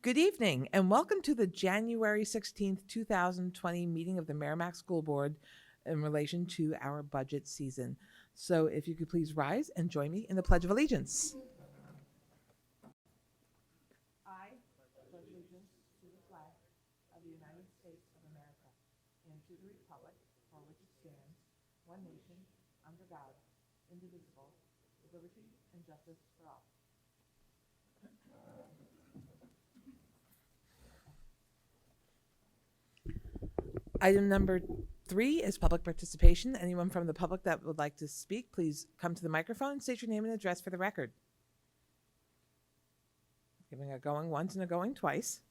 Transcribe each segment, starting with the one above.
Good evening and welcome to the January 16th, 2020 meeting of the Merrimack School Board in relation to our budget season. So if you could please rise and join me in the Pledge of Allegiance. I pledge allegiance to the flag of the United States of America and to the republic for which it stands, one nation, under God, indivisible, with liberty and justice for all. Item number 3 is public participation. Anyone from the public that would like to speak, please come to the microphone and state your name and address for the record. Giving a going once and a going twice.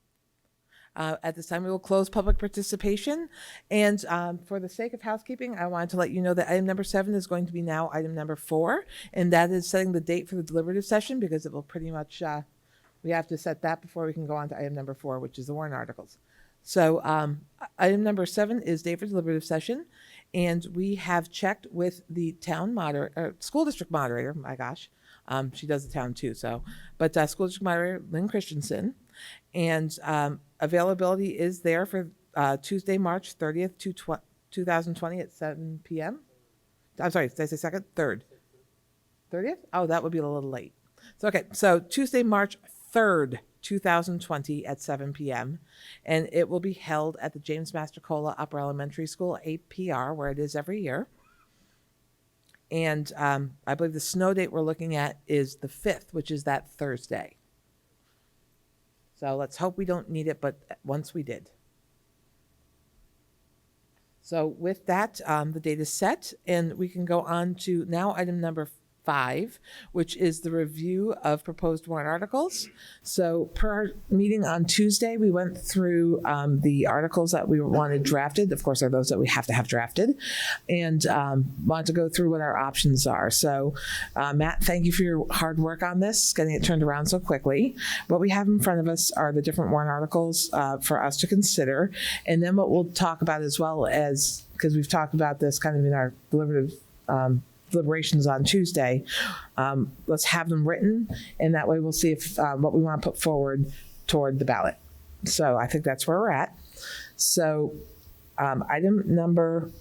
At this time, we will close public participation. And for the sake of housekeeping, I wanted to let you know that item number 7 is going to be now item number 4, and that is setting the date for the deliberative session, because it will pretty much, we have to set that before we can go on to item number 4, which is the warrant articles. So item number 7 is date for deliberative session, and we have checked with the town moderator, school district moderator, my gosh, she does the town too, so, but school district moderator Lynn Christensen, and availability is there for Tuesday, March 30th, 2020 at 7 p.m. I'm sorry, did I say second? 3rd. 30th? Oh, that would be a little late. So, okay, so Tuesday, March 3rd, 2020 at 7 p.m. and it will be held at the James Mastrocola Upper Elementary School, 8 PR, where it is every year. And I believe the snow date we're looking at is the 5th, which is that Thursday. So let's hope we don't need it, but once we did. So with that, the date is set, and we can go on to now item number 5, which is the review of proposed warrant articles. So per our meeting on Tuesday, we went through the articles that we wanted drafted. Of course, are those that we have to have drafted, and wanted to go through what our options are. So Matt, thank you for your hard work on this, getting it turned around so quickly. What we have in front of us are the different warrant articles for us to consider. And then what we'll talk about, as well as, because we've talked about this kind of in our deliberations on Tuesday, let's have them written, and that way we'll see if what we want to put forward toward the ballot. So I think that's where we're at. So article number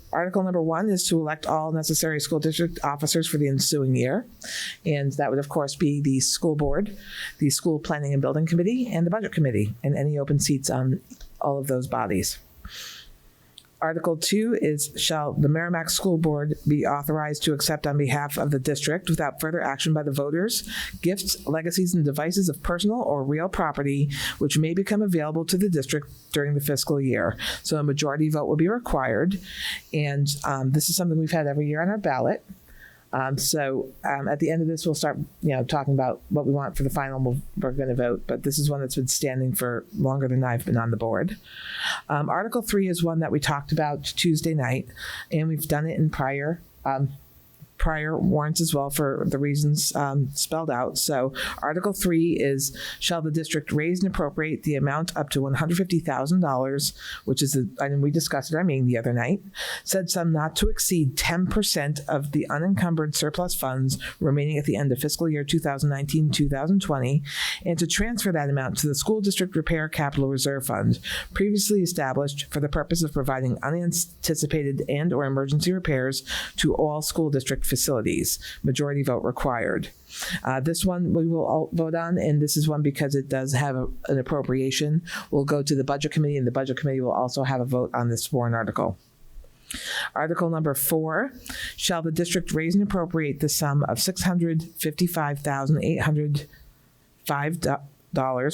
1 is to elect all necessary school district officers for the ensuing year, and that would of course be the school board, the school planning and building committee, and the budget committee, and any open seats on all of those bodies. Article 2 is, shall the Merrimack School Board be authorized to accept on behalf of the district, without further action by the voters, gifts, legacies, and devices of personal or real property which may become available to the district during the fiscal year. So a majority vote will be required, and this is something we've had every year on our ballot. So at the end of this, we'll start, talking about what we want for the final. We're going to vote, but this is one that's been standing for longer than I've been on the board. Article 3 is one that we talked about Tuesday night, and we've done it in prior warrants as well for the reasons spelled out. So Article 3 is, shall the district raise and appropriate the amount up to $150,000, which is the item we discussed at our meeting the other night, said sum not to exceed 10% of the unencumbered surplus funds remaining at the end of fiscal year 2019-2020, and to transfer that amount to the school district repair capital reserve fund, previously established for the purpose of providing unanticipated and or emergency repairs to all school district facilities. Majority vote required. This one we will all vote on, and this is one because it does have an appropriation. We'll go to the budget committee, and the budget committee will also have a vote on this warrant article. Article number 4, shall the district raise and appropriate the sum of $655,805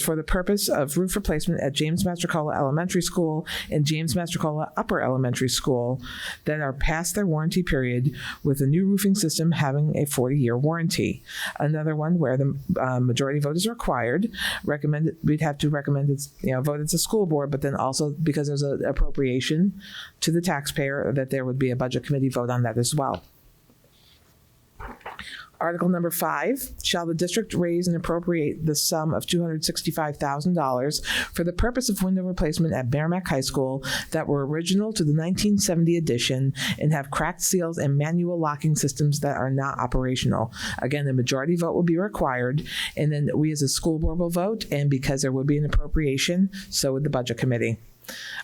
for the purpose of roof replacement at James Mastrocola Elementary School and James Mastrocola Upper Elementary School that are past their warranty period, with the new roofing system having a 40-year warranty. Another one where the majority vote is required. We'd have to recommend it's vote as a school board, but then also because there's an appropriation to the taxpayer, that there would be a budget committee vote on that as well. Article number 5, shall the district raise and appropriate the sum of $265,000 for the purpose of window replacement at Merrimack High School that were original to the 1970 edition and have cracked seals and manual locking systems that are not operational. Again, the majority vote will be required, and then we as a school board will vote, and because there will be an appropriation, so would the Budget Committee.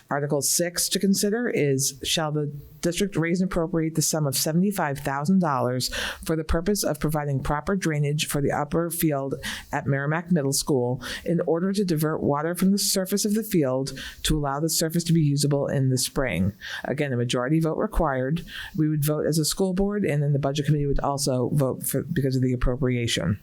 Article 6 to consider is, shall the district raise and appropriate the sum of $75,000 for the purpose of providing proper drainage for the upper field at Merrimack Middle School in order to divert water from the surface of the field to allow the surface to be usable in the spring. Again, a majority vote required. We would vote as a school board, and then the Budget Committee would also vote for because of the appropriation.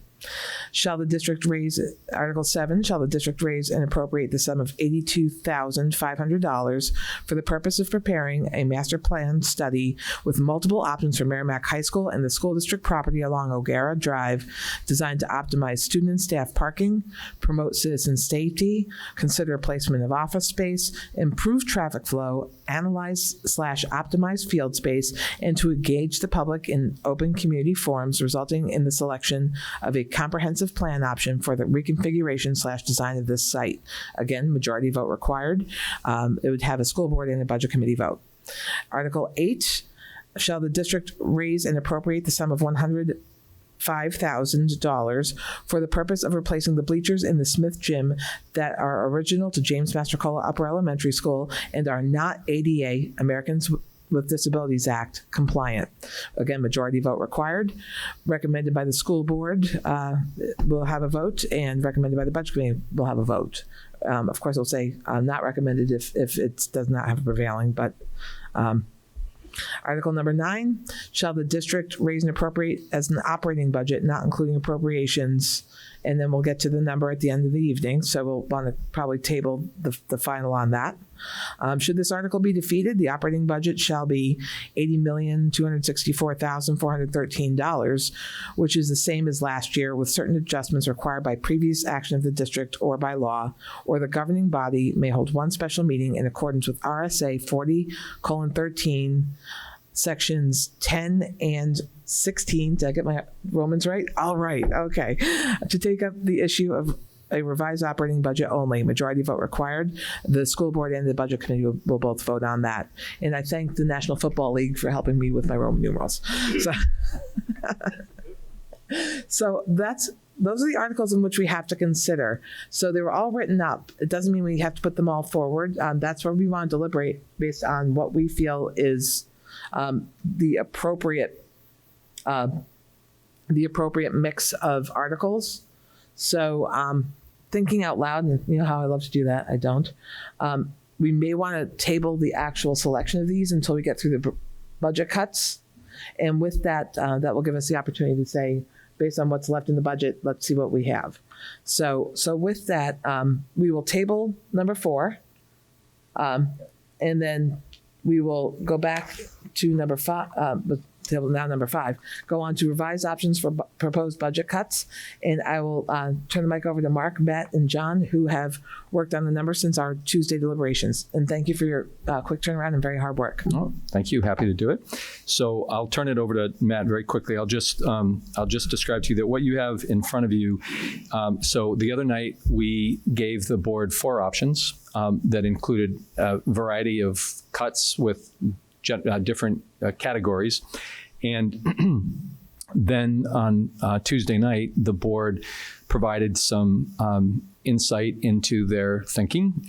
Shall the district raise, Article 7, shall the district raise and appropriate the sum of $82,500 for the purpose of preparing a master plan study with multiple options for Merrimack High School and the school district property along O'Gara Drive, designed to optimize student and staff parking, promote citizen safety, consider placement of office space, improve traffic flow, analyze/optimize field space, and to engage the public in open community forums, resulting in the selection of a comprehensive plan option for the reconfiguration/design of this site. Again, majority vote required. It would have a school board and a Budget Committee vote. Article 8, shall the district raise and appropriate the sum of $105,000 for the purpose of replacing the bleachers in the Smith Gym that are original to James Mastrocola Upper Elementary School and are not ADA, Americans with Disabilities Act, compliant. Again, majority vote required. Recommended by the school board will have a vote, and recommended by the Budget Committee will have a vote. Of course, it'll say not recommended if it does not have a prevailing, but Article number 9, shall the district raise and appropriate as an operating budget, not including appropriations, and then we'll get to the number at the end of the evening, so we'll want to probably table the final on that. Should this article be defeated, the operating budget shall be $80,264,413, which is the same as last year, with certain adjustments required by previous action of the district or by law, or the governing body may hold one special meeting in accordance with RSA 40:13, sections 10 and 16. Did I get my Romans right? All right. Okay. To take up the issue of a revised operating budget only, majority vote required. The school board and the Budget Committee will both vote on that. And I thank the National Football League for helping me with my Roman numerals. So those are the articles in which we have to consider. So they were all written up. It doesn't mean we have to put them all forward. That's where we want to deliberate based on what we feel is the appropriate mix of articles. So thinking out loud, and you know how I love to do that, I don't. We may want to table the actual selection of these until we get through the budget cuts. And with that, that will give us the opportunity to say, based on what's left in the budget, let's see what we have. So with that, we will table number 4. And then we will go back to number 5, table now number 5, go on to revised options for proposed budget cuts. And I will turn the mic over to Mark, Matt, and John, who have worked on the numbers since our Tuesday deliberations. And thank you for your quick turnaround and very hard work. Oh, thank you. Happy to do it. So I'll turn it over to Matt very quickly. I'll just describe to you that what you have in front of you. So the other night we gave the board 4 options that included a variety of cuts with different categories. And then on Tuesday night, the board provided some insight into their thinking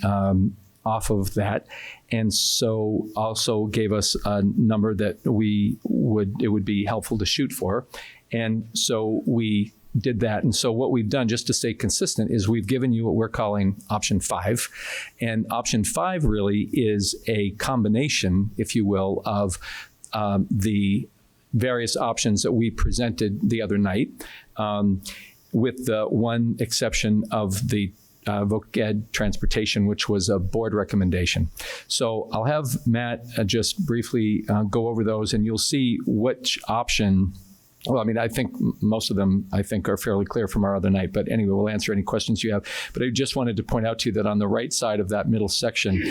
off of that. And so also gave us a number that it would be helpful to shoot for. And so we did that. And so what we've done, just to stay consistent, is we've given you what we're calling option 5. And option 5 really is a combination, if you will, of the various options that we presented the other night, with the one exception of the voc ed transportation, which was a board recommendation. So I'll have Matt just briefly go over those, and you'll see which option Well, I mean, I think most of them, are fairly clear from our other night. But anyway, we'll answer any questions you have. But I just wanted to point out to you that on the right side of that middle section,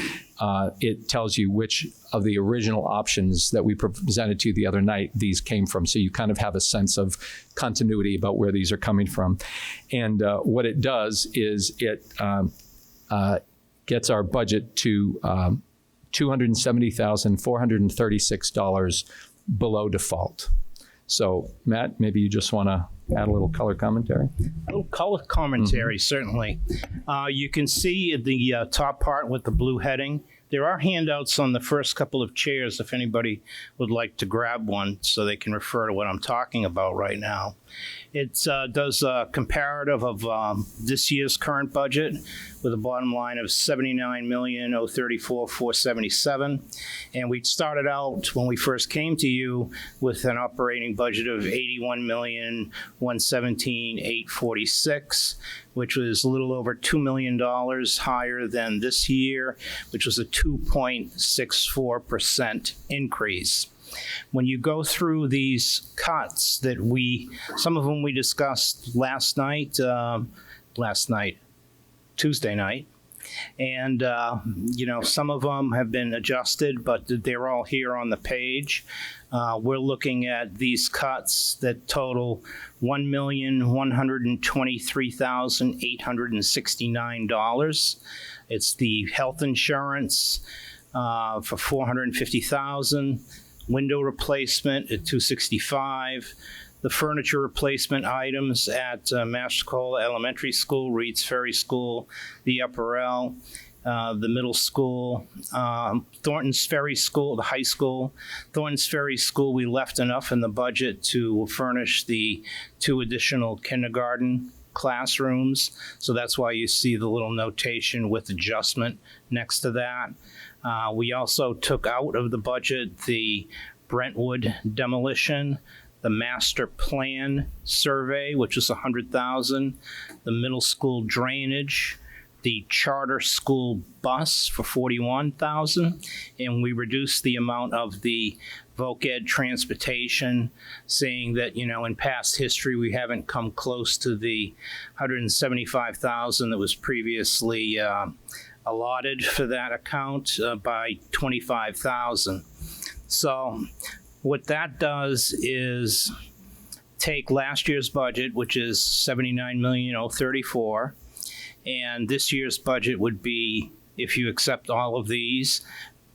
it tells you which of the original options that we presented to you the other night these came from. So you kind of have a sense of continuity about where these are coming from. And what it does is it gets our budget to $270,436 below default. So, Matt, maybe you just want to add a little color commentary? A little color commentary, certainly. You can see the top part with the blue heading. There are handouts on the first couple of chairs if anybody would like to grab one so they can refer to what I'm talking about right now. It does a comparative of this year's current budget with a bottom line of $79,034,477. And we started out when we first came to you with an operating budget of $81,117,846, which was a little over $2 million higher than this year, which was a 2.64% increase. When you go through these cuts that some of them we discussed Tuesday night, and some of them have been adjusted, but they're all here on the page. We're looking at these cuts that total $1,123,869. It's the health insurance for $450,000. Window replacement at $265,000, the furniture replacement items at Massacola Elementary School, Reed's Ferry School, the Upper L, the middle school, Thornton's Ferry School, the high school. Thornton's Ferry School, we left enough in the budget to furnish the 2 additional kindergarten classrooms, so that's why you see the little notation with adjustment next to that. We also took out of the budget the Brentwood demolition, the master plan survey, which is $100,000, the middle school drainage, the charter school bus for $41,000, and we reduced the amount of the voc ed transportation, saying that, in past history, we haven't come close to the $175,000 that was previously allotted for that account by $25,000. So what that does is take last year's budget, which is $79,034,034, and this year's budget would be, if you accept all of these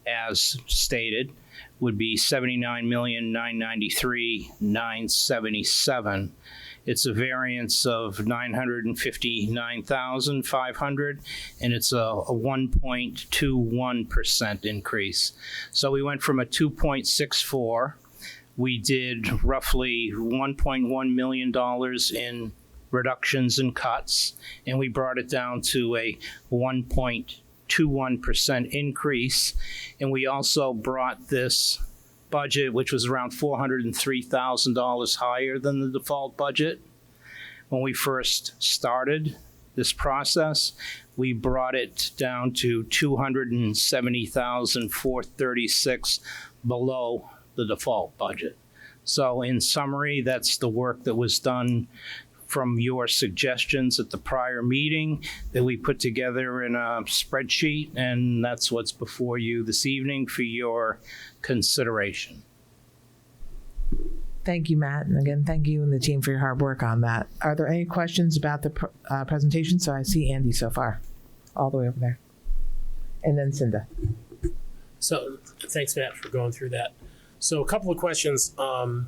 as stated, would be $79,993,977. It's a variance of $959,500, and it's a 1.21% increase. So we went from a 2.64. We did roughly $1.1 million in reductions and cuts, and we brought it down to a 1.21% increase. And we also brought this budget, which was around $403,000 higher than the default budget. When we first started this process, we brought it down to $270,436 below the default budget. So in summary, that's the work that was done from your suggestions at the prior meeting that we put together in a spreadsheet, and that's what's before you this evening for your consideration. Thank you, Matt. And again, thank you and the team for your hard work on that. Are there any questions about the presentation? So I see Andy so far, all the way over there. And then Cinda. So thanks, Matt, for going through that. So a couple of questions. One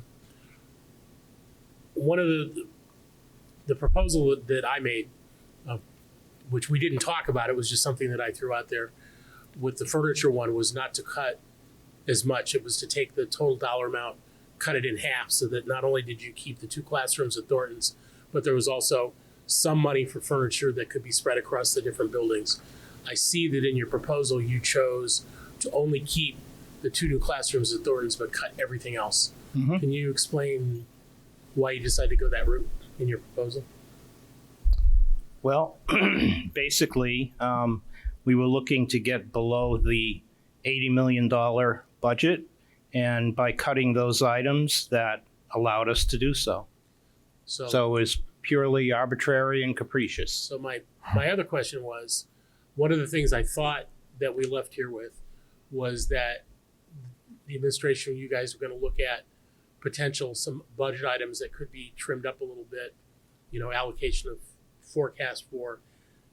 of the proposal that I made, which we didn't talk about, it was just something that I threw out there with the furniture one, was not to cut as much. It was to take the total dollar amount, cut it in half, so that not only did you keep the 2 classrooms at Thornton's, but there was also some money for furniture that could be spread across the different buildings. I see that in your proposal, you chose to only keep the 2 new classrooms at Thornton's, but cut everything else. Mm-hmm. Can you explain why you decided to go that route in your proposal? Well, basically, we were looking to get below the $80 million budget. And by cutting those items that allowed us to do so. So it was purely arbitrary and capricious. So my other question was, one of the things I thought that we left here with was that the administration, you guys were going to look at some budget items that could be trimmed up a little bit, allocation of forecast for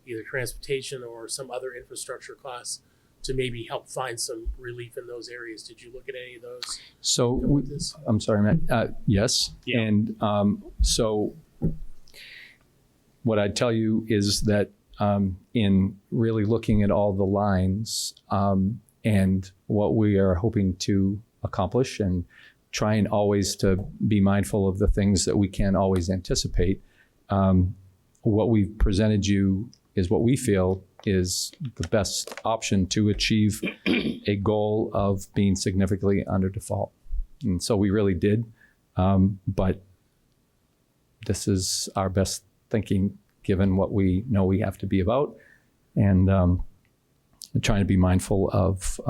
either transportation or some other infrastructure costs to maybe help find some relief in those areas. Did you look at any of those? So, I'm sorry, Matt. Yes. Yeah. And so what I'd tell you is that in really looking at all the lines and what we are hoping to accomplish and trying always to be mindful of the things that we can't always anticipate, what we've presented you is what we feel is the best option to achieve a goal of being significantly under default. And so we really did, but this is our best thinking given what we know we have to be about, and trying to be mindful of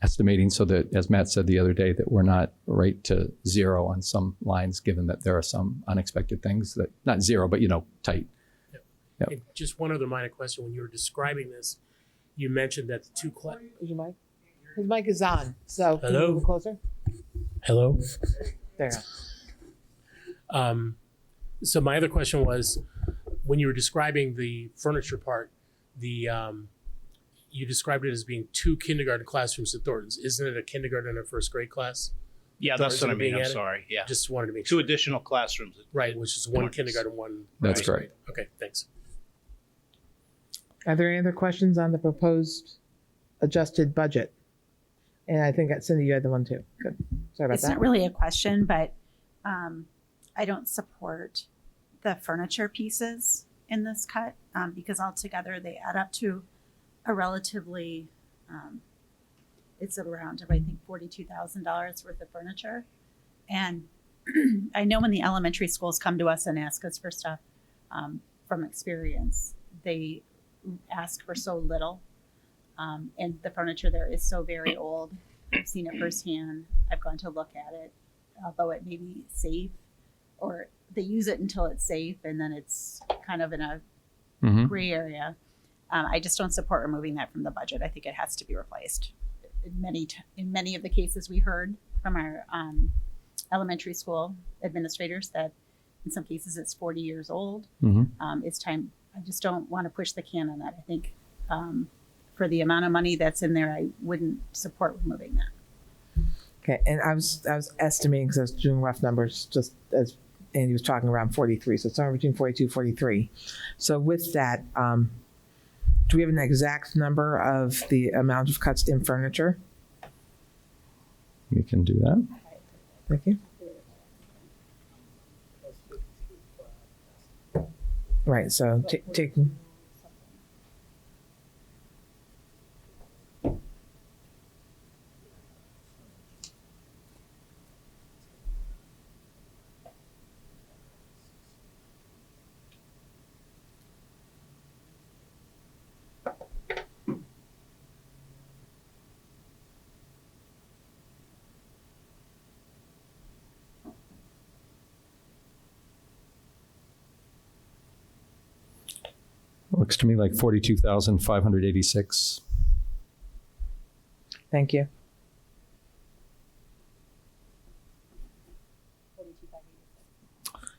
estimating so that, as Matt said the other day, that we're not right to zero on some lines, given that there are some unexpected things that, not zero, but tight. Yep. And just one other minor question. When you were describing this, you mentioned that the two Is your mic? His mic is on. So can you Hello? move closer? Hello? There. So my other question was, when you were describing the furniture part, you described it as being 2 kindergarten classrooms at Thornton's. Isn't it a kindergarten and a first grade class? Yeah, that's what I mean. Being I'm added? sorry. Yeah. Just wanted to make 2 sure. additional classrooms. Right, which is 1 Thornton's. kindergarten, 1 That's first grade. correct. Okay, thanks. Are there any other questions on the proposed adjusted budget? And I think Cindy, you had the one too. Good. Sorry about It's that. not really a question, but I don't support the furniture pieces in this cut because altogether they add up to a relatively, it's around, I think, $42,000 worth of furniture. And I know when the elementary schools come to us and ask us for stuff, from experience, they ask for so little. And the furniture there is so very old. I've seen it firsthand. I've gone to look at it, although it may be safe, or they use it until it's safe and then it's kind of in a gray area. I just don't support removing that from the budget. I think it has to be replaced. In many of the cases we heard from our elementary school administrators that in some cases it's 40 years old. It's time. I just don't want to push the can on that. I think for the amount of money that's in there, I wouldn't support removing that. Okay, and I was estimating because I was doing rough numbers just as Andy was talking around 43, so it's somewhere between 42, 43. So with that, do we have an exact number of the amount of cuts in furniture? We can do that. Thank you. Right, so taking. Looks to me like 42,586. Thank you.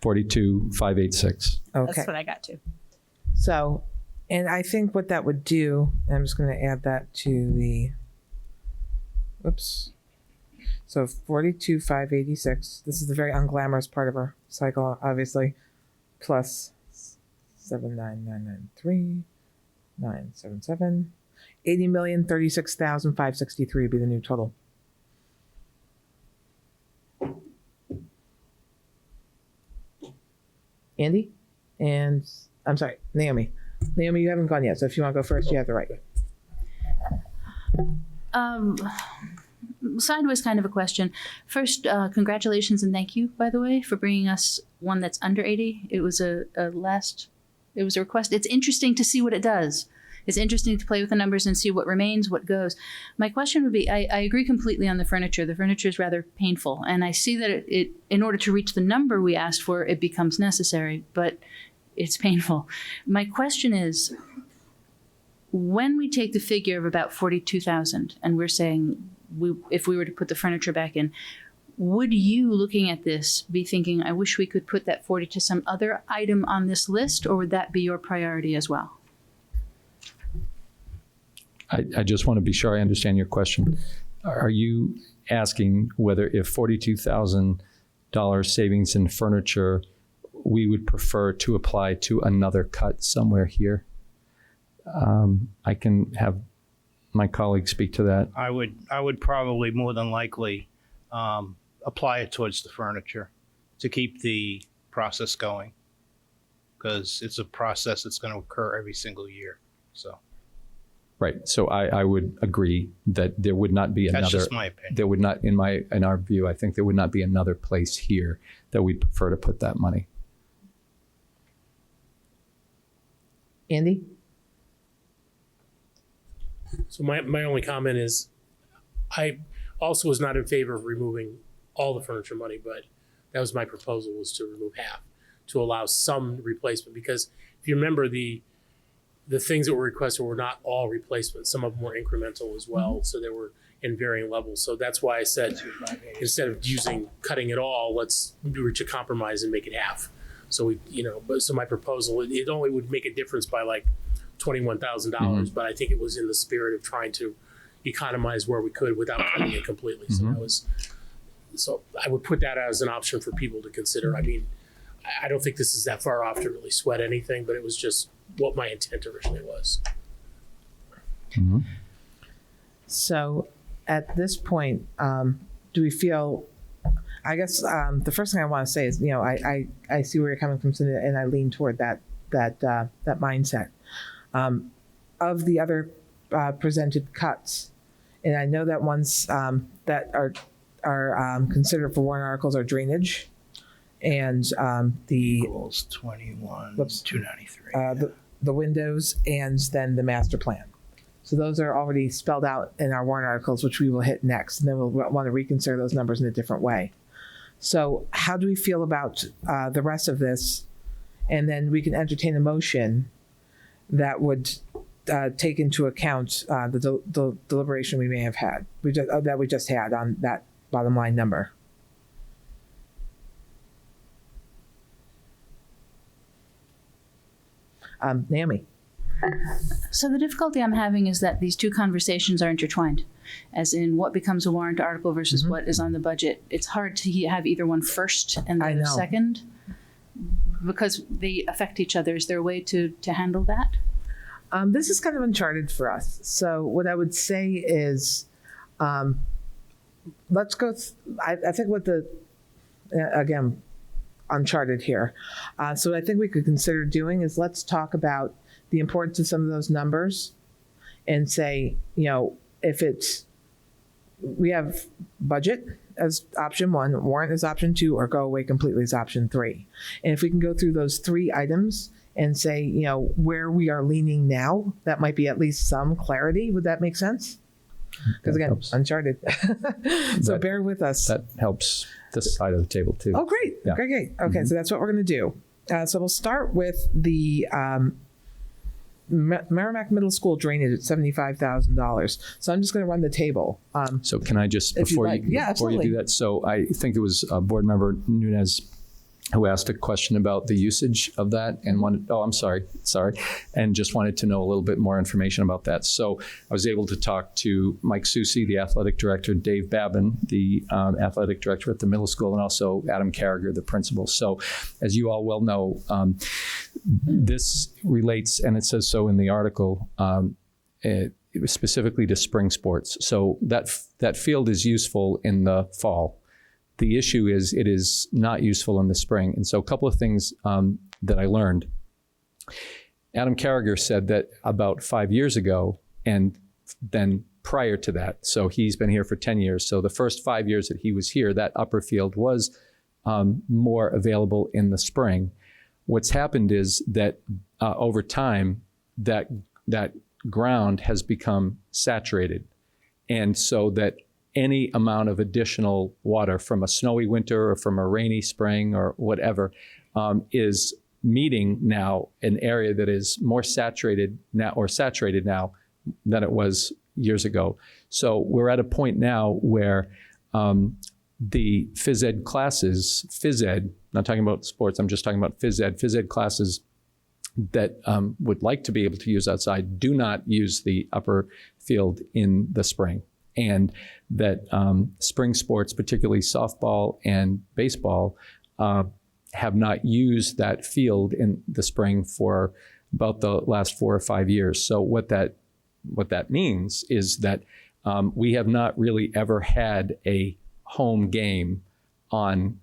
42,586. Okay. That's what I got to. So, and I think what that would do, I'm just going to add that to the, oops. So 42,586. This is the very unglamorous part of our cycle, obviously, plus 79993, 977, 80,036,563 would be the new total. Andy? And I'm sorry, Naomi. Naomi, you haven't gone yet, so if you want to go first, you have the right. Sideways kind of a question. First, congratulations and thank you, by the way, for bringing us one that's under 80. It was a request. It's interesting to see what it does. it's interesting to play with the numbers and see what remains, what goes. My question would be, I agree completely on the furniture. The furniture is rather painful, and I see that it in order to reach the number we asked for, it becomes necessary, but it's painful. My question is, when we take the figure of about 42,000 and we're saying if we were to put the furniture back in, would you, looking at this, be thinking, I wish we could put that 40 to some other item on this list, or would that be your priority as well? I just want to be sure I understand your question. Are you asking whether if $42,000 savings in furniture, we would prefer to apply to another cut somewhere here? I can have my colleague speak to that. I would probably more than likely apply it towards the furniture to keep the process going, because it's a process that's going to occur every single year. So Right. So I would agree that there would not be another. that's just my opinion. There would not, in our view, I think there would not be another place here that we'd prefer to put that money. Andy? So my only comment is, I also was not in favor of removing all the furniture money, but that was my proposal, was to remove half to allow some replacement, because if you remember, the things that were requested were not all replacements. Some of them were incremental as well, so they were in varying levels. So that's why I said, instead of cutting it all, let's reach a compromise and make it half. So so my proposal, it only would make a difference by like $21,000, but I think it was in the spirit of trying to economize where we could without cutting it completely. So I would put that as an option for people to consider. I mean, I don't think this is that far off to really sweat anything, but it was just what my intent originally was. So at this point, do we feel, I guess the first thing I want to say is, I see where you're coming from, Cindy, and I lean toward that mindset. Of the other presented cuts, and I know that ones that are considered for warrant articles are drainage, and the Goals 21, Whoops. 293. the windows, and then the master plan. So those are already spelled out in our warrant articles, which we will hit next, and then we'll want to reconsider those numbers in a different way. So how do we feel about the rest of this? And then we can entertain a motion that would take into account the deliberation we may have had, that we just had on that bottom line number. Naomi. So the difficulty I'm having is that these two conversations are intertwined, as in what becomes a warrant article versus what is on the budget. It's hard to have either one first and the other second, because they affect each other. Is there a way to handle that? This is kind of uncharted for us. So what I would say is, let's go. I think what again, uncharted here. So what I think we could consider doing is, let's talk about the importance of some of those numbers and say, if we have budget as option 1, warrant as option 2, or go away completely as option 3. And if we can go through those 3 items and say, where we are leaning now, that might be at least some clarity. Would that make sense? Because again, helps. Uncharted. So bear with us. That helps this side of the table too. Oh, great. Yeah. Great. Okay, so that's what we're going to do. So we'll start with the Merrimack Middle School drainage at $75,000. So I'm just going to run the table. So can I just, If you'd before like. you Yeah, before you absolutely. do that, so I think it was Board Member Nunez who asked a question about the usage of that and and just wanted to know a little bit more information about that. So I was able to talk to Mike Susi, the athletic director, Dave Babin, the athletic director at the middle school, and also Adam Carragher, the principal. So as you all well know, this relates, and it says so in the article, it was specifically to spring sports. So that field is useful in the fall. The issue is it is not useful in the spring. And so a couple of things that I learned. Adam Carragher said that about 5 years ago, and then prior to that, so he's been here for 10 years. So the first 5 years that he was here, that upper field was more available in the spring. What's happened is that over time, that ground has become saturated. And so that any amount of additional water from a snowy winter or from a rainy spring or whatever is meeting now an area that is more saturated now than it was years ago. So we're at a point now where the phys ed classes, not talking about sports, I'm just talking about phys ed classes that would like to be able to use outside do not use the upper field in the spring. And that spring sports, particularly softball and baseball, have not used that field in the spring for about the last 4 or 5 years. So what that means is that we have not really ever had a home game on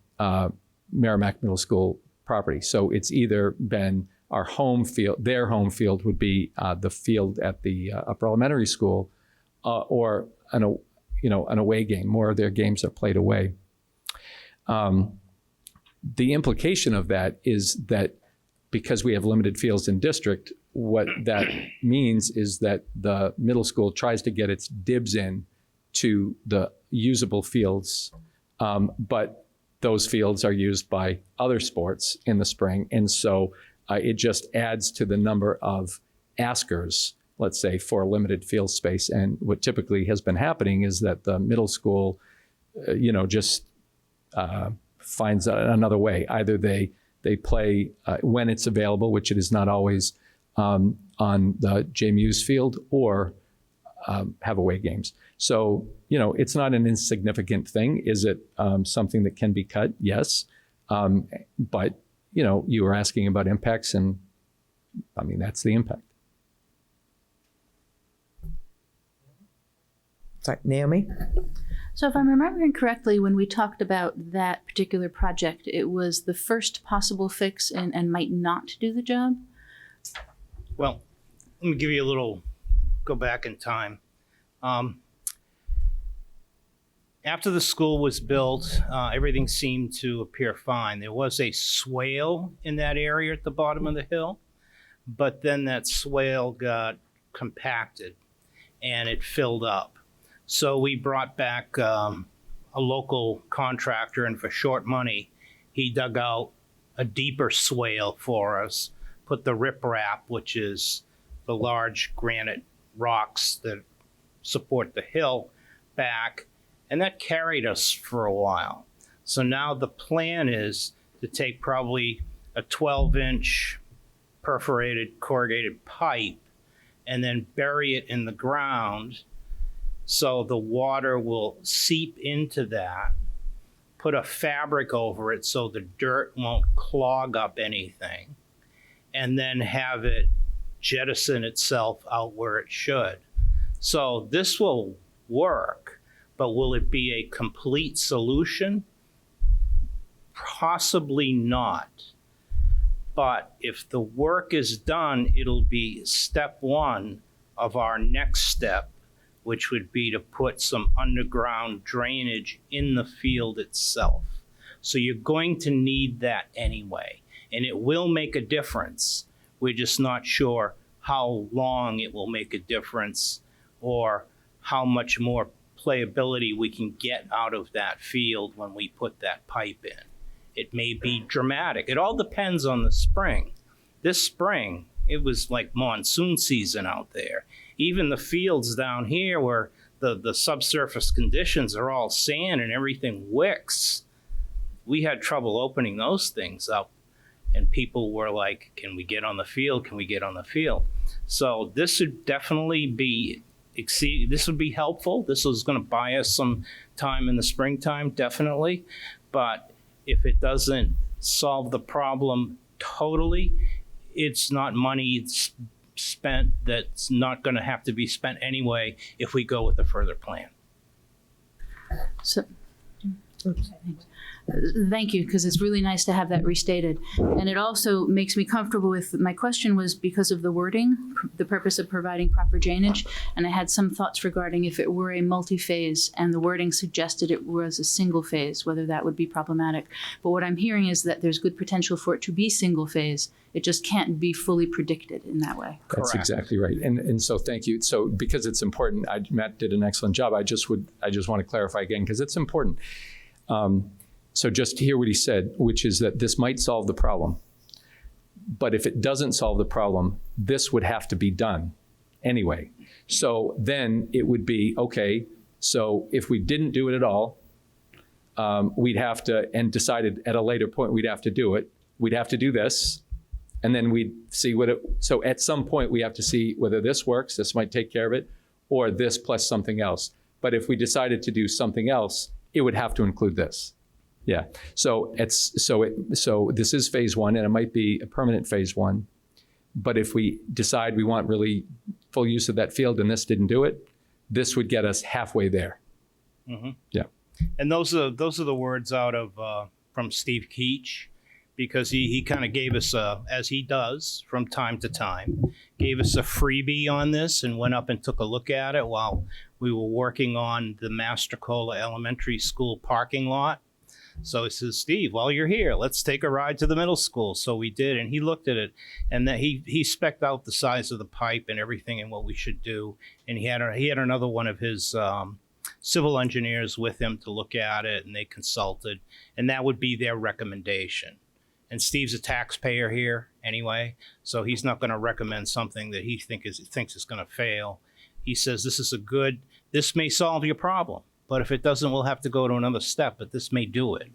Merrimack Middle School property. So it's either been our home field, their home field would be the field at the upper elementary school, or an away game. More of their games are played away. The implication of that is that because we have limited fields in district, what that means is that the middle school tries to get its dibs in to the usable fields, but those fields are used by other sports in the spring. And so it just adds to the number of askers, let's say, for limited field space. And what typically has been happening is that the middle school, just finds another way. Either they play when it's available, which it is not always on the J Muse field, or have away games. So, it's not an insignificant thing. Is it something that can be cut? Yes. But, you were asking about impacts, and I mean, that's the impact. Sorry, Naomi? So if I'm remembering correctly, when we talked about that particular project, it was the first possible fix and might not do the job? Well, let me give you go back in time. After the school was built, everything seemed to appear fine. There was a swale in that area at the bottom of the hill, but then that swale got compacted and it filled up. So we brought back a local contractor, and for short money, he dug out a deeper swale for us, put the riprap, which is the large granite rocks that support the hill, back, and that carried us for a while. So now the plan is to take probably a 12-inch perforated corrugated pipe and then bury it in the ground so the water will seep into that, put a fabric over it so the dirt won't clog up anything, and then have it jettison itself out where it should. So this will work, but will it be a complete solution? Possibly not. But if the work is done, it'll be step one of our next step, which would be to put some underground drainage in the field itself. So you're going to need that anyway, and it will make a difference. We're just not sure how long it will make a difference or how much more playability we can get out of that field when we put that pipe in. It may be dramatic. It all depends on the spring. This spring, it was like monsoon season out there. Even the fields down here where the subsurface conditions are all sand and everything wicks, we had trouble opening those things up. And people were like, can we get on the field? Can we get on the field? So this would definitely be this would be helpful. This is going to buy us some time in the springtime, definitely. But if it doesn't solve the problem totally, it's not money spent that's not going to have to be spent anyway if we go with a further plan. So, Thank you, because it's really nice to have that restated. And it also makes me comfortable with, my question was because of the wording, the purpose of providing proper drainage. And I had some thoughts regarding if it were a multi-phase and the wording suggested it was a single phase, whether that would be problematic. But what I'm hearing is that there's good potential for it to be single phase. It just can't be fully predicted in that way. That's Correct. exactly right. And so thank you. So because it's important, Matt did an excellent job. I just want to clarify again, because it's important. So just to hear what he said, which is that this might solve the problem. But if it doesn't solve the problem, this would have to be done anyway. So then it would be, okay, so if we didn't do it at all, we'd have to, and decided at a later point we'd have to do it, we'd have to do this, and then we'd see so at some point we have to see whether this works, this might take care of it, or this plus something else. But if we decided to do something else, it would have to include this. Yeah. So this is phase one, and it might be a permanent phase one. But if we decide we want really full use of that field and this didn't do it, this would get us halfway there. Mm-hmm. Yeah. And those are the words out of from Steve Keach, because he kind of gave us, as he does from time to time, gave us a freebie on this and went up and took a look at it while we were working on the Mastercola Elementary School parking lot. So he says, Steve, while you're here, let's take a ride to the middle school. So we did, and he looked at it, and that he spec'd out the size of the pipe and everything and what we should do. And he had another one of his civil engineers with him to look at it, and they consulted, and that would be their recommendation. And Steve's a taxpayer here anyway, so he's not going to recommend something that he thinks is going to fail. He says this may solve your problem, but if it doesn't, we'll have to go to another step, but this may do it.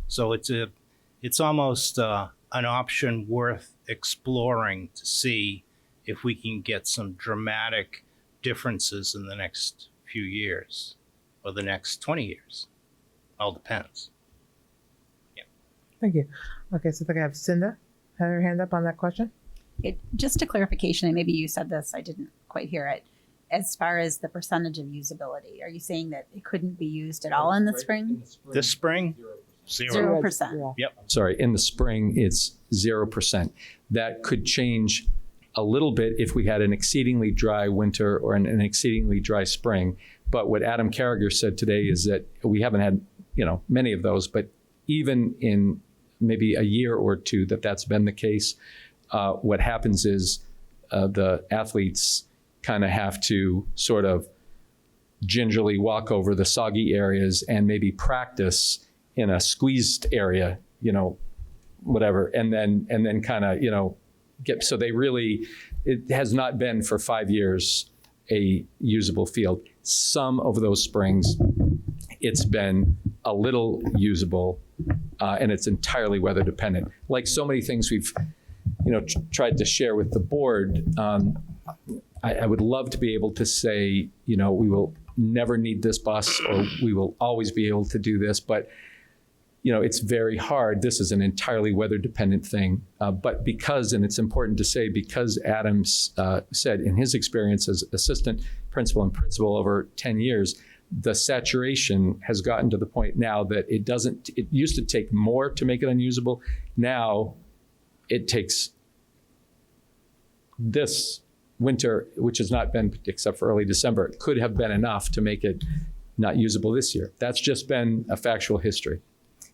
So it's almost an option worth exploring to see if we can get some dramatic differences in the next few years or the next 20 years. All depends. Thank you. Okay, so I think I have Cinda had her hand up on that question. Just a clarification, and maybe you said this, I didn't quite hear it. As far as the percentage of usability, are you saying that it couldn't be used at all in the spring? This spring, 0%. 0%. Yep. Sorry, in the spring, it's 0%. That could change a little bit if we had an exceedingly dry winter or an exceedingly dry spring. But what Adam Carragher said today is that we haven't had, many of those, but even in maybe a year or two that's been the case, what happens is the athletes kind of have to sort of gingerly walk over the soggy areas and maybe practice in a squeezed area, whatever, and then kind of, get, so it has not been for 5 years a usable field. Some of those springs, it's been a little usable, and it's entirely weather dependent. Like so many things we've, tried to share with the board, I would love to be able to say, we will never need this bus, or we will always be able to do this, but it's very hard. This is an entirely weather dependent thing. But because, and it's important to say, because Adams said in his experience as assistant principal and principal over 10 years, the saturation has gotten to the point now that it used to take more to make it unusable. Now it takes this winter, which has not been, except for early December, it could have been enough to make it not usable this year. That's just been a factual history.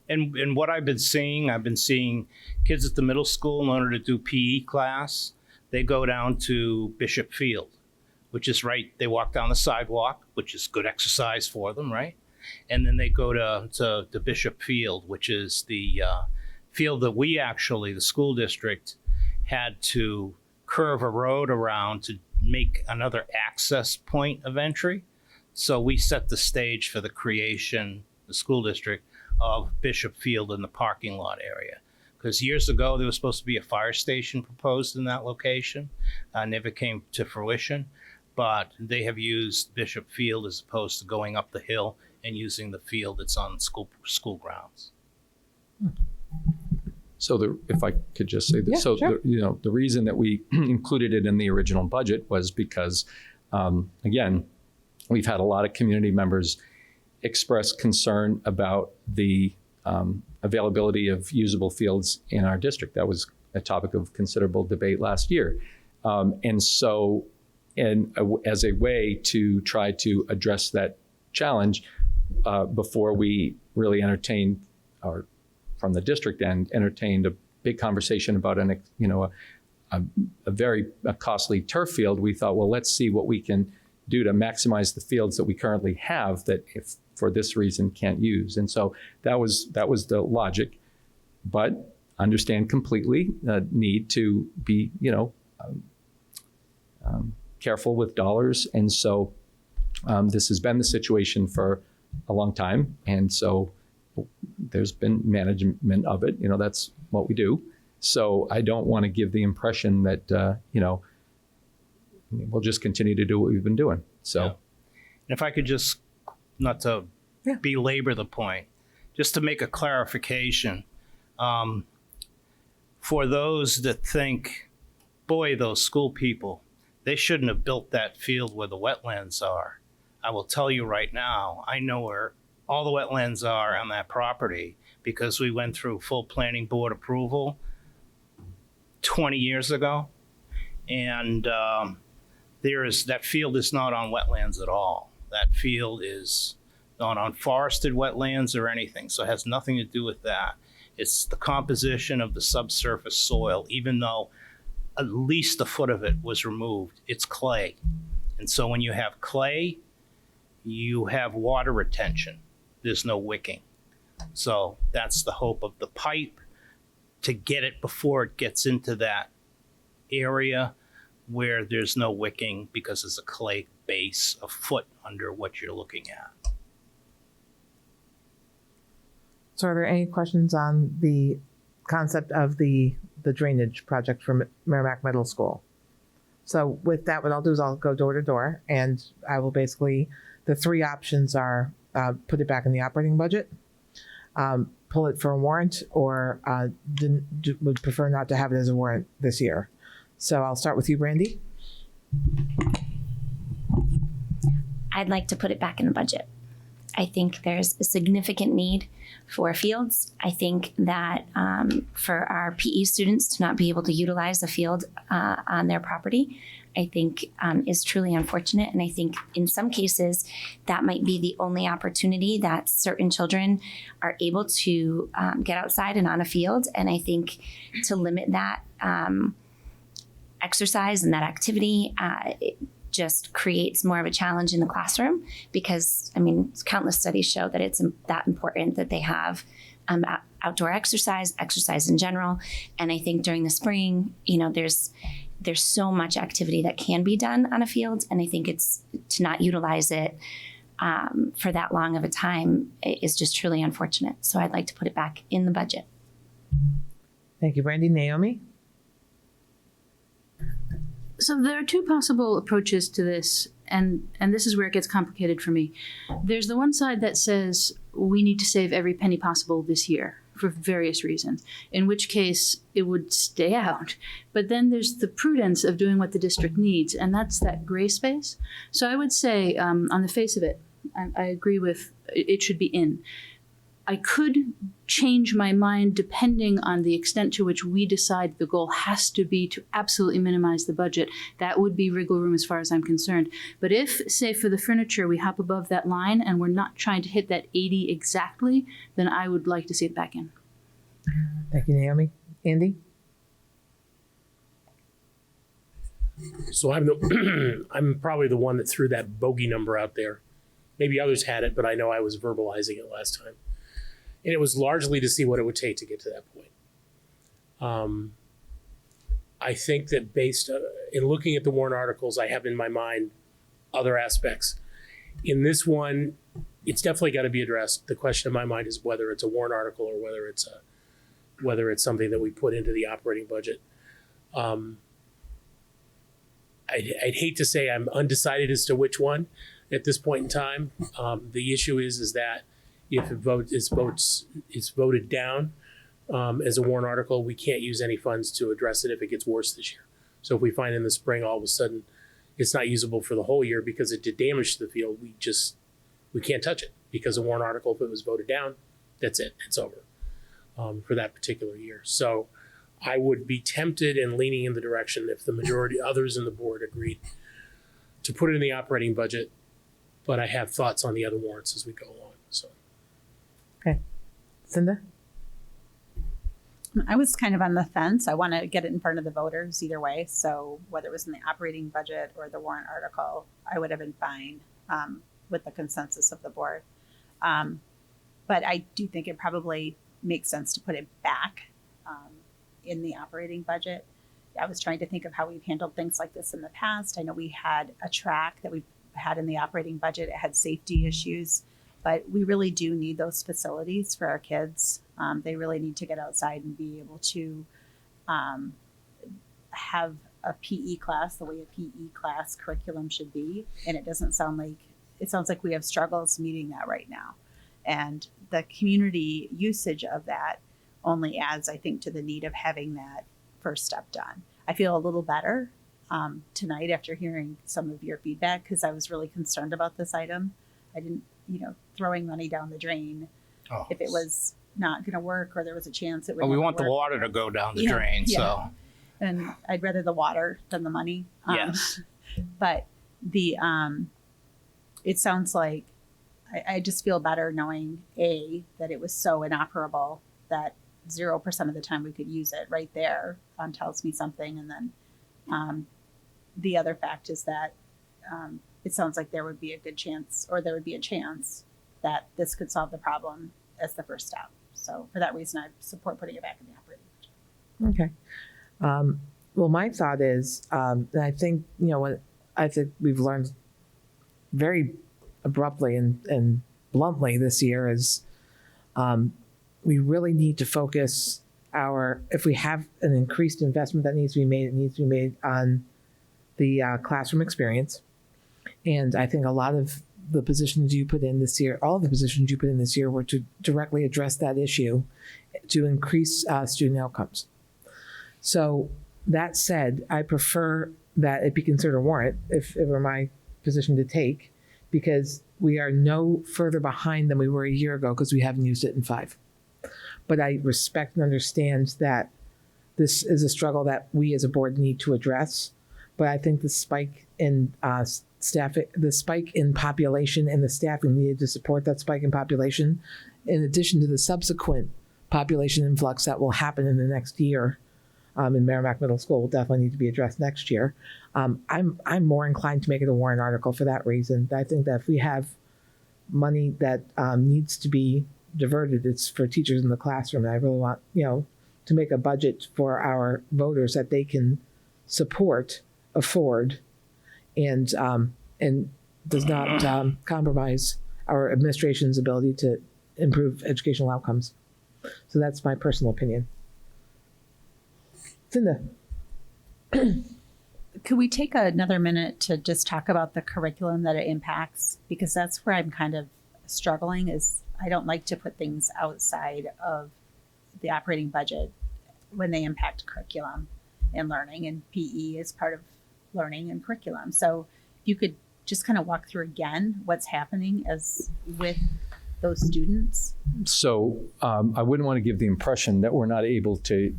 And what I've been seeing kids at the middle school, in order to do PE class, they go down to Bishop Field, which is right. They walk down the sidewalk, which is good exercise for them, right? And then they go to Bishop Field, which is the field that the school district, had to curve a road around to make another access point of entry. So we set the stage for the creation, the school district, of Bishop Field in the parking lot area. Because years ago, there was supposed to be a fire station proposed in that location. Never came to fruition, but they have used Bishop Field as opposed to going up the hill and using the field that's on school grounds. So if I could just say that, Yeah, so sure. the reason that we included it in the original budget was because, again, we've had a lot of community members express concern about the availability of usable fields in our district. That was a topic of considerable debate last year. As a way to try to address that challenge, before we really entertained, or from the district end, entertained a big conversation about a very costly turf field, we thought, well, let's see what we can do to maximize the fields that we currently have that, if for this reason, can't use. And so that was the logic, but understand completely the need to be, careful with dollars. And so this has been the situation for a long time. And so there's been management of it. That's what we do. So I don't want to give the impression that, we'll just continue to do what we've been doing. So, And if I could just, not to belabor the point, just to make a clarification, for those that think, boy, those school people, they shouldn't have built that field where the wetlands are. I will tell you right now, I know where all the wetlands are on that property because we went through full planning board approval 20 years ago. And that field is not on wetlands at all. That field is not on forested wetlands or anything. So it has nothing to do with that. It's the composition of the subsurface soil, even though at least a foot of it was removed. It's clay. And so when you have clay, you have water retention. There's no wicking. So that's the hope of the pipe, to get it before it gets into that area where there's no wicking, because there's a clay base a foot under what you're looking at. So are there any questions on the concept of the drainage project for Merrimack Middle School? So with that, what I'll do is I'll go door to door, and I will basically, the three options are put it back in the operating budget, pull it for a warrant, or would prefer not to have it as a warrant this year. So I'll start with you, Brandy. I'd like to put it back in the budget. I think there's a significant need for fields. I think that for our PE students to not be able to utilize a field on their property, I think is truly unfortunate. And I think in some cases that might be the only opportunity that certain children are able to get outside and on a field. And I think to limit that exercise and that activity, it just creates more of a challenge in the classroom, because countless studies show that it's that important that they have outdoor exercise in general. And I think during the spring, there's so much activity that can be done on a field, and I think it's to not utilize it for that long of a time is just truly unfortunate. So I'd like to put it back in the budget. Thank you, Brandy. Naomi? So there are two possible approaches to this, and this is where it gets complicated for me. There's the one side that says we need to save every penny possible this year for various reasons, in which case it would stay out. But then there's the prudence of doing what the district needs, and that's that gray space. So I would say, on the face of it, I agree with it should be in. I could change my mind depending on the extent to which we decide the goal has to be to absolutely minimize the budget. That would be wiggle room as far as I'm concerned. But if, say, for the furniture, we hop above that line and we're not trying to hit that 80 exactly, then I would like to see it back in. Thank you, Naomi. Andy? So I'm probably the one that threw that bogey number out there. Maybe others had it, but I know I was verbalizing it last time. And it was largely to see what it would take to get to that point. I think that based in looking at the Warrant articles, I have in my mind other aspects. In this one, it's definitely got to be addressed. The question in my mind is whether it's a Warrant article or whether it's something that we put into the operating budget. I'd hate to say I'm undecided as to which one at this point in time. The issue is that if it's voted down as a warrant article, we can't use any funds to address it if it gets worse this year. So if we find in the spring all of a sudden it's not usable for the whole year because it did damage to the field, we can't touch it, because a warrant article, if it was voted down, that's it. It's over for that particular year. So I would be tempted and leaning in the direction, if the majority others in the board agreed, to put it in the operating budget. But I have thoughts on the other warrants as we go along. So Okay. Cinda? I was kind of on the fence. I want to get it in front of the voters either way. So whether it was in the operating budget or the warrant article, I would have been fine with the consensus of the board. But I do think it probably makes sense to put it back in the operating budget. I was trying to think of how we've handled things like this in the past. I know we had a track that we had in the operating budget. It had safety issues, but we really do need those facilities for our kids. They really need to get outside and be able to have a PE class the way a PE class curriculum should be. And it sounds like we have struggles meeting that right now. And the community usage of that only adds, I think, to the need of having that first step done. I feel a little better tonight after hearing some of your feedback, because I was really concerned about this item. I didn't, throwing money down the drain if it was not going to work or there was a chance it would. Well, we never want the work. water to go down the drain, so. And I'd rather the water than the money. Yes. But the it sounds like I just feel better knowing that it was so inoperable that 0% of the time we could use it right there tells me something. And then the other fact is that it sounds like there would be a chance that this could solve the problem as the first step. So for that reason, I support putting it back in the operating budget. Okay. Well, my thought is, and I think, I think we've learned very abruptly and bluntly this year is we really need to focus if we have an increased investment that needs to be made, it needs to be made on the classroom experience. And I think a lot of the positions you put in this year, all of the positions you put in this year were to directly address that issue to increase student outcomes. So that said, I prefer that it be considered a warrant if it were my position to take, because we are no further behind than we were a year ago because we haven't used it in 5. But I respect and understand that this is a struggle that we as a board need to address. But I think the spike in the spike in population and the staffing needed to support that spike in population, in addition to the subsequent population influx that will happen in the next year in Merrimack Middle School, will definitely need to be addressed next year. I'm more inclined to make it a warrant article for that reason. I think that if we have money that needs to be diverted, it's for teachers in the classroom. And I really want, to make a budget for our voters that they can support, afford, and does not compromise our administration's ability to improve educational outcomes. So that's my personal opinion. Cinda. Could we take another minute to just talk about the curriculum that it impacts? Because that's where I'm kind of struggling, is I don't like to put things outside of the operating budget when they impact curriculum and learning, and PE is part of learning and curriculum. So if you could just kind of walk through again what's happening with those students. So I wouldn't want to give the impression that we're not able to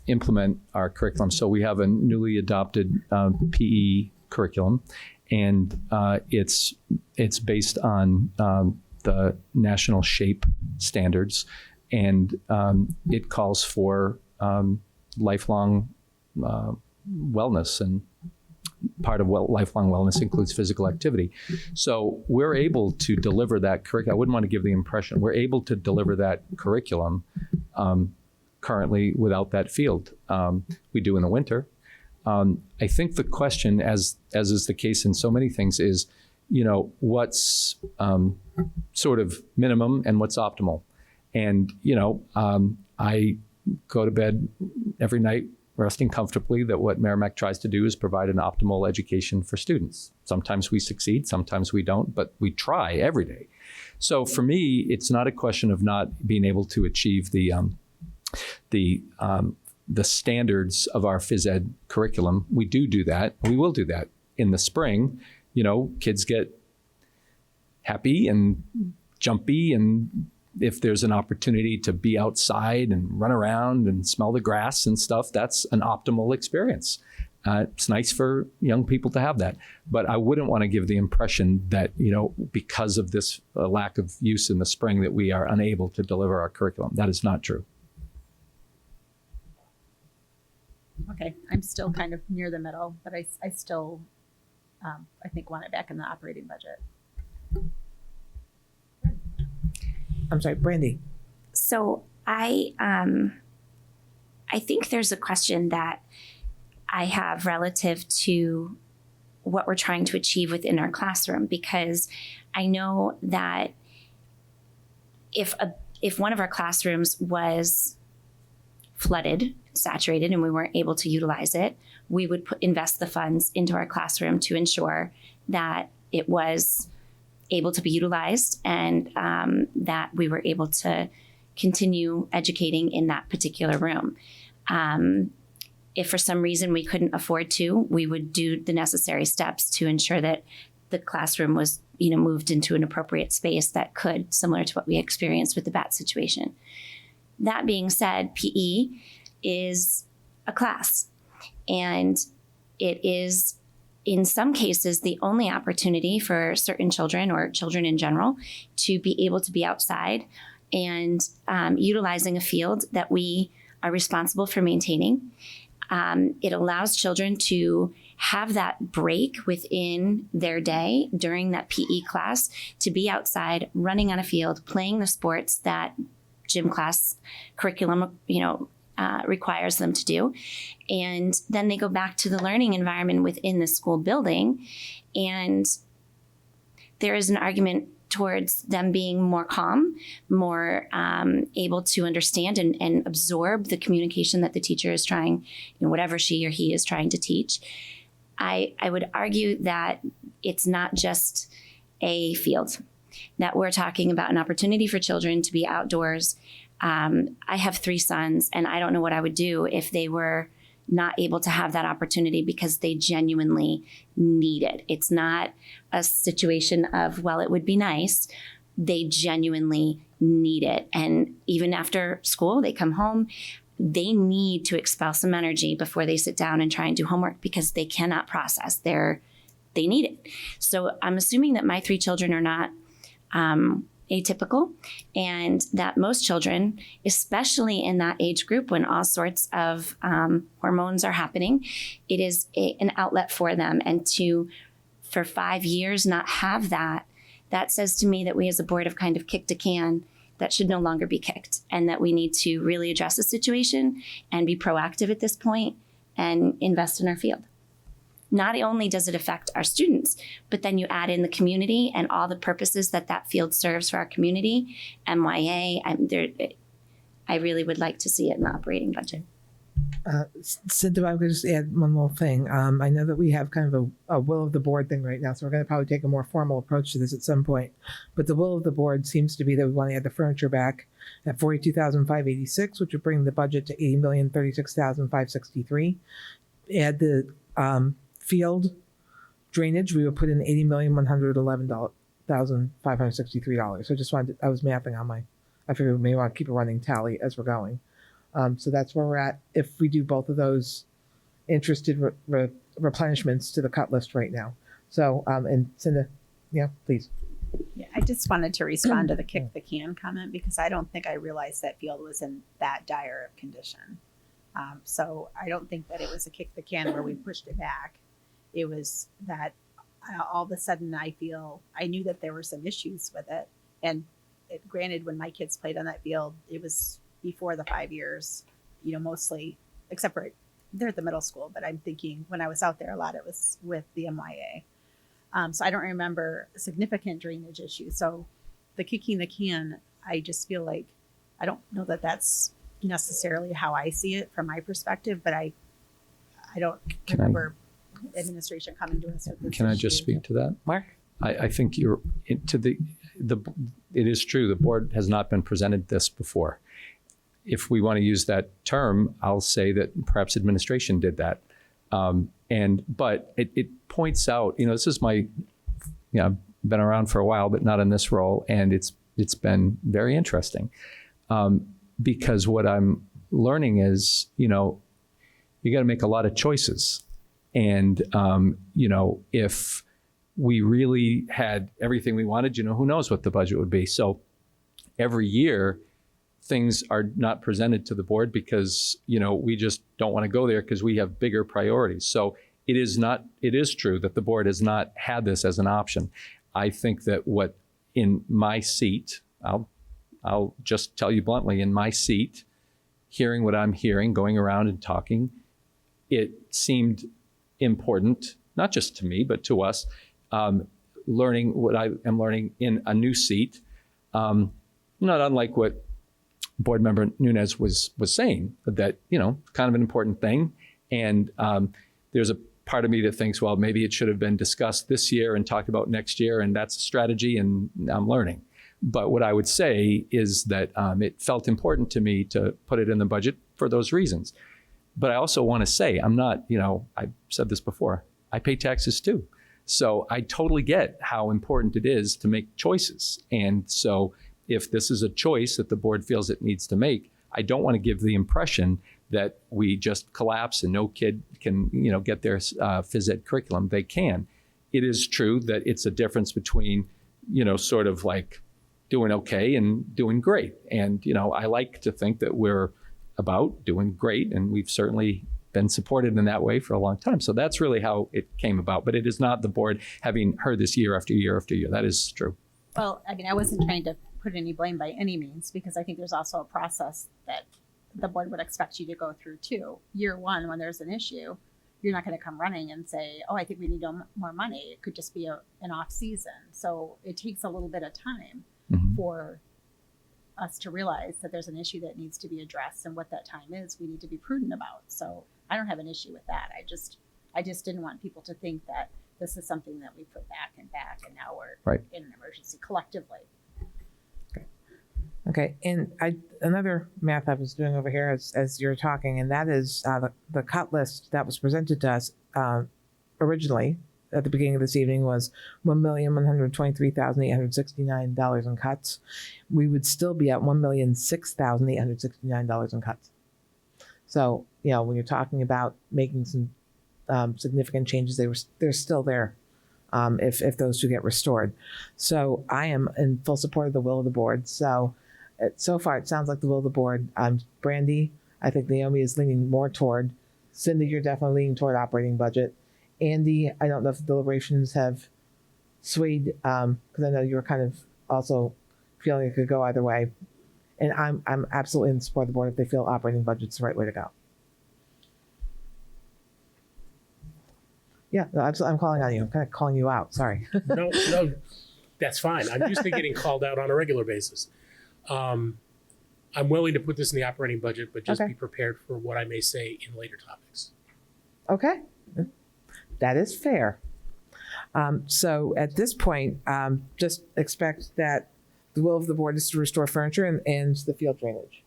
implement our curriculum. So we have a newly adopted PE curriculum, and it's based on the national SHAPE standards, and it calls for lifelong wellness, and part of lifelong wellness includes physical activity. So we're able to deliver that curriculum. I wouldn't want to give the impression we're able to deliver that curriculum currently without that field. We do in the winter. I think the question, as is the case in so many things, is, what's sort of minimum and what's optimal. And, I go to bed every night resting comfortably that what Merrimack tries to do is provide an optimal education for students. Sometimes we succeed, sometimes we don't, but we try every day. So for me, it's not a question of not being able to achieve the standards of our phys ed curriculum. We do that. We will do that in the spring. Kids get happy and jumpy and if there's an opportunity to be outside and run around and smell the grass and stuff, that's an optimal experience. It's nice for young people to have that. But I wouldn't want to give the impression that, because of this lack of use in the spring, that we are unable to deliver our curriculum. That is not true. Okay, I'm still kind of near the middle, but I still, I think, want it back in the operating budget. I'm sorry, Brandy. So I think there's a question that I have relative to what we're trying to achieve within our classroom, because I know that if one of our classrooms was flooded, saturated, and we weren't able to utilize it, we would invest the funds into our classroom to ensure that it was able to be utilized and that we were able to continue educating in that particular room. If for some reason we couldn't afford to, we would do the necessary steps to ensure that the classroom was, moved into an appropriate space that could, similar to what we experienced with the bat situation. That being said, PE is a class, and it is, in some cases, the only opportunity for certain children or children in general to be able to be outside and utilizing a field that we are responsible for maintaining. It allows children to have that break within their day during that PE class to be outside, running on a field, playing the sports that gym class curriculum, requires them to do. And then they go back to the learning environment within the school building. And there is an argument towards them being more calm, more able to understand and absorb the communication that the teacher is trying, whatever she or he is trying to teach. I would argue that it's not just a field, that we're talking about an opportunity for children to be outdoors. I have 3 sons, and I don't know what I would do if they were not able to have that opportunity because they genuinely need it. It's not a situation of, well, it would be nice. They genuinely need it. And even after school, they come home, they need to expel some energy before they sit down and try and do homework because they cannot process. They need it. So I'm assuming that my 3 children are not atypical, and that most children, especially in that age group when all sorts of hormones are happening, it is an outlet for them. And for 5 years not have that says to me that we as a board have kind of kicked a can that should no longer be kicked, and that we need to really address the situation and be proactive at this point and invest in our field. Not only does it affect our students, but then you add in the community and all the purposes that field serves for our community. MYA, I really would like to see it in the operating budget. Cynthia, I'm going to just add one more thing. I know that we have kind of a will of the board thing right now, so we're going to probably take a more formal approach to this at some point. But the will of the board seems to be that we want to add the furniture back at $42,586, which would bring the budget to $80,036,563. Add the field drainage, we would put in $80,111,563. So just wanted I was mapping on I figured we may want to keep a running tally as we're going. So that's where we're at. If we do both of those interested replenishments to the cut list right now. So, and Cinda, please. Yeah, I just wanted to respond to the kick the can comment because I don't think I realized that field was in that dire of condition. So I don't think that it was a kick the can where we pushed it back. It was that all of a sudden I knew that there were some issues with it. And granted, when my kids played on that field, it was before the 5 years, mostly, except for they're at the middle school. But I'm thinking when I was out there a lot, it was with the MYA. So I don't remember significant drainage issues. So the kicking the can, I just feel like, I don't know that that's necessarily how I see it from my perspective, but I don't remember administration coming to us with this Can I just issue. speak to that? Mark? I think it is true. The board has not been presented this before. If we want to use that term, I'll say that perhaps administration did that. But it points out, this is I've been around for a while, but not in this role. And it's it's been very interesting, because what I'm learning is, you got to make a lot of choices. And, if we really had everything we wanted, who knows what the budget would be. So every year, things are not presented to the board because, we just don't want to go there because we have bigger priorities. So it is true that the board has not had this as an option. I think that what in my seat, I'll just tell you bluntly, in my seat, hearing what I'm hearing, going around and talking, it seemed important, not just to me, but to us, learning what I am learning in a new seat, not unlike what board member Nunes was saying, that, kind of an important thing. And there's a part of me that thinks, well, maybe it should have been discussed this year and talked about next year, and that's a strategy, and I'm learning. But what I would say is that it felt important to me to put it in the budget for those reasons. But I also want to say, I'm not, I've said this before, I pay taxes too. So I totally get how important it is to make choices. And so if this is a choice that the board feels it needs to make, I don't want to give the impression that we just collapse and no kid can, get their phys ed curriculum. They can. It is true that it's a difference between, sort of like doing okay and doing great. And, I like to think that we're about doing great, and we've certainly been supported in that way for a long time. So that's really how it came about. But it is not the board having heard this year after year after year. That is true. Well, I wasn't trying to put any blame by any means, because I think there's also a process that the board would expect you to go through too. Year one, when there's an issue, you're not going to come running and say, oh, I think we need more money. It could just be an off season. So it takes a little bit of time for us to realize that there's an issue that needs to be addressed, and what that time is, we need to be prudent about. So I don't have an issue with that. I just didn't want people to think that this is something that we put back, and now we're in an emergency collectively. Okay, and another math I was doing over here as you're talking, and that is the cut list that was presented to us originally at the beginning of this evening was $1,123,869 in cuts. We would still be at $1,006,869 in cuts. So, when you're talking about making some significant changes, they're still there if those two get restored. So I am in full support of the will of the board. So far, it sounds like the will of the board. Brandy, I think Naomi is leaning more toward. Cindy, you're definitely leaning toward operating budget. Andy, I don't know if the deliberations have swayed, because I know you were kind of also feeling it could go either way. And I'm absolutely in support of the board if they feel operating budget's the right way to go. Yeah, no, I'm calling on you. I'm kind of calling you out. Sorry. No, that's fine. I'm used to getting called out on a regular basis. I'm willing to put this in the operating budget, but just be prepared for what I may say in later topics. Okay. That is fair. So at this point, just expect that the will of the board is to restore furniture and the field drainage.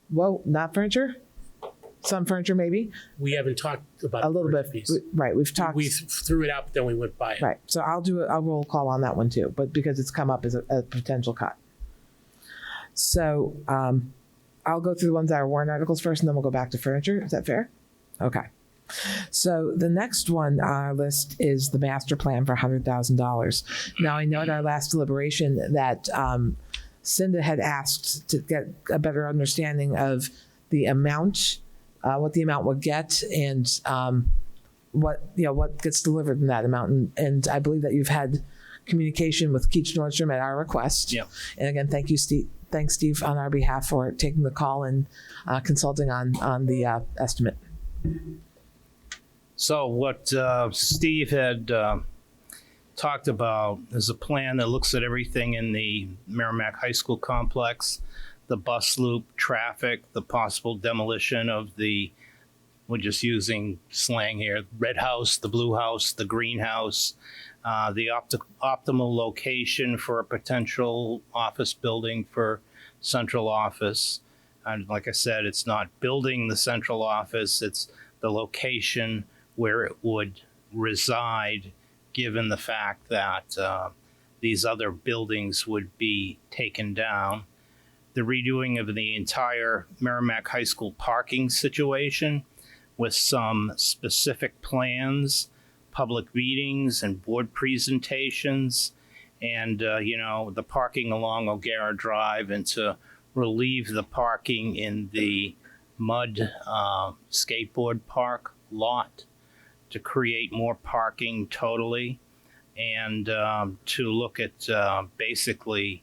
Whoa, not furniture? Some furniture, maybe? We haven't talked about a little bit. Piece. Right, we've talked. We threw it out, but then we went by it. Right, so I'll roll call on that one too, but because it's come up as a potential cut. So I'll go through the ones that are warrant articles first, and then we'll go back to furniture. Is that fair? Okay. So the next one on our list is the master plan for $100,000. Now, I know at our last deliberation that Cinda had asked to get a better understanding of the amount, what the amount would get, and what gets delivered in that amount. And I believe that you've had communication with Keach Nordstrom at our request. Yeah. And again, thank you, Steve. Thanks, Steve, on our behalf for taking the call and consulting on the estimate. So what Steve had talked about is a plan that looks at everything in the Merrimack High School complex, the bus loop, traffic, the possible demolition of we're just using slang here, red house, the blue house, the greenhouse, the optimal location for a potential office building for central office. And like I said, it's not building the central office, it's the location where it would reside, given the fact that these other buildings would be taken down. The redoing of the entire Merrimack High School parking situation with some specific plans, public meetings and board presentations, and, the parking along O'Gara Drive, and to relieve the parking in the mud skateboard park lot to create more parking totally, and to look at basically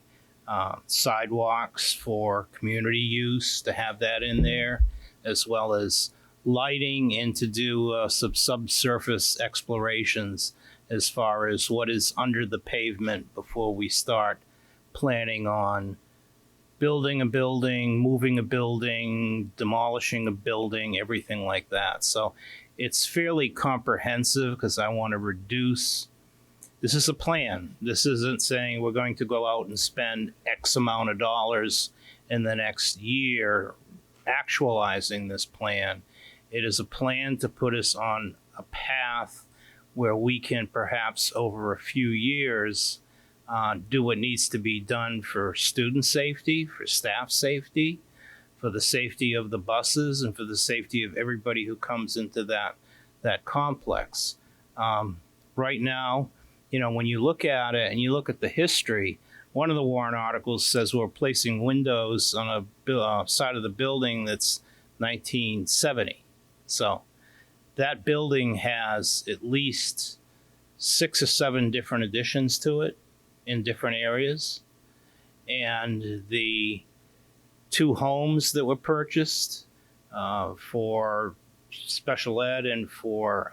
sidewalks for community use, to have that in there, as well as lighting, and to do some subsurface explorations as far as what is under the pavement before we start planning on building a building, moving a building, demolishing a building, everything like that. So it's fairly comprehensive because I want to reduce. This is a plan. This isn't saying we're going to go out and spend X amount of dollars in the next year actualizing this plan. It is a plan to put us on a path where we can perhaps over a few years do what needs to be done for student safety, for staff safety, for the safety of the buses, and for the safety of everybody who comes into that complex. Right now, when you look at it and you look at the history, one of the Warrant articles says we're placing windows on a side of the building that's 1970. So that building has at least 6 or 7 different additions to it in different areas. And the 2 homes that were purchased for special ed and for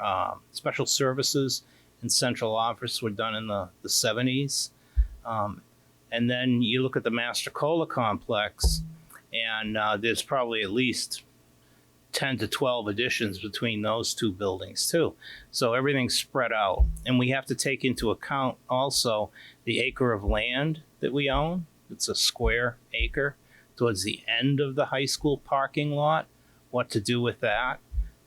special services and central office were done in the 70s. And then you look at the Master Cola complex, and there's probably at least 10 to 12 additions between those 2 buildings too. So everything's spread out. And we have to take into account also the acre of land that we own. It's a square acre towards the end of the high school parking lot, what to do with that.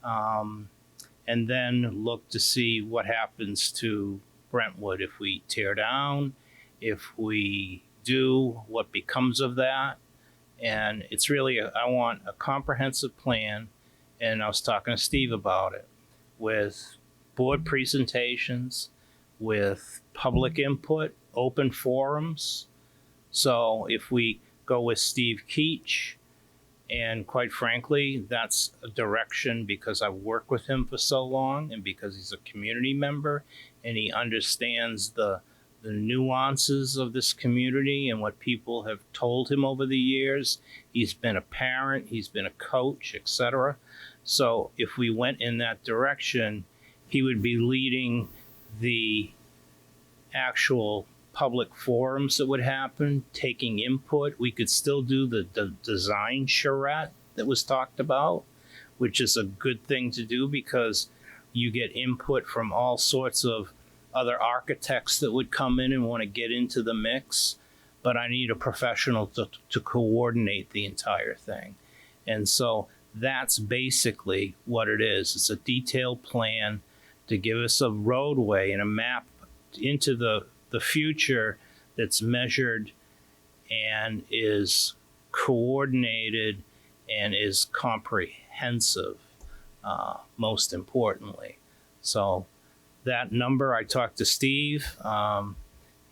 And then look to see what happens to Brentwood if we tear down, if we do, what becomes of that. And it's really, I want a comprehensive plan. And I was talking to Steve about it, with board presentations, with public input, open forums. So if we go with Steve Keach, and quite frankly, that's a direction because I've worked with him for so long, and because he's a community member and he understands the nuances of this community and what people have told him over the years. He's been a parent, he's been a coach, etc. So if we went in that direction, he would be leading the actual public forums that would happen, taking input. We could still do the design charrette that was talked about, which is a good thing to do because you get input from all sorts of other architects that would come in and want to get into the mix. But I need a professional to coordinate the entire thing. And so that's basically what it is. It's a detailed plan to give us a roadway and a map into the future that's measured and is coordinated and is comprehensive, most importantly. So that number, I talked to Steve.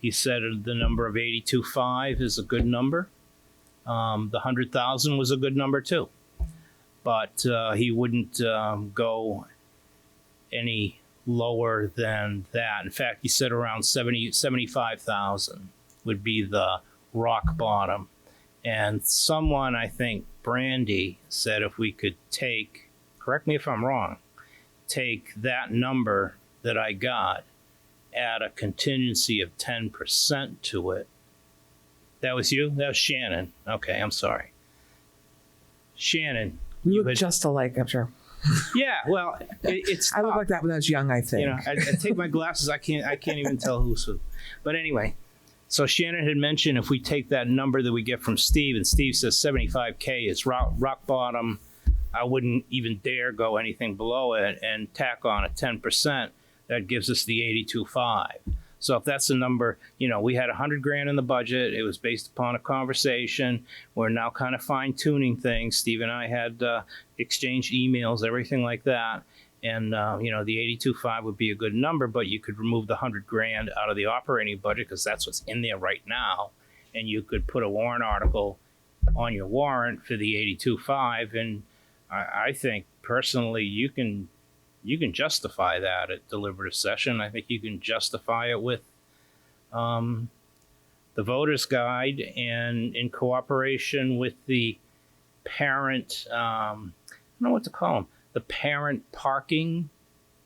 He said the number of 82.5 is a good number. The 100,000 was a good number too. But he wouldn't go any lower than that. In fact, he said around 75,000 would be the rock bottom. And someone, I think Brandy, said if we could take, correct me if I'm wrong, take that number that I got, add a contingency of 10% to it. That was you? That was Shannon. Okay, I'm sorry. Shannon. We look just alike, I'm sure. Yeah, well, it's. I look like that when I was young, I think. I take my glasses. I can't even tell who's who. But anyway, so Shannon had mentioned if we take that number that we get from Steve, and Steve says 75K is rock bottom. I wouldn't even dare go anything below it, and tack on a 10%. That gives us the 82.5. So if that's the number, we had $100,000 in the budget. It was based upon a conversation. We're now kind of fine tuning things. Steve and I had exchanged emails, everything like that. And, the 82.5 would be a good number, but you could remove the $100,000 out of the operating budget because that's what's in there right now. And you could put a warrant article on your warrant for the 82.5. And I think personally, you can justify that at deliberative session. I think you can justify it with the voter's guide and in cooperation with the parent, I don't know what to call them, the parent parking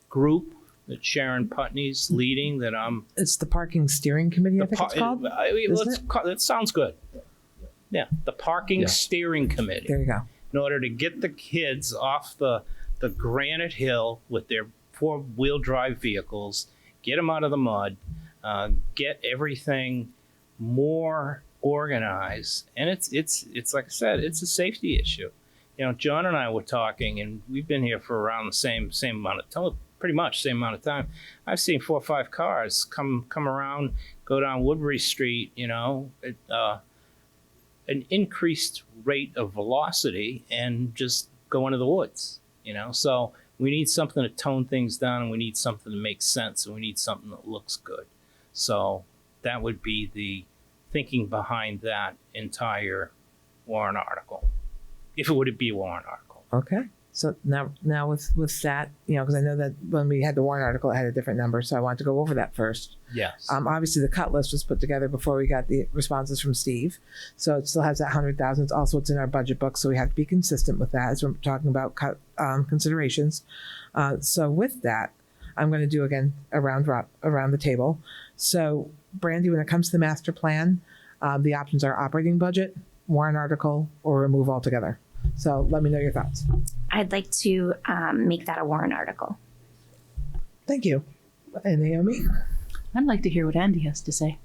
group that Sharon Putney's leading that I'm. It's the parking steering committee, I think it's called. That sounds good. Yeah, the parking steering committee. There you go. In order to get the kids off the granite hill with their 4-wheel drive vehicles, get them out of the mud, get everything more organized. And it's like I said, it's a safety issue. John and I were talking, and we've been here for around the same amount of time, pretty much same amount of time. I've seen 4 or 5 cars come around, go down Woodbury Street, an increased rate of velocity and just go into the woods, So we need something to tone things down, and we need something to make sense, and we need something that looks good. So that would be the thinking behind that entire warrant article, if it would be a warrant article. Okay. So now with that, because I know that when we had the warrant article, it had a different number. So I wanted to go over that first. Yes. Obviously, the cut list was put together before we got the responses from Steve. So it still has that 100,000. It's also what's in our budget book. So we have to be consistent with that as we're talking about cut considerations. So with that, I'm going to do again around the table. So Brandy, when it comes to the master plan, the options are operating budget, warrant article, or remove altogether. So let me know your thoughts. I'd like to make that a warrant article. Thank you. And Naomi? I'd like to hear what Andy has to say.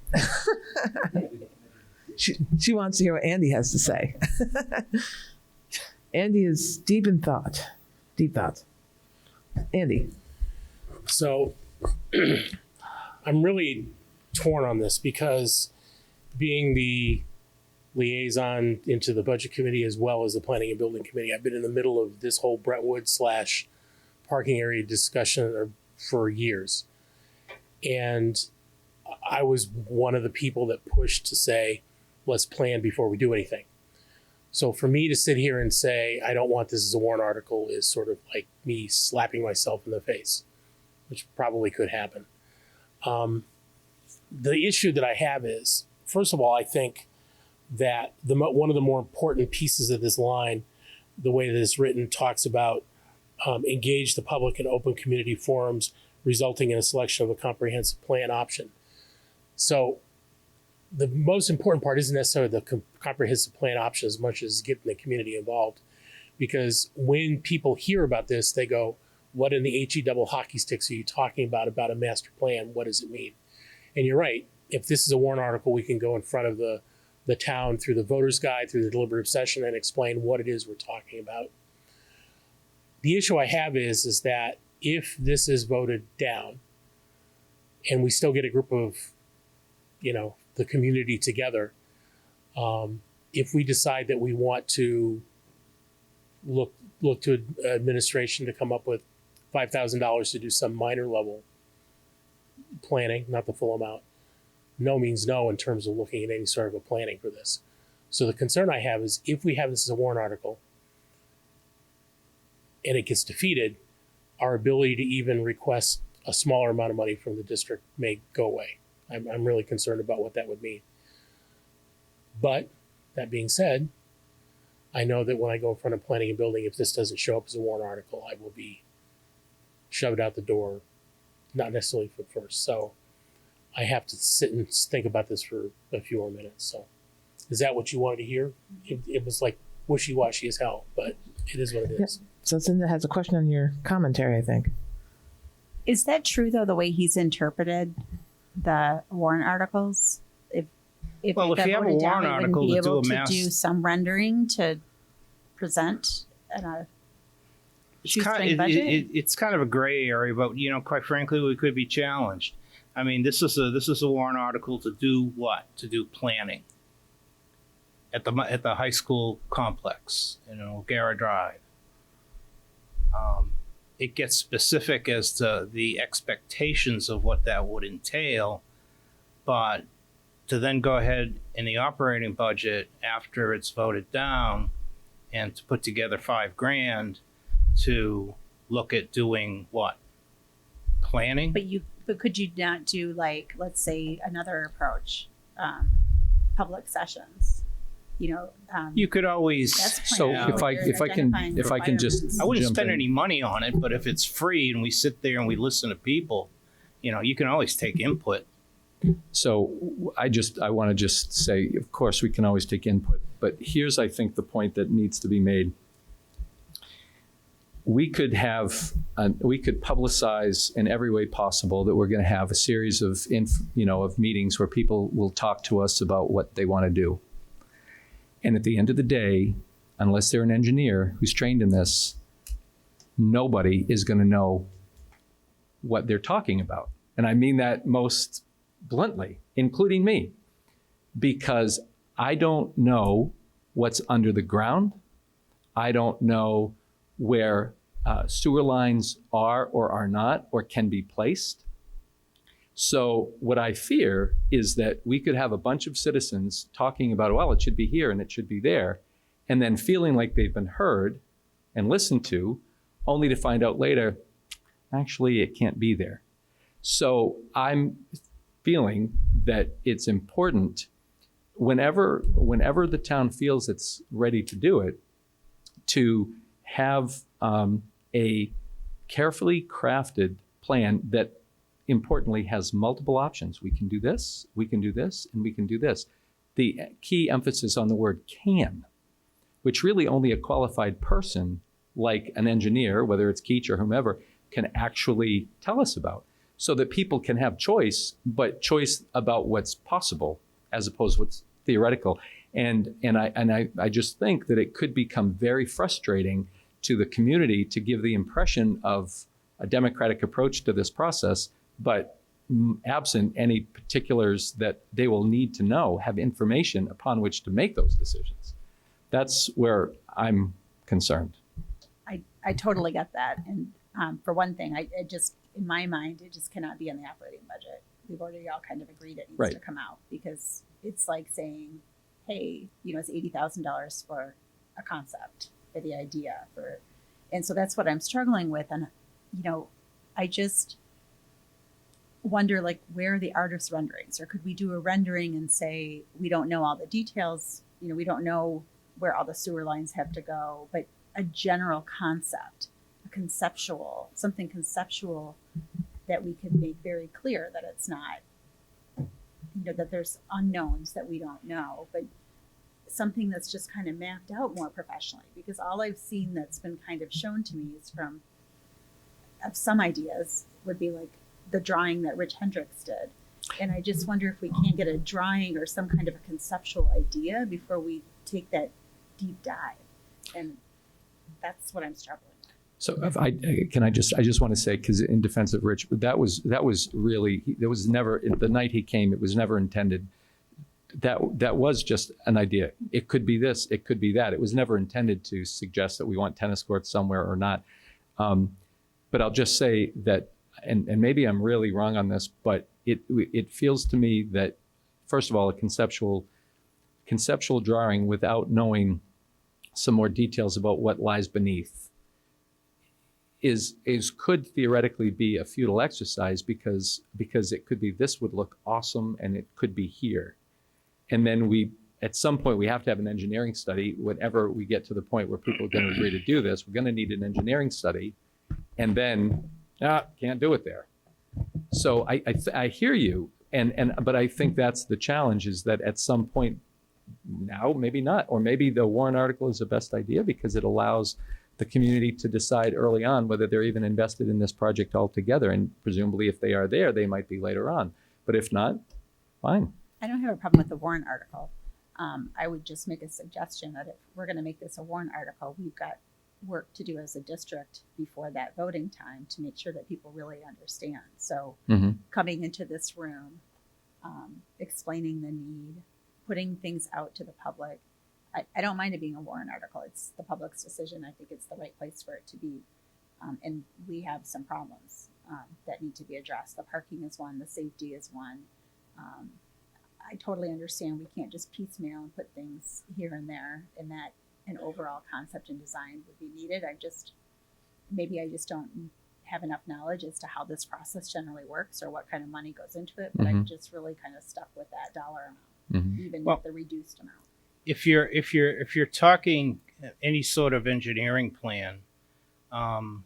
She wants to hear what Andy has to say. Andy is deep in thought. Deep thoughts. Andy. So I'm really torn on this because being the liaison into the budget committee as well as the planning and building committee, I've been in the middle of this whole Brentwood / parking area discussion for years. And I was one of the people that pushed to say, let's plan before we do anything. So for me to sit here and say, I don't want this as a warrant article is sort of like me slapping myself in the face, which probably could happen. The issue that I have is, first of all, I think that one of the more important pieces of this line, the way that it's written, talks about engage the public in open community forums, resulting in a selection of a comprehensive plan option. So the most important part isn't necessarily the comprehensive plan option as much as getting the community involved. Because when people hear about this, they go, what in the HE double hockey sticks are you talking about a master plan? What does it mean? And you're right. If this is a warrant article, we can go in front of the town through the voter's guide, through the deliberative session, and explain what it is we're talking about. The issue I have is that if this is voted down and we still get a group of, the community together, if we decide that we want to look to administration to come up with $5,000 to do some minor level planning, not the full amount, no means no in terms of looking at any sort of a planning for this. So the concern I have is if we have this as a warrant article and it gets defeated, our ability to even request a smaller amount of money from the district may go away. I'm really concerned about what that would mean. But that being said, I know that when I go in front of planning and building, if this doesn't show up as a warrant article, I will be shoved out the door, not necessarily for first. So I have to sit and think about this for a few more minutes. So is that what you wanted to hear? It was like wishy-washy as hell, but it is what it is. Yep. So Cinda has a question on your commentary, I think. Is that true though, the way he's interpreted the warrant articles? If if got you have a voted down, warrant we article wouldn't be to do able a to mass- do some rendering to present at a shoestring budget? It's kind of a gray area, but quite frankly, we could be challenged. I mean, this is a warrant article to do what? To do planning at the high school complex, O'Gara Drive. It gets specific as to the expectations of what that would entail, but to then go ahead in the operating budget after it's voted down and to put together $5,000 to look at doing what? Planning? But could you not do, like, let's say another approach, public sessions? You could always. That's So planning. if I You're identifying if I can just requirements. I wouldn't jump spend in. any money on it, but if it's free and we sit there and we listen to people, you can always take input. So I want to just say, of course, we can always take input, but here's, I think, the point that needs to be made. We could publicize in every way possible that we're going to have a series of meetings where people will talk to us about what they want to do. And at the end of the day, unless they're an engineer who's trained in this, nobody is going to know what they're talking about. And I mean that most bluntly, including me, because I don't know what's under the ground. I don't know where sewer lines are or are not or can be placed. So what I fear is that we could have a bunch of citizens talking about, well, it should be here and it should be there, and then feeling like they've been heard and listened to, only to find out later, actually, it can't be there. So I'm feeling that it's important whenever the town feels it's ready to do it, to have a carefully crafted plan that importantly has multiple options. We can do this, we can do this, and we can do this. The key emphasis on the word can, which really only a qualified person like an engineer, whether it's Keach or whomever, can actually tell us about, so that people can have choice, but choice about what's possible as opposed to what's theoretical. And I just think that it could become very frustrating to the community to give the impression of a democratic approach to this process, but absent any particulars that they will need to know, have information upon which to make those decisions. That's where I'm concerned. I totally get that. And for one thing, I just, in my mind, it just cannot be in the operating budget. We've already all kind of agreed it needs Right. to come out, because it's like saying, hey, it's $80,000 for a concept, for the idea, and so that's what I'm struggling with. And, I just wonder, like, where are the artist renderings? Or could we do a rendering and say, we don't know all the details, we don't know where all the sewer lines have to go, but a general concept, something conceptual that we could make very clear that it's not, that there's unknowns that we don't know, but something that's just kind of mapped out more professionally. Because all I've seen that's been kind of shown to me is of some ideas would be like the drawing that Rich Hendricks did. And I just wonder if we can't get a drawing or some kind of a conceptual idea before we take that deep dive. And that's what I'm struggling with. So if I just want to say, because in defense of Rich, that was really, there was never, the night he came, it was never intended. That was just an idea. It could be this, it could be that. It was never intended to suggest that we want tennis courts somewhere or not. But I'll just say that, and maybe I'm really wrong on this, but it feels to me that, first of all, a conceptual drawing without knowing some more details about what lies beneath could theoretically be a futile exercise, because it could be, this would look awesome and it could be here. And then at some point we have to have an engineering study. Whenever we get to the point where people are going to agree to do this, we're going to need an engineering study, and then can't do it there. So I hear you, but I think that's the challenge, is that at some point now, maybe not, or maybe the warrant article is the best idea, because it allows the community to decide early on whether they're even invested in this project altogether. And presumably if they are there, they might be later on. But if not, fine. I don't have a problem with the warrant article. I would just make a suggestion that if we're going to make this a warrant article, we've got work to do as a district before that voting time to make sure that people really understand. So Mhm. coming into this room, explaining the need, putting things out to the public. I don't mind it being a warrant article. It's the public's decision. I think it's the right place for it to be. And we have some problems that need to be addressed. The parking is one, the safety is one. I totally understand we can't just piecemeal and put things here and there, and that an overall concept and design would be needed. Maybe I just don't have enough knowledge as to how this process generally works or what kind of money goes into it, but I'm just really kind of stuck with that dollar amount, even Well, with the reduced amount. If you're talking any sort of engineering plan, and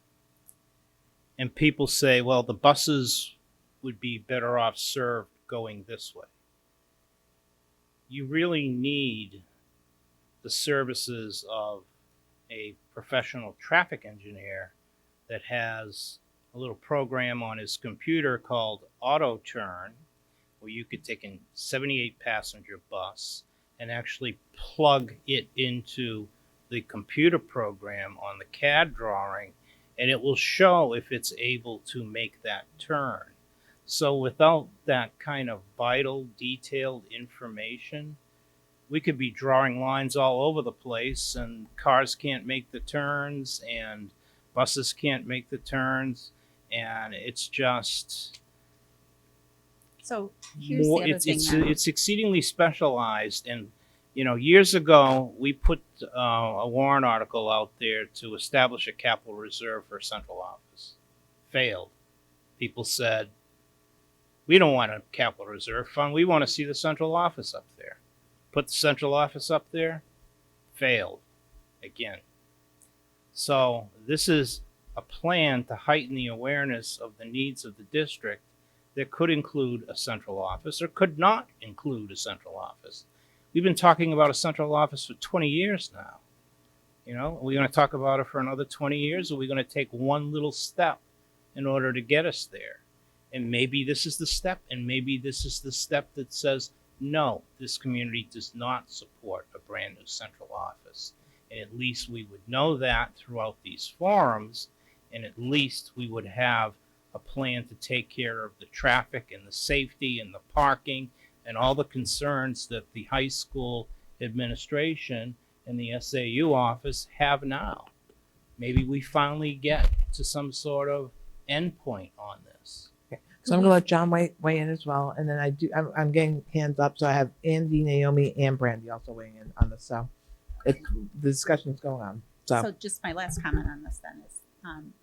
people say, well, the buses would be better off served going this way, you really need the services of a professional traffic engineer that has a little program on his computer called Auto Turn, where you could take a 78 passenger bus and actually plug it into the computer program on the CAD drawing, and it will show if it's able to make that turn. So without that kind of vital, detailed information, we could be drawing lines all over the place, and cars can't make the turns, and buses can't make the turns, and it's just So here's the other thing. it's exceedingly specialized. And years ago we put a warrant article out there to establish a capital reserve for a central office. Failed. People said, we don't want a capital reserve fund, we want to see the central office up there. Put the central office up there. Failed again. So this is a plan to heighten the awareness of the needs of the district that could include a central office or could not include a central office. We've been talking about a central office for 20 years now. Are we going to talk about it for another 20 years? Or are we going to take one little step in order to get us there? And maybe this is the step, and maybe this is the step that says, no, this community does not support a brand new central office. And at least we would know that throughout these forums, and at least we would have a plan to take care of the traffic and the safety and the parking and all the concerns that the high school administration and the SAU office have now. Maybe we finally get to some sort of endpoint on this. So I'm going to let John weigh in as well, and then I'm getting hands up, so I have Andy, Naomi, and Brandy also weighing in on this. So the discussion's going on. So just my last comment on this then is,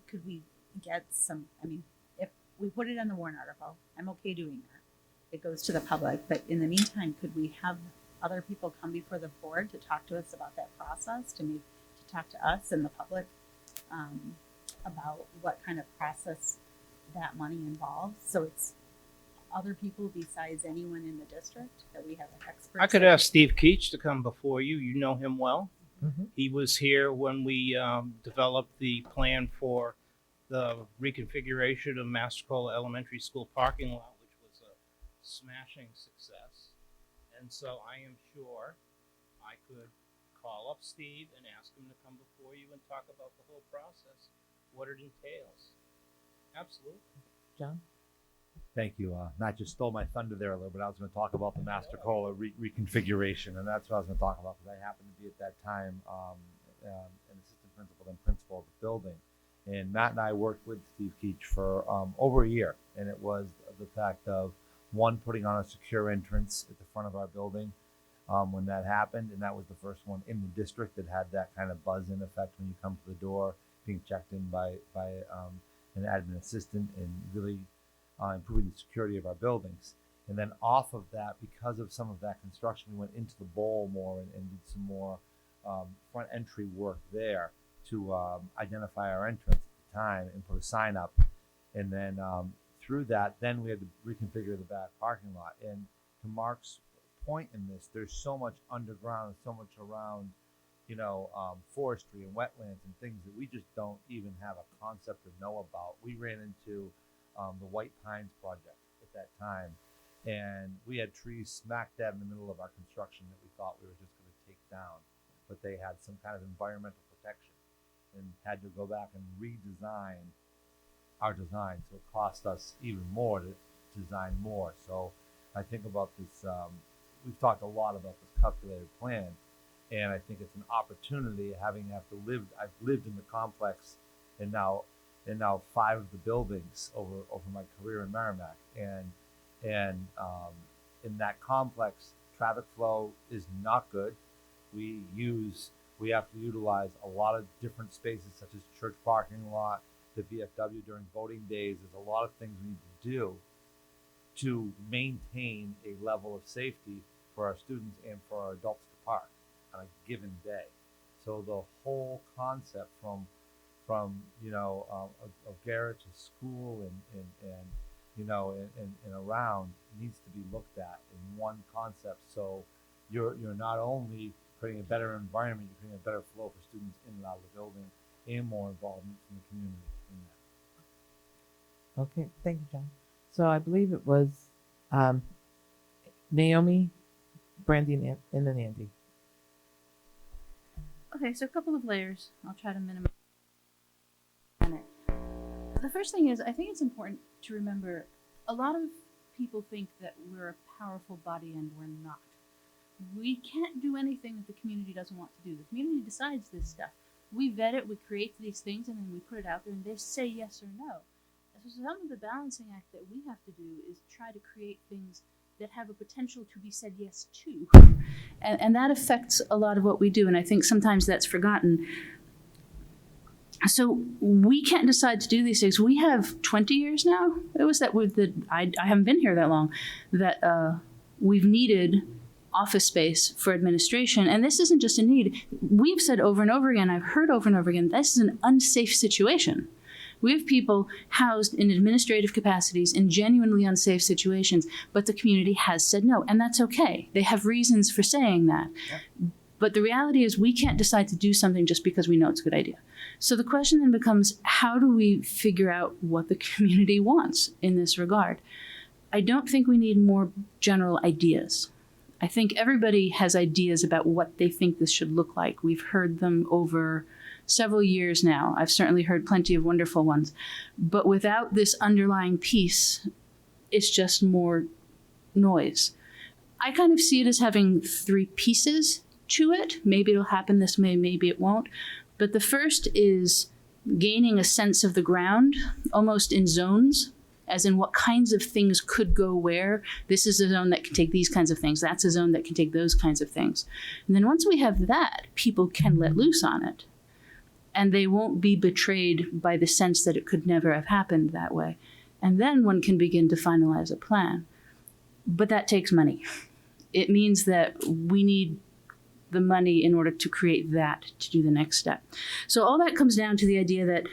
could we get some, if we put it in the warrant article, I'm okay doing that. It goes to the public, but in the meantime, could we have other people come before the board to talk to us about that process, to talk to us and the public about what kind of process that money involves? So it's other people besides anyone in the district, that we have an expert. I could ask Steve Keach to come before you. You know him well. Mm-hmm. He was here when we developed the plan for the reconfiguration of Mastercola Elementary School parking lot, which was a smashing success. And so I am sure I could call up Steve and ask him to come before you and talk about the whole process, what it entails. Absolutely. John? Thank you. Matt just stole my thunder there a little bit. I was going to talk about the Mastercola reconfiguration, and that's what I was going to talk about because I happened to be at that time an assistant principal and principal of the building. And Matt and I worked with Steve Keach for over a year, and it was the fact of, one, putting on a secure entrance at the front of our building when that happened, and that was the first one in the district that had that kind of buzz-in effect when you come to the door, being checked in by an admin assistant, and really improving the security of our buildings. And then off of that, because of some of that construction, we went into the bowl more and did some more front entry work there to identify our entrance at the time and put a sign up. And then through that, then we had to reconfigure the back parking lot. And to Mark's point in this, there's so much underground, so much around, forestry and wetlands and things that we just don't even have a concept or know about. We ran into the White Pines project at that time, and we had trees smack dab in the middle of our construction that we thought we were just going to take down, but they had some kind of environmental protection. and had to go back and redesign our design. So it cost us even more to design more. So I think about this, we've talked a lot about this calculated plan, and I think it's an opportunity I've lived in the complex and now 5 of the buildings over my career in Merrimack. And in that complex, traffic flow is not good. We have to utilize a lot of different spaces, such as church parking lot, the VFW during voting days. There's a lot of things we need to do to maintain a level of safety for our students and for our adults to park on a given day. So the whole concept from of Garrett to school and around needs to be looked at in one concept. So you're not only creating a better environment, you're creating a better flow for students in and out of the building and more involvement from the community in that. Okay, thank you, John. So I believe it was Naomi, Brandy, and then Andy. Okay, so a couple of layers. I'll try to minimize. The first thing is, I think it's important to remember a lot of people think that we're a powerful body and we're not. We can't do anything that the community doesn't want to do. The community decides this stuff. We vet it, we create these things, and then we put it out there, and they say yes or no. So some of the balancing act that we have to do is try to create things that have a potential to be said yes to. And that affects a lot of what we do, and I think sometimes that's forgotten. So we can't decide to do these things. We have 20 years now. It was I haven't been here that long, that we've needed office space for administration. And this isn't just a need. We've said over and over again, I've heard over and over again, this is an unsafe situation. We have people housed in administrative capacities in genuinely unsafe situations, but the community has said no, and that's okay. They have reasons for saying that. Yeah. But the reality is we can't decide to do something just because we know it's a good idea. So the question then becomes, how do we figure out what the community wants in this regard? I don't think we need more general ideas. I think everybody has ideas about what they think this should look like. We've heard them over several years now. I've certainly heard plenty of wonderful ones. But without this underlying piece, it's just more noise. I kind of see it as having 3 pieces to it. Maybe it'll happen this way, maybe it won't. But the first is gaining a sense of the ground, almost in zones, as in what kinds of things could go where. This is a zone that can take these kinds of things. That's a zone that can take those kinds of things. And then once we have that, people can let loose on it. And they won't be betrayed by the sense that it could never have happened that way. And then one can begin to finalize a plan. But that takes money. It means that we need the money in order to create that, to do the next step. So all that comes down to the idea that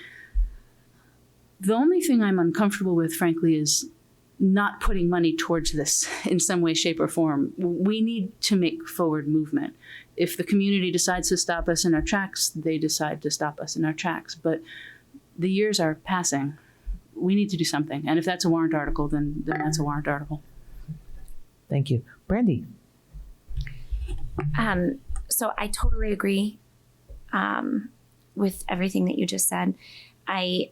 the only thing I'm uncomfortable with, frankly, is not putting money towards this in some way, shape, or form. We need to make forward movement. If the community decides to stop us in our tracks, they decide to stop us in our tracks. But the years are passing. We need to do something. And if that's a warrant article, then that's a warrant article. Thank you. Brandy. So I totally agree with everything that you just said. I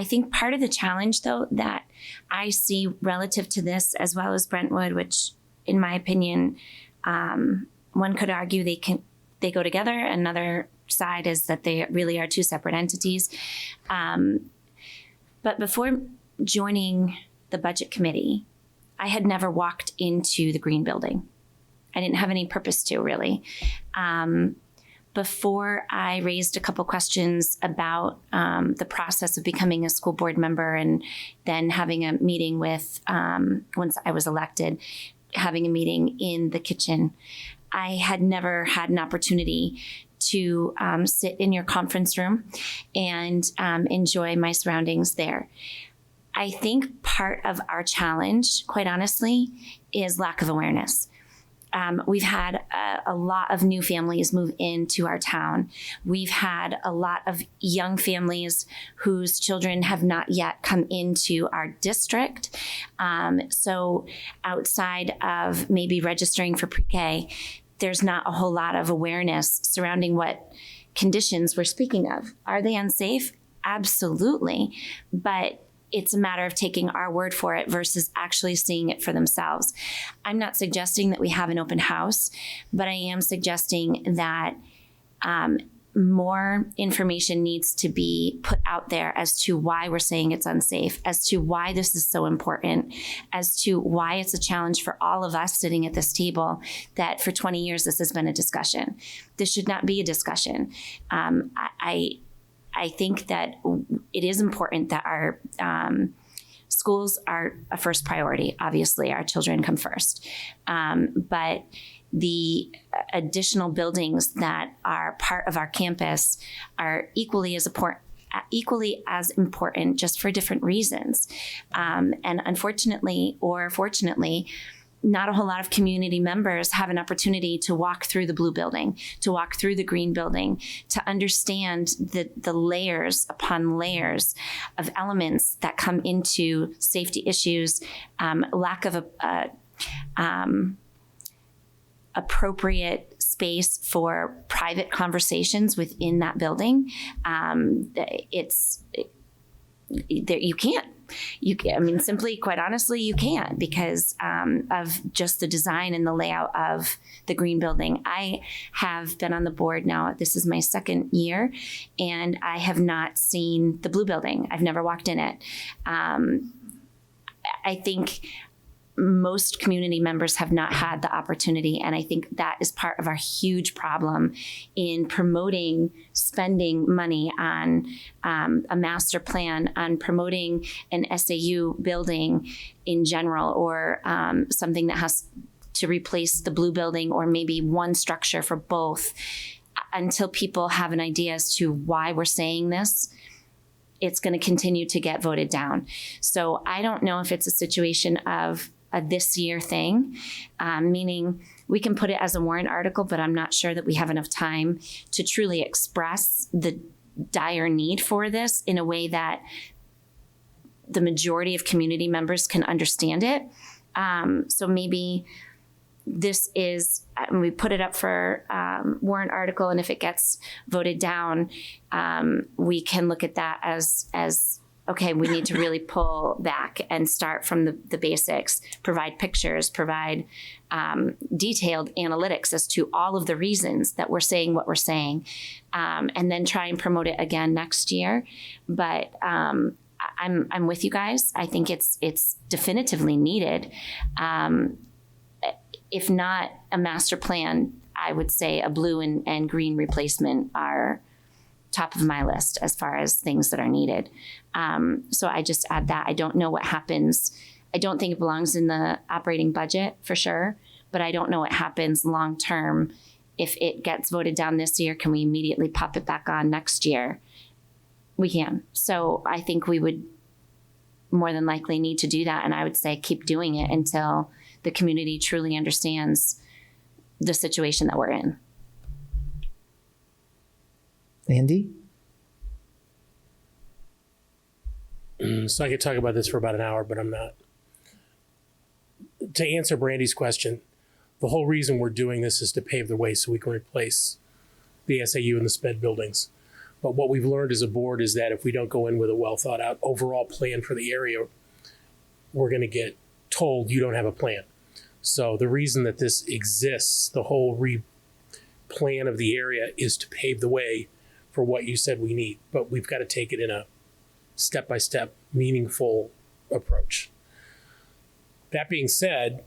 think part of the challenge, though, that I see relative to this, as well as Brentwood, which, in my opinion, one could argue they go together. Another side is that they really are 2 separate entities. But before joining the budget committee, I had never walked into the Green Building. I didn't have any purpose to, really. Before I raised a couple questions about the process of becoming a school board member, and then having a meeting with, once I was elected, having a meeting in the kitchen, I had never had an opportunity to sit in your conference room and enjoy my surroundings there. I think part of our challenge, quite honestly, is lack of awareness. We've had a lot of new families move into our town. We've had a lot of young families whose children have not yet come into our district. So outside of maybe registering for pre-K, there's not a whole lot of awareness surrounding what conditions we're speaking of. Are they unsafe? Absolutely. But it's a matter of taking our word for it versus actually seeing it for themselves. I'm not suggesting that we have an open house, but I am suggesting that more information needs to be put out there as to why we're saying it's unsafe, as to why this is so important, as to why it's a challenge for all of us sitting at this table, that for 20 years this has been a discussion. This should not be a discussion. I think that it is important that our schools are a first priority. Obviously, our children come first. But the additional buildings that are part of our campus are equally as important, just for different reasons. And unfortunately, or fortunately, not a whole lot of community members have an opportunity to walk through the blue building, to walk through the green building, to understand the layers upon layers of elements that come into safety issues, lack of appropriate space for private conversations within that building. Simply, quite honestly, you can't, because of just the design and the layout of the green building. I have been on the board now, this is my second year, and I have not seen the blue building. I've never walked in it. I think most community members have not had the opportunity, and I think that is part of our huge problem in promoting spending money on a master plan, on promoting an SAU building in general, or something that has to replace the blue building, or maybe one structure for both. Until people have an idea as to why we're saying this, it's going to continue to get voted down. So I don't know if it's a situation of a this year thing, meaning we can put it as a warrant article, but I'm not sure that we have enough time to truly express the dire need for this in a way that the majority of community members can understand it. So maybe this is, we put it up for warrant article, and if it gets voted down, we can look at that as okay, we need to really pull back and start from the basics, provide pictures, provide detailed analytics as to all of the reasons that we're saying what we're saying, and then try and promote it again next year. But I'm with you guys. I think it's definitively needed. If not a master plan, I would say a blue and green replacement are top of my list as far as things that are needed. So I just add that. I don't know what happens. I don't think it belongs in the operating budget for sure, but I don't know what happens long term. If it gets voted down this year, can we immediately pop it back on next year? We can. So I think we would more than likely need to do that. And I would say keep doing it until the community truly understands the situation that we're in. Andy? So I could talk about this for about an hour, but I'm not. To answer Brandy's question, the whole reason we're doing this is to pave the way so we can replace the SAU and the SPED buildings. But what we've learned as a board is that if we don't go in with a well thought out overall plan for the area, we're going to get told you don't have a plan. So the reason that this exists, the whole plan of the area, is to pave the way for what you said we need. But we've got to take it in a step-by-step, meaningful approach. That being said,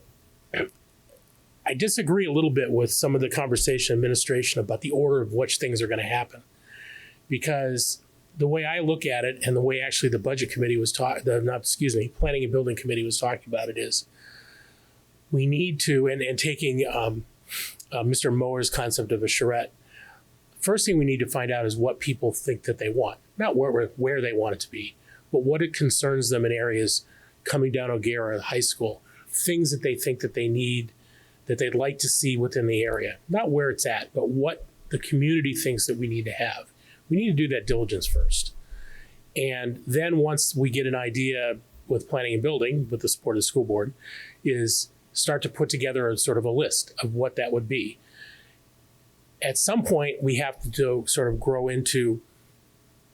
I disagree a little bit with some of the conversation administration about the order of which things are going to happen. Because the way I look at it, and the way actually the budget committee was planning and building committee was talking about it, is we need to, and taking Mr. Mower's concept of a charrette, first thing we need to find out is what people think that they want. Not where they want it to be, but what it concerns them in areas coming down O'Gara High School, things that they think that they need, that they'd like to see within the area. Not where it's at, but what the community thinks that we need to have. We need to do that diligence first. And then once we get an idea with planning and building, with the support of the school board, is start to put together a sort of a list of what that would be. at some point, we have to sort of grow into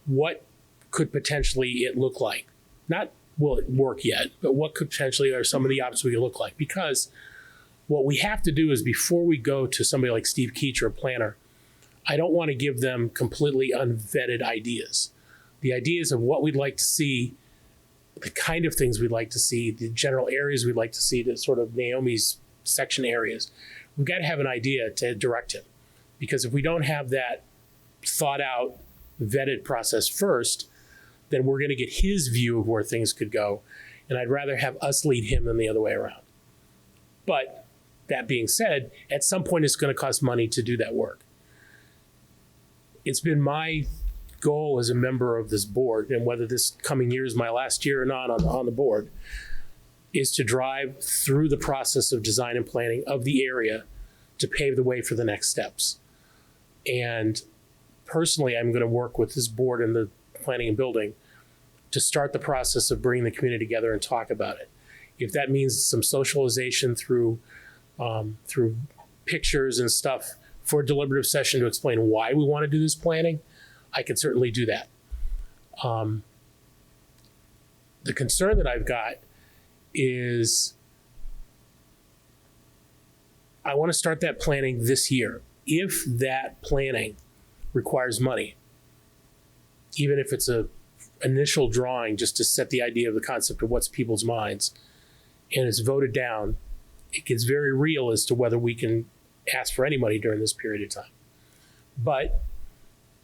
what could potentially it look like. Not will it work yet, but what could potentially are some of the options we could look like. Because what we have to do is before we go to somebody like Steve Keach or a planner, I don't want to give them completely unvetted ideas. The ideas of what we'd like to see, the kind of things we'd like to see, the general areas we'd like to see, the sort of Naomi's section areas. We've got to have an idea to direct him. Because if we don't have that thought out, vetted process first, then we're going to get his view of where things could go. And I'd rather have us lead him than the other way around. But that being said, at some point it's going to cost money to do that work. It's been my goal as a member of this board, and whether this coming year is my last year or not on the board, is to drive through the process of design and planning of the area to pave the way for the next steps. And personally, I'm going to work with this board and the planning and building to start the process of bringing the community together and talk about it. If that means some socialization through pictures and stuff for a deliberative session to explain why we want to do this planning, I can certainly do that. The concern that I've got is I want to start that planning this year. If that planning requires money, even if it's a initial drawing just to set the idea of the concept of what's people's minds, and it's voted down, it gets very real as to whether we can ask for any money during this period of time. But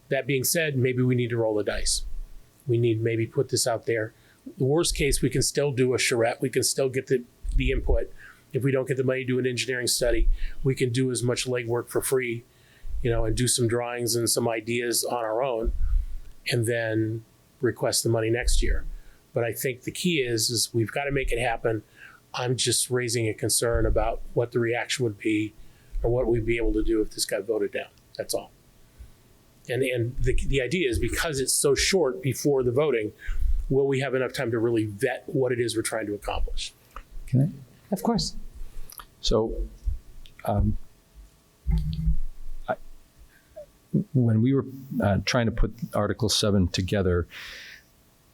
that being said, maybe we need to roll the dice. We need maybe put this out there. The worst case, we can still do a charrette. We can still get the input. If we don't get the money to do an engineering study, we can do as much legwork for free, and do some drawings and some ideas on our own, and then request the money next year. But I think the key is we've got to make it happen. I'm just raising a concern about what the reaction would be or what we'd be able to do if this got voted down. That's all. And the idea is because it's so short before the voting, will we have enough time to really vet what it is we're trying to accomplish? Can I? Of course. So when we were trying to put Article 7 together,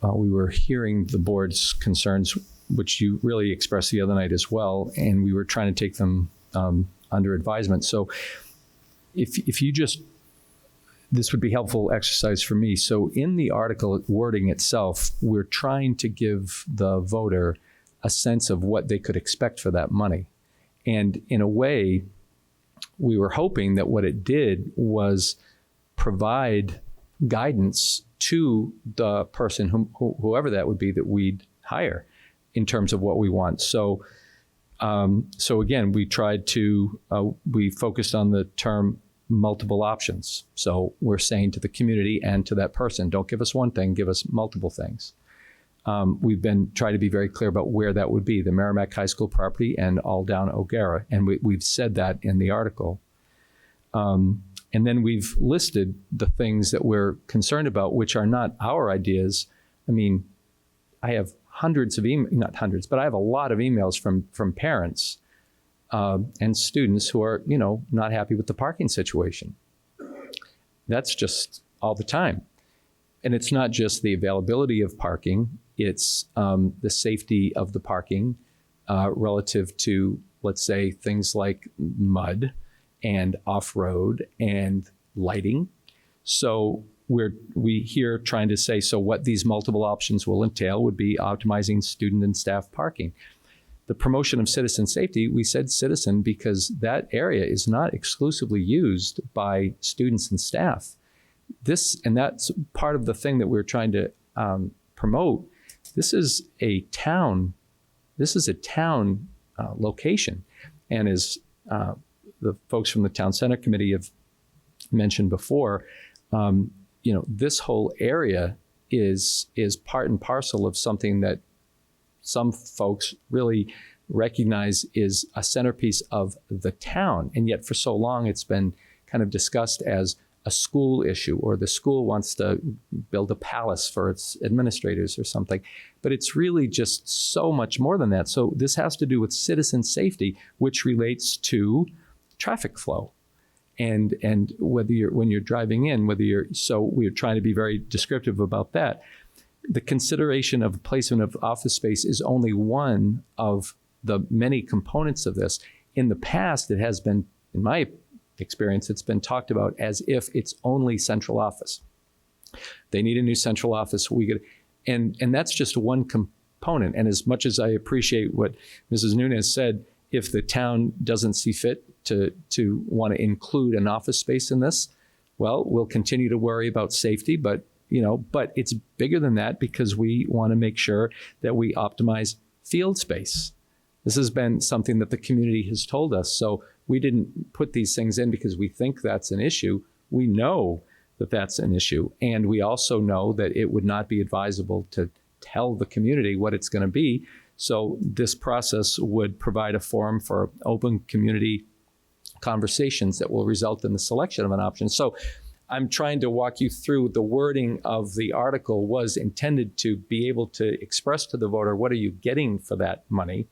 we were hearing the board's concerns, which you really expressed the other night as well, and we were trying to take them under advisement. So if you just, this would be helpful exercise for me. So in the article wording itself, we're trying to give the voter a sense of what they could expect for that money. And in a way, we were hoping that what it did was provide guidance to the person, whoever that would be, that we'd hire in terms of what we want. So again, we tried to, we focused on the term multiple options. So we're saying to the community and to that person, don't give us one thing, give us multiple things. We've been trying to be very clear about where that would be, the Merrimack High School property and all down O'Gara. And we've said that in the article. And then we've listed the things that we're concerned about, which are not our ideas. I mean, I have hundreds of not hundreds, but I have a lot of emails from parents and students who are, not happy with the parking situation. That's just all the time. And it's not just the availability of parking, it's the safety of the parking relative to, let's say, things like mud and off-road and lighting. So we here trying to say, so what these multiple options will entail would be optimizing student and staff parking. The promotion of citizen safety, we said citizen because that area is not exclusively used by students and staff. And that's part of the thing that we're trying to promote. This is a town location. And as the folks from the Town Center Committee have mentioned before, this whole area is part and parcel of something that some folks really recognize is a centerpiece of the town. And yet for so long, it's been kind of discussed as a school issue, or the school wants to build a palace for its administrators or something. But it's really just so much more than that. So this has to do with citizen safety, which relates to traffic flow. and whether when you're driving in, so we're trying to be very descriptive about that. The consideration of placement of office space is only one of the many components of this. In the past, it has been, in my experience, it's been talked about as if it's only central office. They need a new central office. And that's just one component. And as much as I appreciate what Mrs. Nunes said, if the town doesn't see fit to want to include an office space in this, well, we'll continue to worry about safety, but it's bigger than that because we want to make sure that we optimize field space. This has been something that the community has told us. So we didn't put these things in because we think that's an issue. We know that that's an issue. And we also know that it would not be advisable to tell the community what it's going to be. So this process would provide a forum for open community conversations that will result in the selection of an option. So I'm trying to walk you through the wording of the article was intended to be able to express to the voter, what are you getting for that money?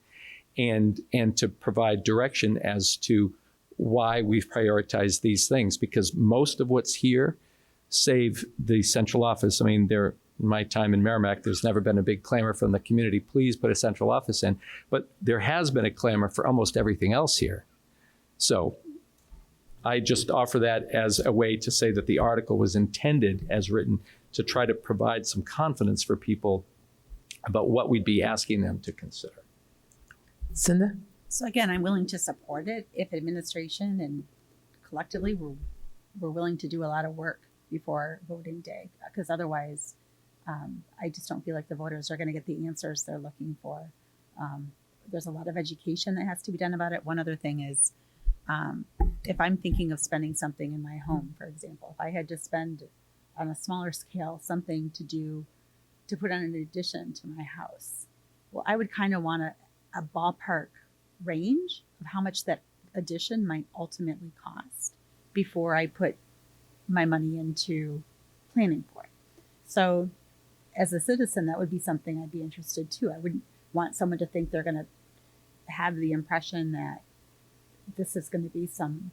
And to provide direction as to why we've prioritized these things, because most of what's here, save the central office. I mean, in my time in Merrimack, there's never been a big clamor from the community, please put a central office in, but there has been a clamor for almost everything else here. So I just offer that as a way to say that the article was intended as written to try to provide some confidence for people about what we'd be asking them to consider. Cinda? So again, I'm willing to support it if administration and collectively we're willing to do a lot of work before voting day, because otherwise I just don't feel like the voters are going to get the answers they're looking for. There's a lot of education that has to be done about it. One other thing is if I'm thinking of spending something in my home, for example, if I had to spend on a smaller scale something to put on an addition to my house, well, I would kind of want a ballpark range of how much that addition might ultimately cost before I put my money into planning for it. So as a citizen, that would be something I'd be interested too. I wouldn't want someone to think they're going to have the impression that this is going to be some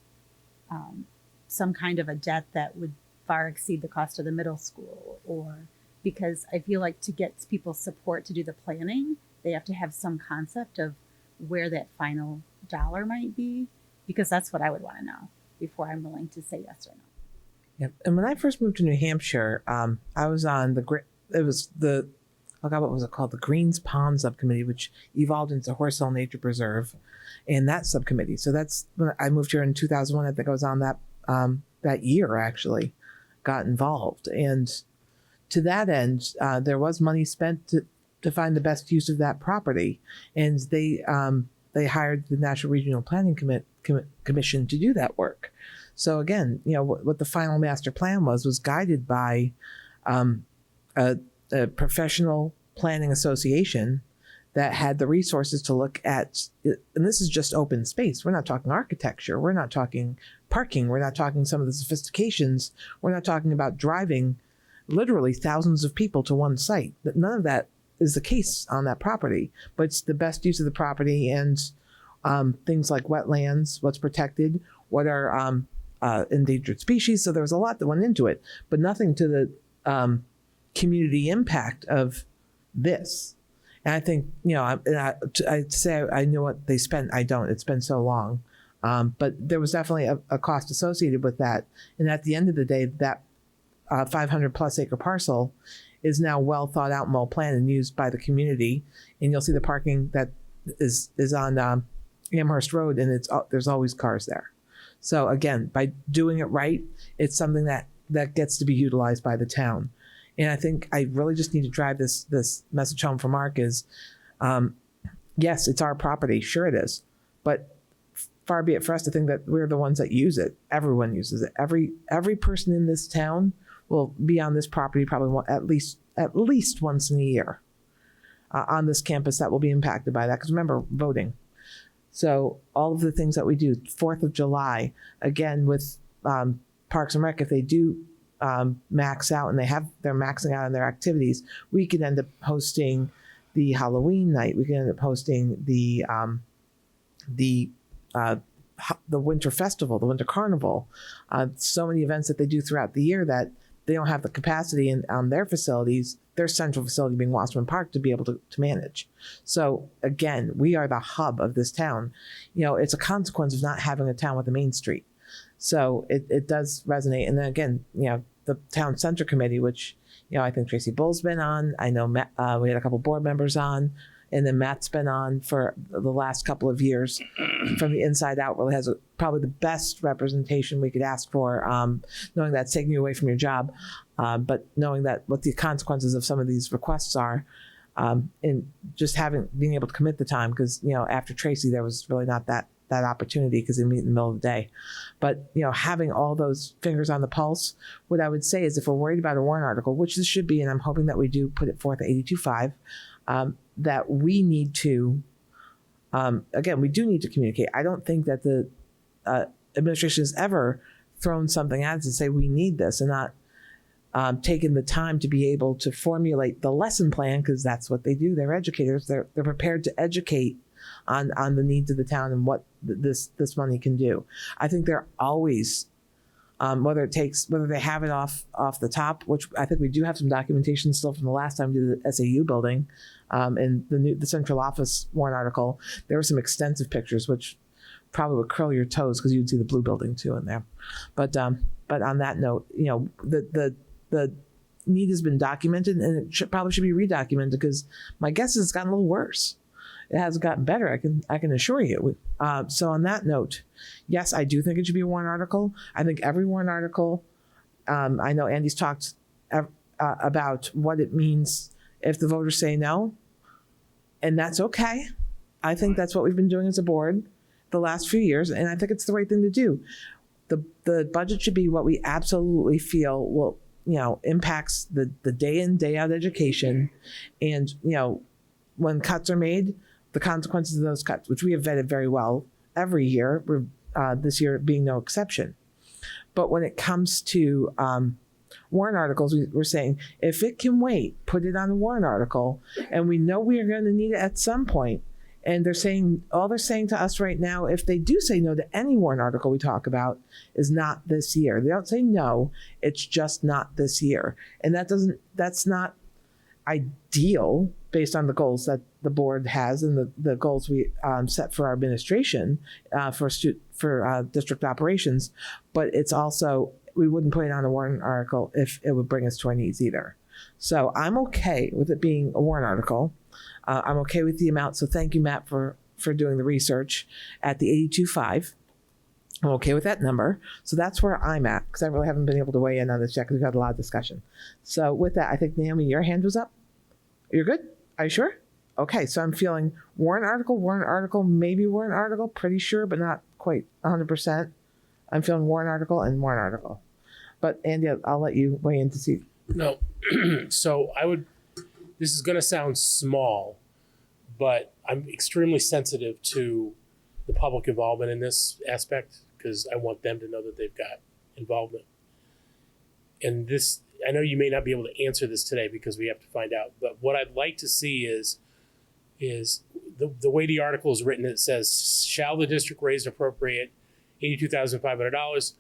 kind of a debt that would far exceed the cost of the middle school, or because I feel like to get people's support to do the planning, they have to have some concept of where that final dollar might be, because that's what I would want to know before I'm willing to say yes or no. Yep. And when I first moved to New Hampshire, I was on what was it called? The Greens Pond Subcommittee, which evolved into Horsell Nature Preserve, and that subcommittee. So that's when I moved here in 2001. I think I was on that year actually, got involved. And to that end, there was money spent to find the best use of that property. And they hired the National Regional Planning Commission to do that work. So again, what the final master plan was guided by a professional planning association that had the resources to look at, and this is just open space. We're not talking architecture. We're not talking parking. We're not talking some of the sophistications. We're not talking about driving literally thousands of people to one site. None of that is the case on that property, but it's the best use of the property and things like wetlands, what's protected, what are endangered species. So there was a lot that went into it, but nothing to the community impact of this. And I think, I'd say I know what they spent. I don't. It's been so long. But there was definitely a cost associated with that. And at the end of the day, that 500 plus acre parcel is now well thought out and well planned and used by the community. And you'll see the parking that is on Amherst Road, and there's always cars there. So again, by doing it right, it's something that gets to be utilized by the town. And I think I really just need to drive this message home for Mark is, yes, it's our property. Sure it is. But far be it for us to think that we're the ones that use it. Everyone uses it. Every person in this town will be on this property probably at least once in a year on this campus that will be impacted by that. Because remember, voting. So all of the things that we do, 4th of July, again, with Parks and Rec, if they do max out and they're maxing out on their activities, we could end up hosting the Halloween night. We could end up hosting the the winter festival, the winter carnival, so many events that they do throughout the year that they don't have the capacity in their facilities, their central facility being Wasserman Park, to be able to manage. So again, we are the hub of this town. It's a consequence of not having a town with a main street. So it does resonate. And then again, the town center committee, which, I think Tracy Bull's been on. I know Matt, we had a couple board members on, and then Matt's been on for the last couple of years. From the inside out, really has probably the best representation we could ask for, knowing that's taking you away from your job, but knowing that what the consequences of some of these requests are, and just being able to commit the time, because, after Tracy, there was really not that opportunity because they meet in the middle of the day. But, having all those fingers on the pulse, what I would say is if we're worried about a warrant article, which this should be, and I'm hoping that we do put it forth at 82.5, that we need to, again, we do need to communicate. I don't think that the administration has ever thrown something at us and say we need this, and not taken the time to be able to formulate the lesson plan, because that's what they do. They're educators. They're prepared to educate on the needs of the town and what this money can do. I think they're always, whether they have it off the top, which I think we do have some documentation still from the last time we did the SAU building, and the central office warrant article. There were some extensive pictures, which probably would curl your toes because you'd see the blue building too in there. But on that note, the need has been documented, and it probably should be redocumented, because my guess is it's gotten a little worse. It hasn't gotten better, I can assure you. So on that note, yes, I do think it should be a warrant article. I think every warrant article, I know Andy's talked about what it means if the voters say no, and that's okay. I think that's what we've been doing as a board the last few years, and I think it's the right thing to do. The budget should be what we absolutely feel will, impacts the day in, day out education, and, when cuts are made, the consequences of those cuts, which we have vetted very well every year, this year being no exception. But when it comes to warrant articles, we're saying, if it can wait, put it on a warrant article, and we know we are going to need it at some point. And all they're saying to us right now, if they do say no to any warrant article we talk about, is not this year. They don't say no, it's just not this year. And that's not ideal based on the goals that the board has and the goals we set for our administration, for district operations. But it's also, we wouldn't put it on a warrant article if it would bring us to our needs either. So I'm okay with it being a warrant article. I'm okay with the amount. So thank you, Matt, for doing the research at the 82.5. I'm okay with that number. So that's where I'm at, because I really haven't been able to weigh in on this yet, because we've had a lot of discussion. So with that, I think, Naomi, your hand was up. You're good? Are you sure? Okay, so I'm feeling warrant article, maybe warrant article, pretty sure, but not quite 100%. I'm feeling warrant article. But Andy, I'll let you weigh in to see. No, so this is going to sound small, but I'm extremely sensitive to the public involvement in this aspect, because I want them to know that they've got involvement. And this, I know you may not be able to answer this today because we have to find out, but what I'd like to see is the way the article is written. It says, shall the district raise and appropriate $82,500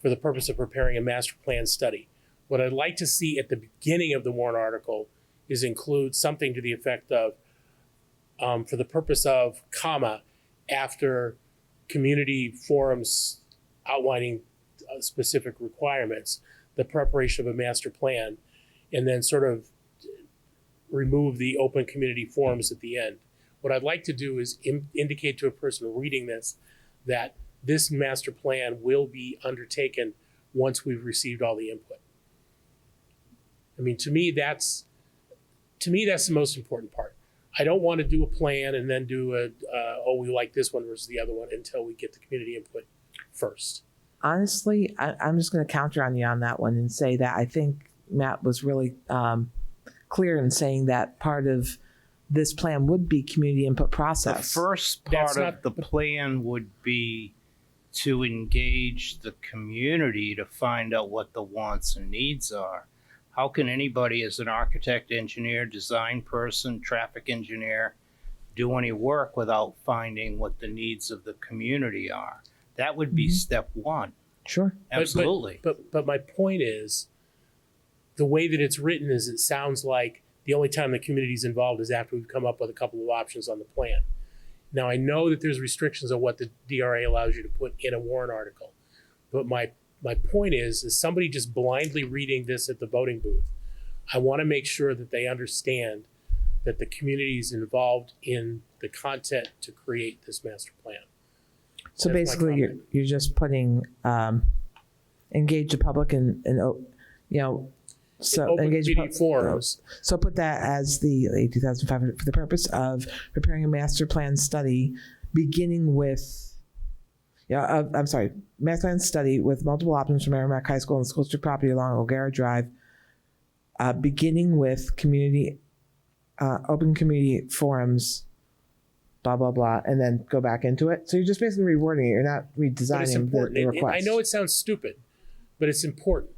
for the purpose of preparing a master plan study? What I'd like to see at the beginning of the warrant article is include something to the effect of, for the purpose of, after community forums outlining specific requirements, the preparation of a master plan, and then sort of remove the open community forums at the end. What I'd like to do is indicate to a person reading this that this master plan will be undertaken once we've received all the input. I mean, to me, that's the most important part. I don't want to do a plan and then do we like this one versus the other one until we get the community input first. Honestly, I'm just going to counter on you on that one and say that I think Matt was really clear in saying that part of this plan would be community input process. The first part of the plan would be to engage the community to find out what the wants and needs are. How can anybody as an architect, engineer, design person, traffic engineer do any work without finding what the needs of the community are? That would be step one. Sure. Absolutely. But my point is, the way that it's written is it sounds like the only time the community's involved is after we've come up with a couple of options on the plan. Now, I know that there's restrictions on what the DRA allows you to put in a warrant article, but my point is somebody just blindly reading this at the voting booth, I want to make sure that they understand that the community is involved in the content to create this master plan. So That's my basically, comment. you're just putting engage the public and so Open engage the community forums. So put that as the 82,500 for the purpose of preparing a master plan study, beginning with. Master plan study with multiple options for Merrimack High School and school district property along O'Gara Drive, beginning with community, open community forums, blah, blah, blah, and then go back into it. So you're just basically rewording it. You're not But it's redesigning important. the And request. I know it sounds stupid, but it's important.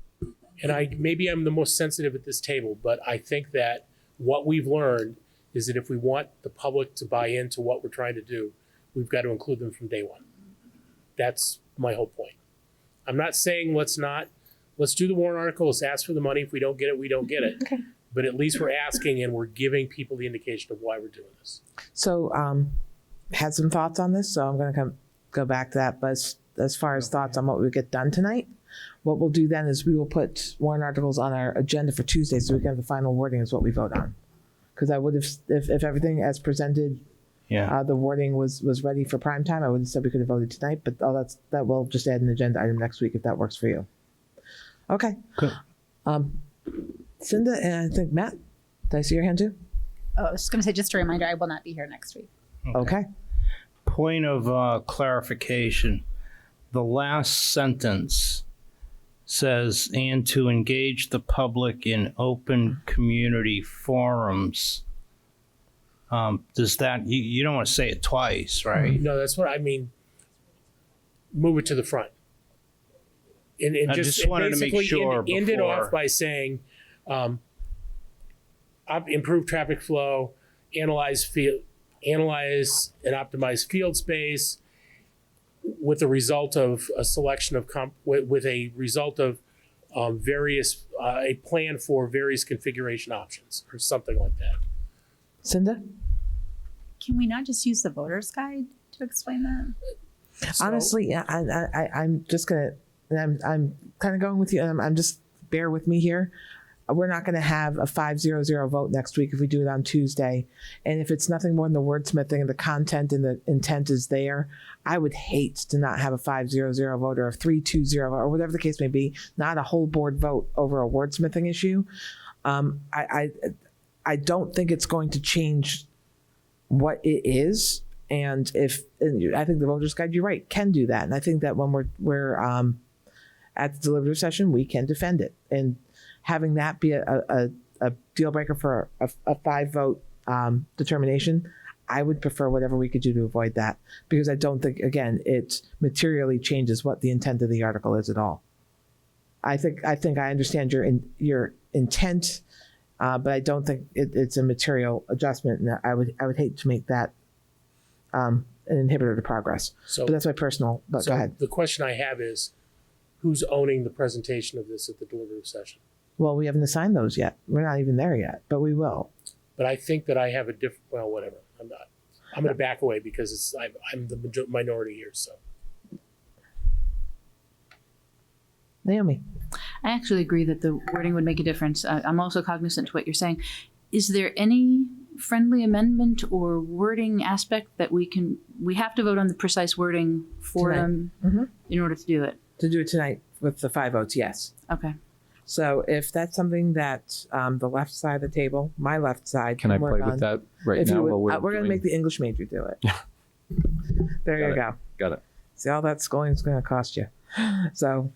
And maybe I'm the most sensitive at this table, but I think that what we've learned is that if we want the public to buy into what we're trying to do, we've got to include them from day one. That's my whole point. I'm not saying let's do the warrant article, let's ask for the money. If we don't get it, we don't get it. Okay. But at least we're asking and we're giving people the indication of why we're doing this. So had some thoughts on this, so I'm going to go back to that. But as far as thoughts on what we get done tonight, what we'll do then is we will put warrant articles on our agenda for Tuesday so we can have the final wording is what we vote on. Because I would have, if everything as presented, the wording was ready for prime time, I would have said we could have voted tonight, but that will just add an agenda item next week if that works for you. Okay. Good. Cinda and I think Matt, did I see your hand too? Oh, I was just going to say, just a reminder, I will not be here next week. Okay. Point of clarification. The last sentence says, and to engage the public in open community forums. Does that, you don't want to say it twice, right? No, that's what I mean. Move it to the front. And I just wanted to make basically sure end it before- off by saying, improve traffic flow, analyze and optimize field space, with a result of a selection of with a result of various a plan for various configuration options or something like that. Cinda? Can we not just use the voter's guide to explain that? So- Honestly, I'm just gonna, and I'm kind of going with you. And I'm just bear with me here. We're not going to have a 5-0-0 vote next week if we do it on Tuesday. And if it's nothing more than the wordsmithing and the content and the intent is there, I would hate to not have a 5-0-0 vote or a 3-2-0 vote or whatever the case may be, not a whole board vote over a wordsmithing issue. I don't think it's going to change what it is. And I think the voter's guide, you're right, can do that. And I think that when we're at the deliberative session, we can defend it. And having that be a deal breaker for a 5-vote determination, I would prefer whatever we could do to avoid that, because I don't think, again, it materially changes what the intent of the article is at all. I think I understand your intent, but I don't think it's a material adjustment, and I would hate to make that an inhibitor to progress. So But that's my personal. But so go ahead. the question I have is, who's owning the presentation of this at the deliberative session? Well, we haven't assigned those yet. We're not even there yet, but we will. But I think that I have a different. Well, whatever. I'm not. I'm going to back away because I'm the minority here. So Naomi. I actually agree that the wording would make a difference. I'm also cognizant to what you're saying. Is there any friendly amendment or wording aspect that we have to vote on the precise wording for Tonight. them Mhm. in order to do it? To do it tonight with the 5 votes, yes. Okay. So if that's something that the left side of the table, my left side, Can I work play on, with that right if you now would, while we're going to doing- make the English major do it. There Got you it. go. Got it. See, all that schooling is going to cost you. So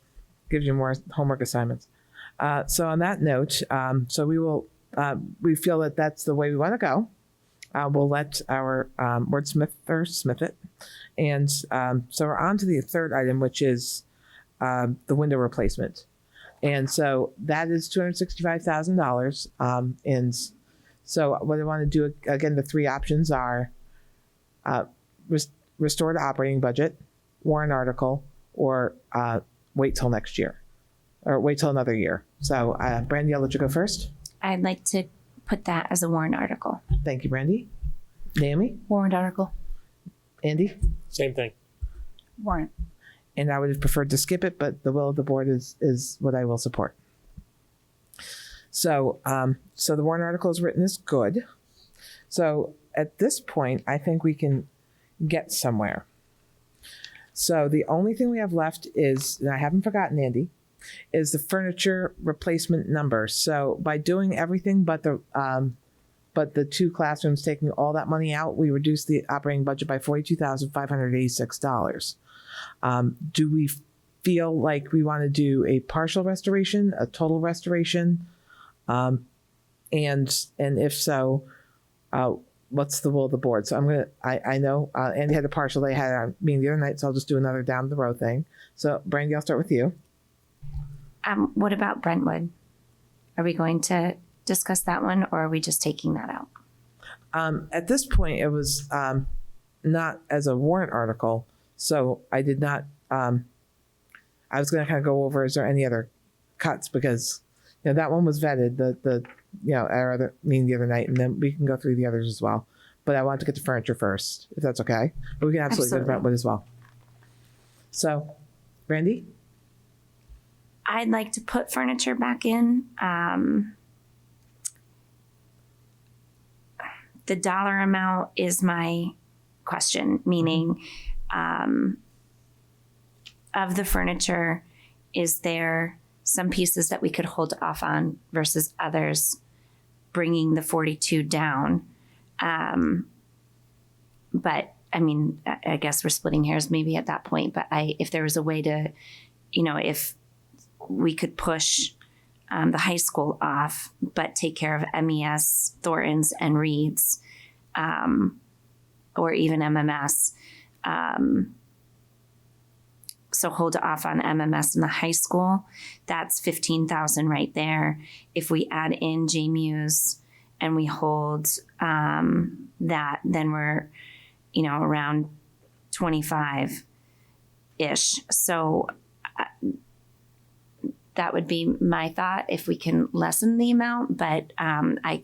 gives you more homework assignments. So on that note, so we feel that that's the way we want to go. We'll let our wordsmither smith it. And so we're on to the third item, which is the window replacement. And so that is $265,000. And so what I want to do, again, the three options are restore the operating budget, warrant article, or wait till next year, or wait till another year. So, Brandy, I'll let you go first. I'd like to put that as a warrant article. Thank you, Brandy. Naomi, Warrant article. Andy, Same thing. Warrant. and I would have preferred to skip it, but the will of the board is what I will support. So, so the warrant article is written as good. So at this point, I think we can get somewhere. So the only thing we have left is, and I haven't forgotten, Andy, is the furniture replacement number. So by doing everything but the two classrooms, taking all that money out, we reduced the operating budget by $42,586. Do we feel like we want to do a partial restoration, a total restoration? And if so, what's the will of the board? So I know Andy had a partial, they had a meeting the other night, so I'll just do another down the road thing. So Brandy, I'll start with you. What about Brentwood? Are we going to discuss that one, or are we just taking that out? At this point, it was not as a warrant article, so I did not. I was going to kind of go over, is there any other cuts, because that one was vetted. The our other meeting the other night, and then we can go through the others as well. But I wanted to get the furniture first, if that's okay. But we can absolutely go to Brentwood as well. So, Brandy? I'd like to put furniture back in. The dollar amount is my question, meaning of the furniture, is there some pieces that we could hold off on versus others, bringing the 42 down? But I mean, I guess we're splitting hairs maybe at that point, but if there was a way to, if we could push the high school off, but take care of MES, Thornton's, and Reed's, or even MMS. So hold off on MMS in the high school. That's $15,000 right there. If we add in JMU's and we hold that, then we're, around 25-ish. So that would be my thought, if we can lessen the amount, but I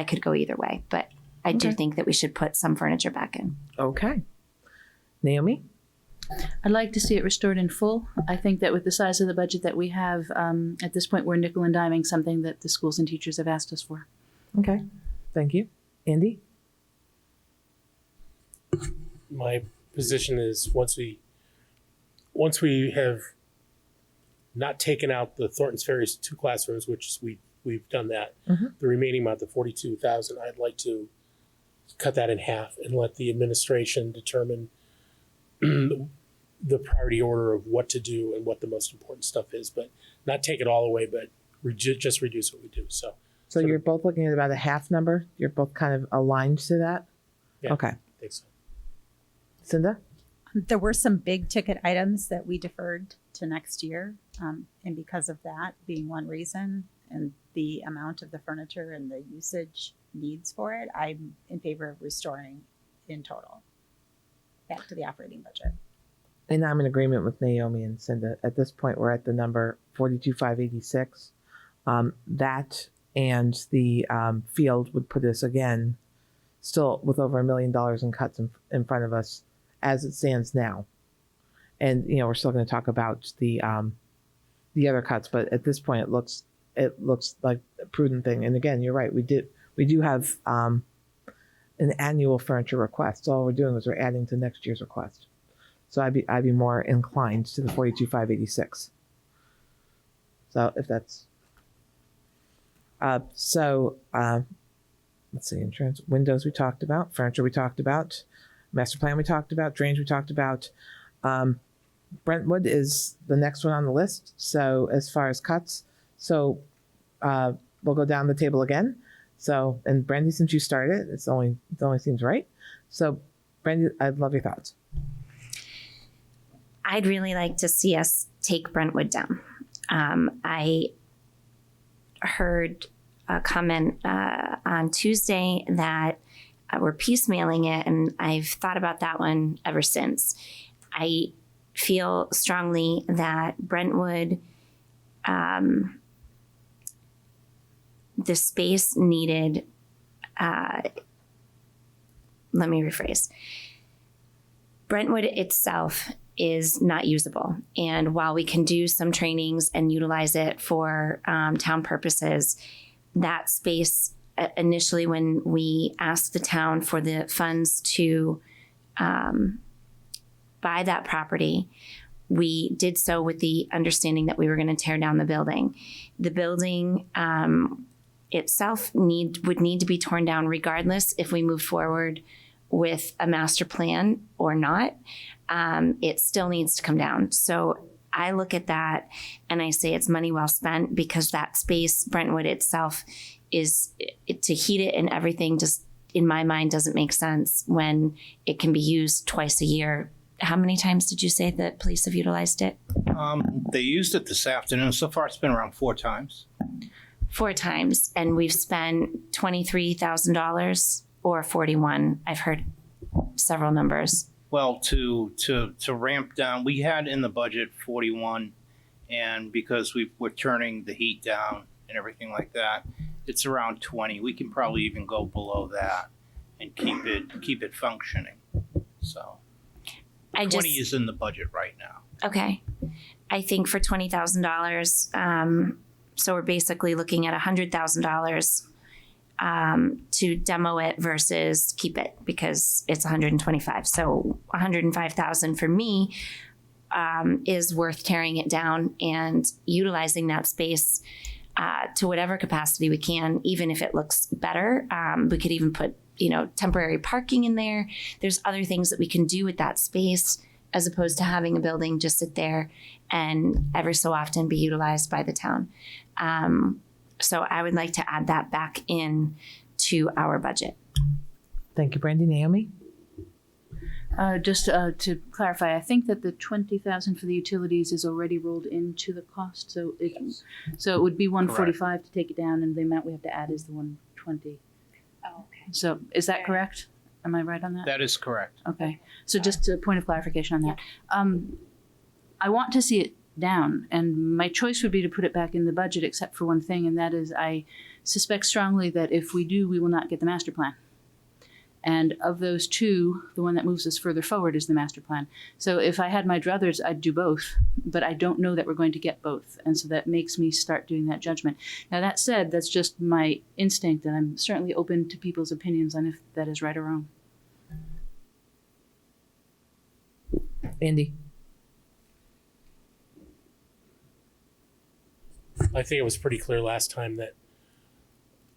could go either way. But I do think that we should put some furniture back in. Okay. Naomi? I'd like to see it restored in full. I think that with the size of the budget that we have, at this point, we're nickel and diming something that the schools and teachers have asked us for. Okay. Thank you. Andy? My position is once we have not taken out the Thornton's Ferry's 2 classrooms, which we've done that, the remaining amount, the 42,000, I'd like to cut that in half and let the administration determine the priority order of what to do and what the most important stuff is, but not take it all away, but just reduce what we do. So you're both looking at about a half number? You're both kind of aligned to that? Yeah, Okay. I think so. Cinda? There were some big ticket items that we deferred to next year. And because of that being one reason, and the amount of the furniture and the usage needs for it, I'm in favor of restoring in total back to the operating budget. And I'm in agreement with Naomi and Cinda. At this point, we're at the number 42,586. That and the field would put us again still with over $1 million in cuts in front of us as it stands now. And we're still going to talk about the other cuts, but at this point, it looks like a prudent thing. And again, you're right. We do have an annual furniture request. So all we're doing is we're adding to next year's request. So I'd be more inclined to the 42,586. So if that's let's see, insurance, windows we talked about, furniture we talked about, master plan we talked about, drainage we talked about. Brentwood is the next one on the list. So as far as cuts, we'll go down the table again. So, and Brandy, since you started, it only seems right. So Brandy, I'd love your thoughts. I'd really like to see us take Brentwood down. I heard a comment on Tuesday that we're piecemealing it, and I've thought about that one ever since. I feel strongly that Brentwood, the space needed, let me rephrase. Brentwood itself is not usable. And while we can do some trainings and utilize it for town purposes, that space initially, when we asked the town for the funds to buy that property, we did so with the understanding that we were going to tear down the building. The building itself would need to be torn down regardless if we move forward with a master plan or not. It still needs to come down. So I look at that and I say it's money well spent, because that space, Brentwood itself, to heat it and everything just in my mind doesn't make sense when it can be used twice a year. How many times did you say that police have utilized it? They used it this afternoon. So far, it's been around 4 times. 4 times, and we've spent $23,000 or 41. I've heard several numbers. Well, to ramp down, we had in the budget 41, and because we're turning the heat down and everything like that, it's around 20. We can probably even go below that and keep it functioning. So 20 is in the budget right now. Okay. I think for $20,000, so we're basically looking at $100,000 to demo it versus keep it, because it's 125. So 105,000 for me is worth tearing it down and utilizing that space to whatever capacity we can, even if it looks better. We could even put, temporary parking in there. There's other things that we can do with that space, as opposed to having a building just sit there and every so often be utilized by the town. So I would like to add that back in to our budget. Thank you, Brandy. Naomi? Just to clarify, I think that the 20,000 for the utilities is already rolled into the cost, so it would be 145 to take it down, and the amount we have to add is the 120. Oh, okay. So is that correct? Am I right on that? That is correct. Okay. So just a point of clarification on that. I want to see it down, and my choice would be to put it back in the budget, except for one thing, and that is I suspect strongly that if we do, we will not get the master plan. And of those two, the one that moves us further forward is the master plan. So if I had my druthers, I'd do both, but I don't know that we're going to get both. And so that makes me start doing that judgment. Now, that said, that's just my instinct, and I'm certainly open to people's opinions on if that is right or wrong. Andy? I think it was pretty clear last time that,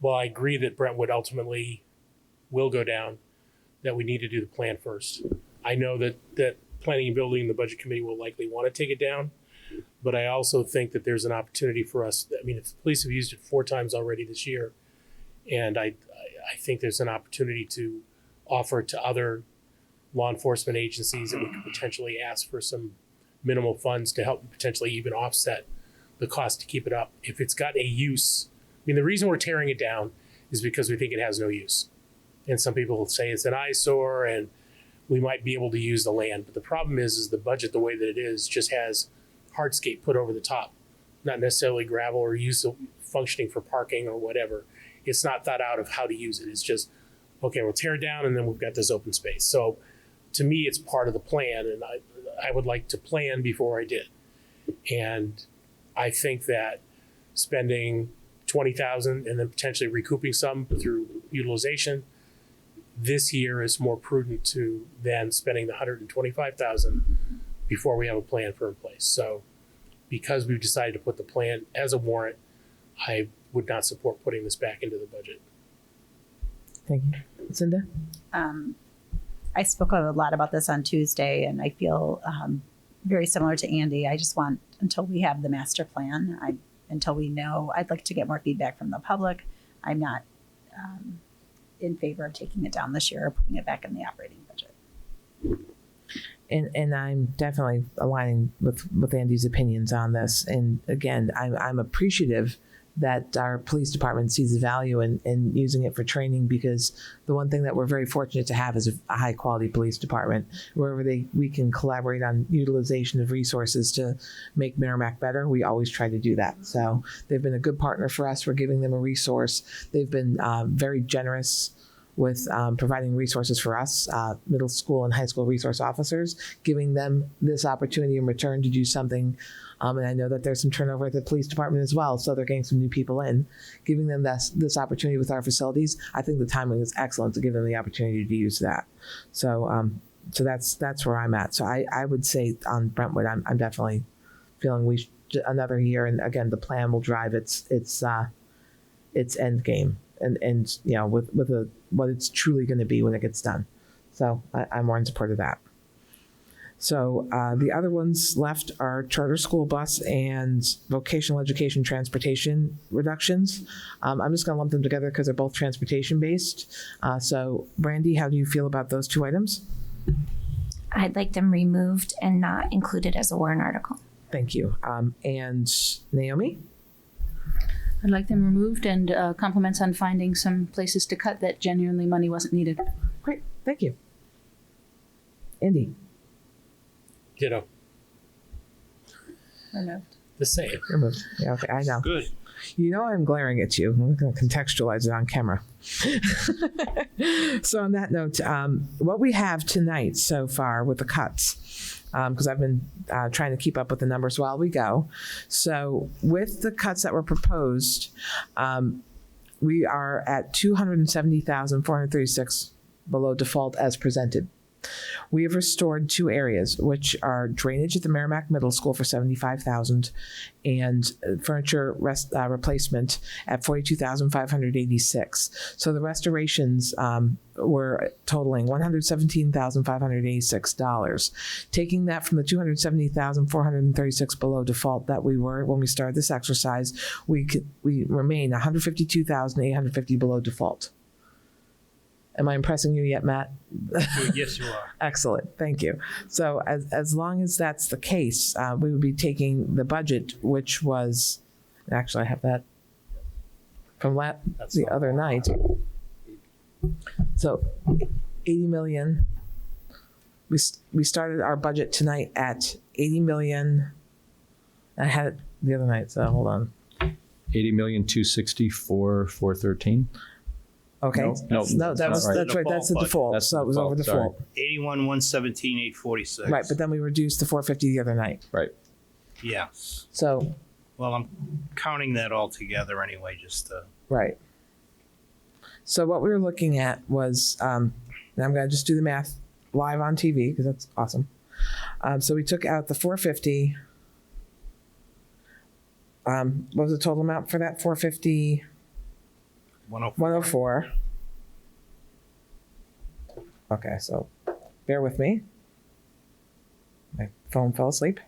while I agree that Brentwood ultimately will go down, that we need to do the plan first. I know that planning and building, the budget committee will likely want to take it down, but I also think that there's an opportunity for us. I mean, if the police have used it 4 times already this year, and I think there's an opportunity to offer it to other law enforcement agencies that we could potentially ask for some minimal funds to help potentially even offset the cost to keep it up. If it's got a use, I mean, the reason we're tearing it down is because we think it has no use. And some people will say it's an eyesore and we might be able to use the land. But the problem is the budget, the way that it is, just has hardscape put over the top, not necessarily gravel or use functioning for parking or whatever. It's not thought out of how to use it. It's just, okay, we'll tear it down and then we've got this open space. So to me, it's part of the plan, and I would like to plan before I did. And I think that spending $20,000 and then potentially recouping some through utilization this year is more prudent than spending the $125,000 before we have a plan for in place. So because we've decided to put the plan as a warrant, I would not support putting this back into the budget. Thank you. Cinda? I spoke a lot about this on Tuesday, and I feel very similar to Andy. I just want, until we have the master plan, until we know, I'd like to get more feedback from the public. I'm not in favor of taking it down this year or putting it back in the operating budget. And I'm definitely aligning with Andy's opinions on this. And again, I'm appreciative that our police department sees the value in using it for training, because the one thing that we're very fortunate to have is a high quality police department. Wherever we can collaborate on utilization of resources to make Merrimack better, we always try to do that. So they've been a good partner for us. We're giving them a resource. They've been very generous with providing resources for us, middle school and high school resource officers, giving them this opportunity in return to do something. And I know that there's some turnover at the police department as well, so they're getting some new people in. Giving them this opportunity with our facilities, I think the timing is excellent to give them the opportunity to use that. So that's where I'm at. So I would say on Brentwood, I'm definitely feeling we should, another year, and again, the plan will drive its end game. And you know, with what it's truly going to be when it gets done. So I'm more in support of that. So the other ones left are charter school bus and vocational education transportation reductions. I'm just going to lump them together because they're both transportation based. So Brandy, how do you feel about those two items? I'd like them removed and not included as a warrant article. Thank you. And Naomi? I'd like them removed, and compliments on finding some places to cut that genuinely money wasn't needed. Great, thank you. Andy? Ditto. Removed. The same. Removed. Yeah, okay, I know. Good. You know I'm glaring at you. I'm going to contextualize it on camera. So on that note, what we have tonight so far with the cuts, because I've been trying to keep up with the numbers while we go. So with the cuts that were proposed, we are at $270,436 below default as presented. We have restored two areas, which are drainage at the Merrimack Middle School for $75,000 and furniture replacement at $42,586. So the restorations were totaling $117,586. Taking that from the $270,436 below default that we were when we started this exercise, we remain $152,850 below default. Am I impressing you yet, Matt? Yes, you are. Excellent. Thank you. So as long as that's the case, we would be taking the budget, which was, actually I have that from the other night. So 80 million. We started our budget tonight at 80 million. I had it the other night, so hold on. 80,264,413. Okay. No, that's right. That's the default. That's so it was over default. 81,117,846. Right, but then we reduced the 450 the other night. Right. Yeah. So Well, I'm counting that all together anyway, just to. right. So what we were looking at was, and I'm going to just do the math live on TV because that's awesome. So we took out the 450. What was the total amount for that? 450. 104. Okay, so bear with me. My phone fell asleep.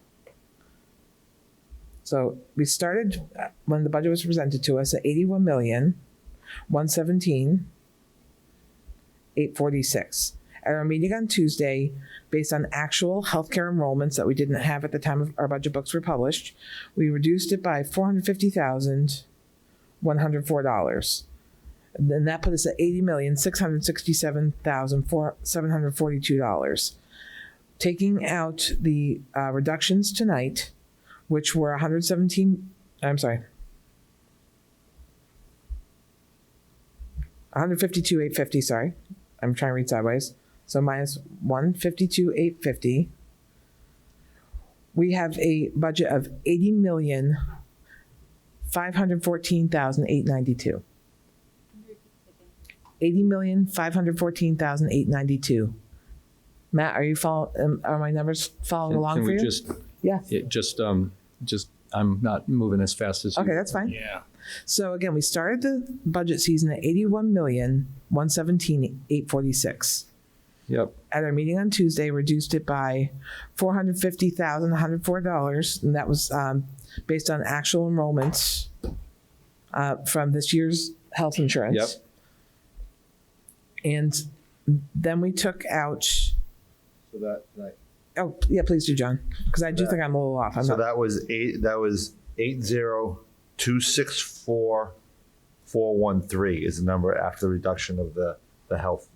So we started when the budget was presented to us at 81,117,846. At our meeting on Tuesday, based on actual healthcare enrollments that we didn't have at the time of our budget books were published, we reduced it by $450,104. Then that put us at $80,667,742. Taking out the reductions tonight, which were $152,850, sorry. I'm trying to read sideways. So minus $152,850. We have a budget of $80,514,892. $80,514,892. Matt, are you are my numbers following along for you? I'm not moving as fast as you. Okay, that's fine. Yeah. So again, we started the budget season at $81,117,846. Yep. At our meeting on Tuesday, reduced it by $450,104, and that was based on actual enrollments from this year's health insurance. Yep. And then we took out. So that Oh yeah, please do, John, because I do think I'm a little off. that was 80 264,413 is the number after the reduction of the health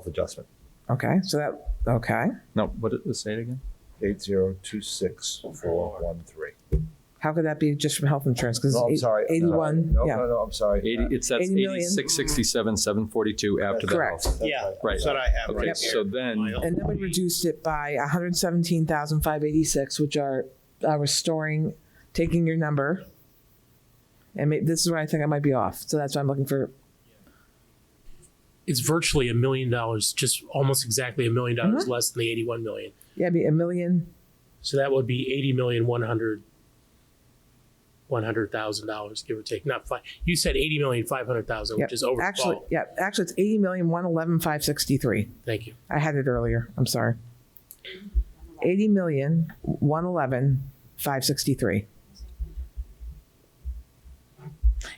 adjustment. Okay, so that, okay. No, what did it say it again? 264,413. How could that be just from health insurance? Because No, I'm sorry. 81, No, yeah. no, I'm sorry. 80, it's that's 80 million. 8667,742 after the Correct. health. That's Yeah, right. Right. that's what I have Okay, right here. so then, And then we reduced it by 117,586, which are restoring, taking your number. And this is where I think I might be off. So that's why I'm looking for, It's virtually $1 million, just almost exactly $1 million less than the 81 million. yeah, it'd be $1 million. So that would be $80,100,000, give or take. Not five. You said 80,500,000, Yep. which is over. Actually, yeah, actually it's 80,111,563. Thank you. I had it earlier. I'm sorry. 80,111,563.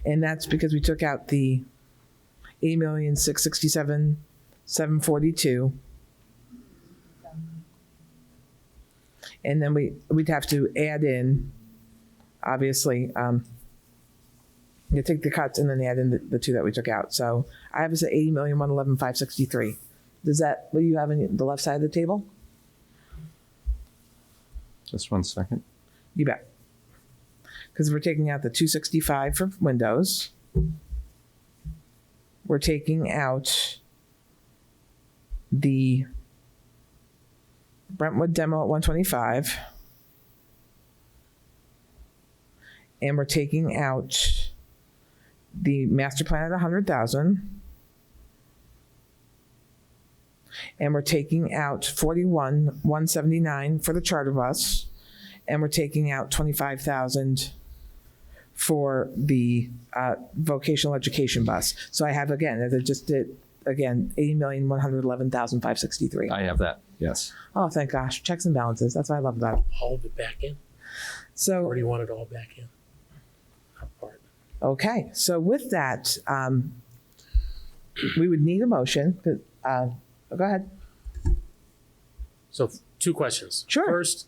And that's because we took out the 80,667,742. And then we'd have to add in, obviously, you take the cuts and then add in the two that we took out. So I have this at 80,111,563. Does that, what do you have in the left side of the table? just 1 second. You bet. Because we're taking out the 265 for Windows. We're taking out the Brentwood demo at 125. And we're taking out the master plan at 100,000. And we're taking out 41,179 for the charter bus. And we're taking out 25,000 for the vocational education bus. So I have, again, as I just did, again, 80,111,563. I have that, yes. Oh, thank gosh. Checks and balances. That's what I love about it. All of it back in? So, Or do you want it all back in? Not part. okay. So with that, we would need a motion. Go ahead. So 2 questions. Sure. First,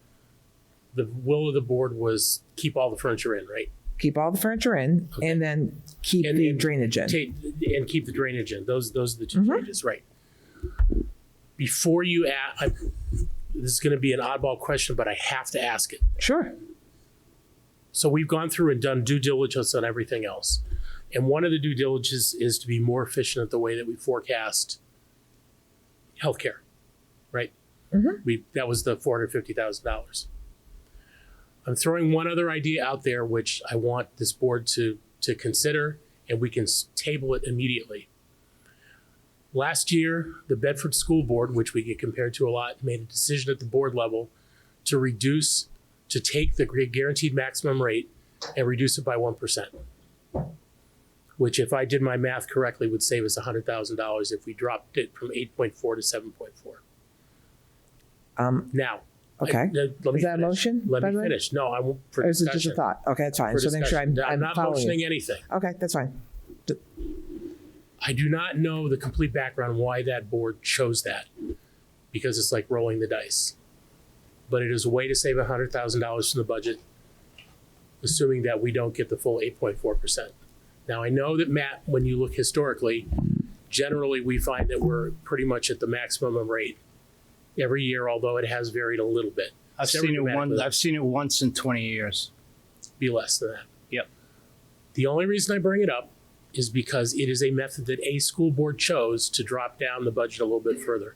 the will of the board was keep all the furniture in, right? Keep all the furniture in and then keep And- the and drainage in. And keep the drainage in. Those are the 2 changes, right? Before you ask, this is going to be an oddball question, but I have to ask it. Sure. So we've gone through and done due diligence on everything else. And one of the due diligence is to be more efficient at the way that we forecast healthcare, right? That was the $450,000. I'm throwing one other idea out there, which I want this board to consider, and we can table it immediately. Last year, the Bedford School Board, which we get compared to a lot, made a decision at the board level to take the guaranteed maximum rate and reduce it by 1%, which, if I did my math correctly, would save us $100,000 if we dropped it from 8.4 to 7.4. Now, Okay. let me Is that a finish. motion, Let by me the way? finish. No, I won't. For Or is it discussion. just a thought? Okay, that's fine. For So make sure discussion. I'm not following motioning you. anything. Okay, that's fine. I do not know the complete background why that board chose that, because it's like rolling the dice. But it is a way to save $100,000 from the budget, assuming that we don't get the full 8.4%. Now, I know that, Matt, when you look historically, generally we find that we're pretty much at the maximum rate every year, although it has varied a little bit. I've Never seen it dramatically. I've seen it once in 20 years. Be less than that. Yep. The only reason I bring it up is because it is a method that a school board chose to drop down the budget a little bit further.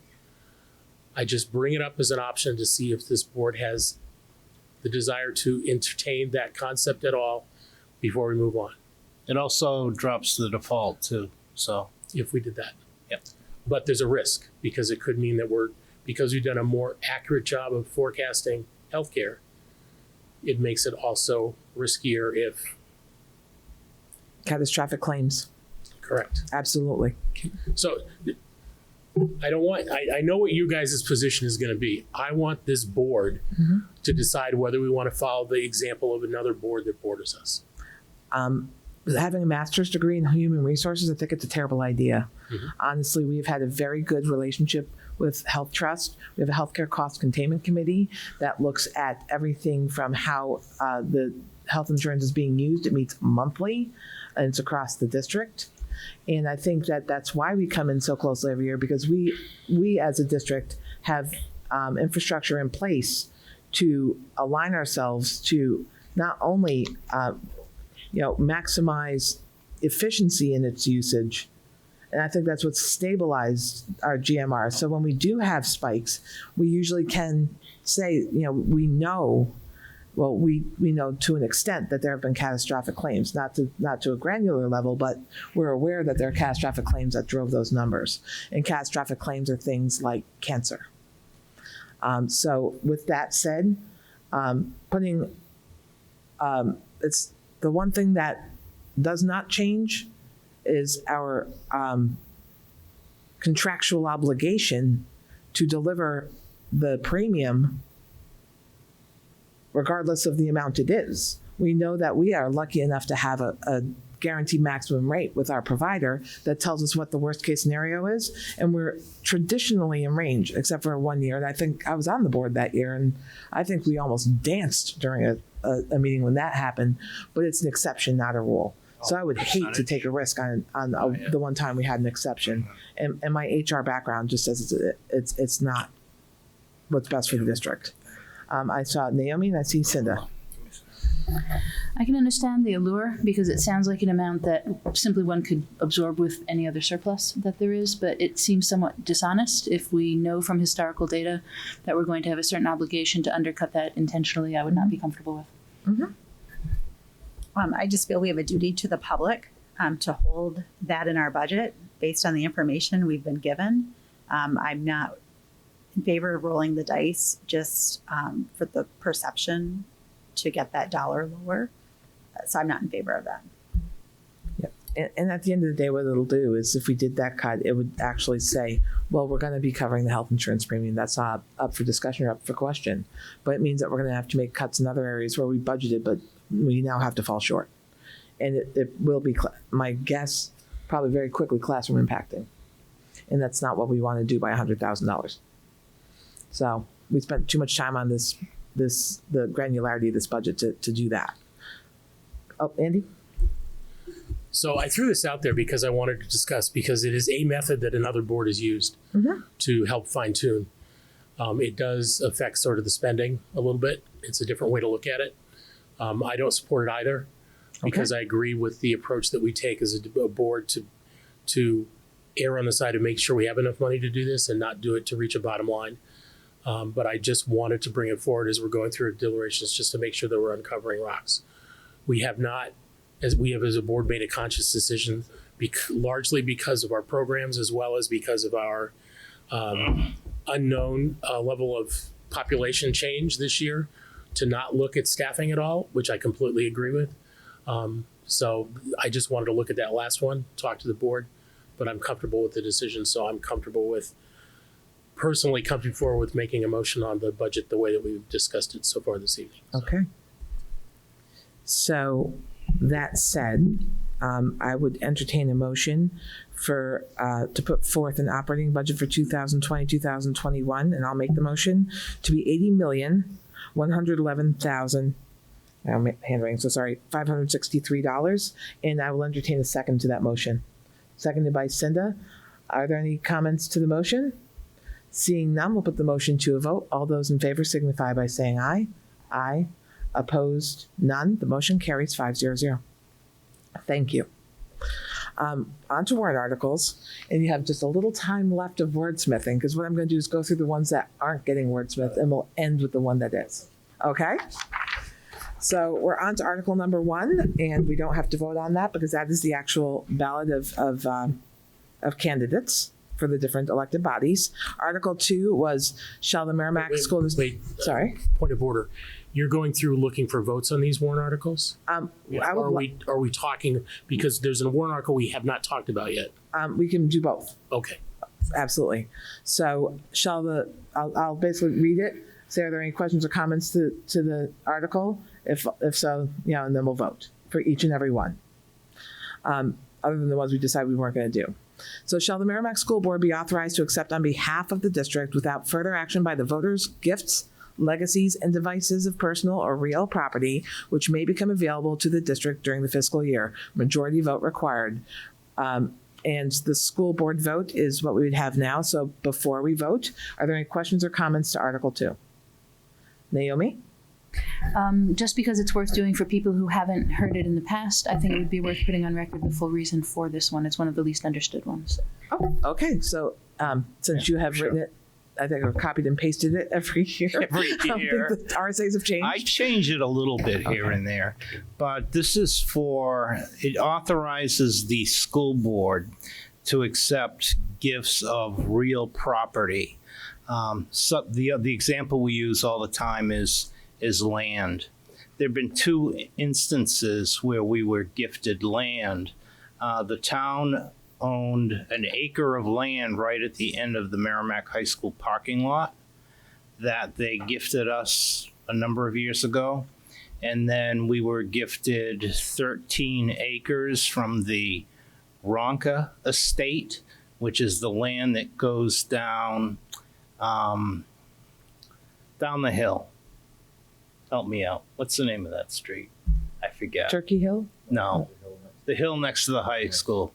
I just bring it up as an option to see if this board has the desire to entertain that concept at all before we move on, It also drops the default too. So if we did that. Yep. But there's a risk, because it could mean that because we've done a more accurate job of forecasting healthcare, it makes it also riskier if Catastrophic claims. correct. Absolutely. So I know what you guys' position is going to be. I want this board to decide whether we want to follow the example of another board that borders us. Having a master's degree in human resources, I think it's a terrible idea. Honestly, we've had a very good relationship with Health Trust. We have a healthcare cost containment committee that looks at everything from how the health insurance is being used. It meets monthly, and it's across the district. And I think that that's why we come in so closely every year, because we as a district have infrastructure in place to align ourselves to not only maximize efficiency in its usage, and I think that's what's stabilized our GMR. So when we do have spikes, we usually can say, we know to an extent that there have been catastrophic claims, not to a granular level, but we're aware that there are catastrophic claims that drove those numbers. And catastrophic claims are things like cancer. So with that said, it's the one thing that does not change is our contractual obligation to deliver the premium regardless of the amount it is. We know that we are lucky enough to have a guaranteed maximum rate with our provider that tells us what the worst case scenario is. And we're traditionally in range, except for 1 year. And I think I was on the board that year, and I think we almost danced during a meeting when that happened, but it's an exception, not a rule. So I would hate to take a risk on the one time we had an exception. And my HR background just says it's not what's best for the district. I saw Naomi and I see Cinda. I can understand the allure because it sounds like an amount that simply one could absorb with any other surplus that there is, but it seems somewhat dishonest if we know from historical data that we're going to have a certain obligation to undercut that intentionally. I would not be comfortable with. Mm-hmm. I just feel we have a duty to the public to hold that in our budget based on the information we've been given. I'm not in favor of rolling the dice just for the perception to get that dollar lower. So I'm not in favor of that. Yep. And at the end of the day, what it'll do is if we did that cut, it would actually say, well, we're going to be covering the health insurance premium. That's not up for discussion or up for question. But it means that we're going to have to make cuts in other areas where we budgeted, but we now have to fall short. And it will be, my guess, probably very quickly classroom impacting. And that's not what we want to do by $100,000. So we spent too much time on the granularity of this budget to do that. Oh, Andy? So I threw this out there because I wanted to discuss, because it is a method that another board has used to help fine tune. It does affect sort of the spending a little bit. It's a different way to look at it. I don't support it either because I agree with the approach that we take as a board to err on the side of make sure we have enough money to do this and not do it to reach a bottom line. But I just wanted to bring it forward as we're going through deliberations just to make sure that we're uncovering rocks. We have not, as a board, made a conscious decision, largely because of our programs as well as because of our unknown level of population change this year, to not look at staffing at all, which I completely agree with. So I just wanted to look at that last one, talk to the board, but I'm comfortable with the decision. So I'm personally coming forward with making a motion on the budget the way that we've discussed it so far this evening. Okay. So that said, I would entertain a motion to put forth an operating budget for 2020, 2021, and I'll make the motion to be $80,111,000. I'm handwriting, so sorry, $563, and I will entertain a second to that motion. Seconded by Cinda. Are there any comments to the motion? Seeing none, we'll put the motion to a vote. All those in favor signify by saying aye. Aye. Opposed? None. The motion carries 5-0. Thank you. On to warrant articles, and you have just a little time left of wordsmithing, because what I'm going to do is go through the ones that aren't getting wordsmithed, and we'll end with the one that is. Okay? So we're on to article number 1, and we don't have to vote on that because that is the actual ballot of candidates for the different elected bodies. Article 2 was, shall the Merrimack School District... Sorry? Point of order. You're going through looking for votes on these warrant articles? Are we talking, because there's a warrant article we have not talked about yet? We can do both. Okay. Absolutely. So I'll basically read it. Say, are there any questions or comments to the article? If so, and then we'll vote for each and every one. Other than the ones we decided we weren't going to do. So shall the Merrimack School Board be authorized to accept on behalf of the district without further action by the voters, gifts, legacies, and devices of personal or real property which may become available to the district during the fiscal year. Majority vote required. And the school board vote is what we would have now. So before we vote, are there any questions or comments to Article 2? Naomi? Just because it's worth doing for people who haven't heard it in the past, I think it would be worth putting on record the full reason for this one. It's one of the least understood ones. Oh, okay. So since you have written it, I think I've copied and pasted it every year. Every I don't year. think the RSAs have changed. I change it a little bit here and there, but this is it authorizes the school board to accept gifts of real property. So the example we use all the time is land. There have been 2 instances where we were gifted land. The town owned an acre of land right at the end of the Merrimack High School parking lot that they gifted us a number of years ago. And then we were gifted 13 acres from the Ronca estate, which is the land that goes down the hill. Help me out. What's the name of that street? I forget. Turkey Hill? No. The hill next to the high school.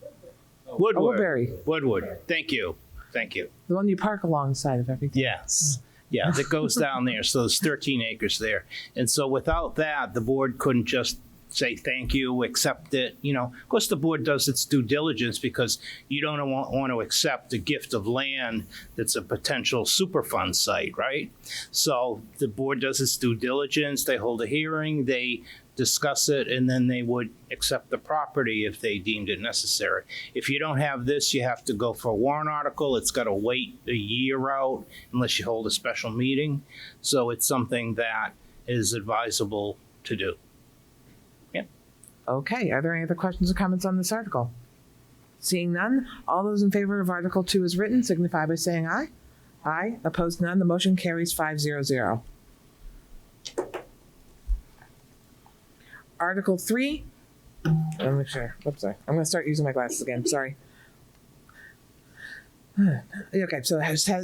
Woodward. Woodbury. Woodward. Thank you. Thank you. The one you park alongside of everything. Yes. Yeah, that goes down there. So there's 13 acres there. And so without that, the board couldn't just say thank you, accept it. You know, of course, the board does its due diligence because you don't want to accept a gift of land that's a potential Superfund site, right? So the board does its due diligence. They hold a hearing. They discuss it, and then they would accept the property if they deemed it necessary. If you don't have this, you have to go for a warrant article. It's got to wait a year out unless you hold a special meeting. So it's something that is advisable to do. Yeah. Okay. Are there any other questions or comments on this article? Seeing none, all those in favor of Article 2 as written signify by saying aye. Aye. Opposed, none. The motion carries 5-0-0. Article 3. Let me make sure. Oops, sorry. I'm going to start using my glasses again. Sorry. Okay, so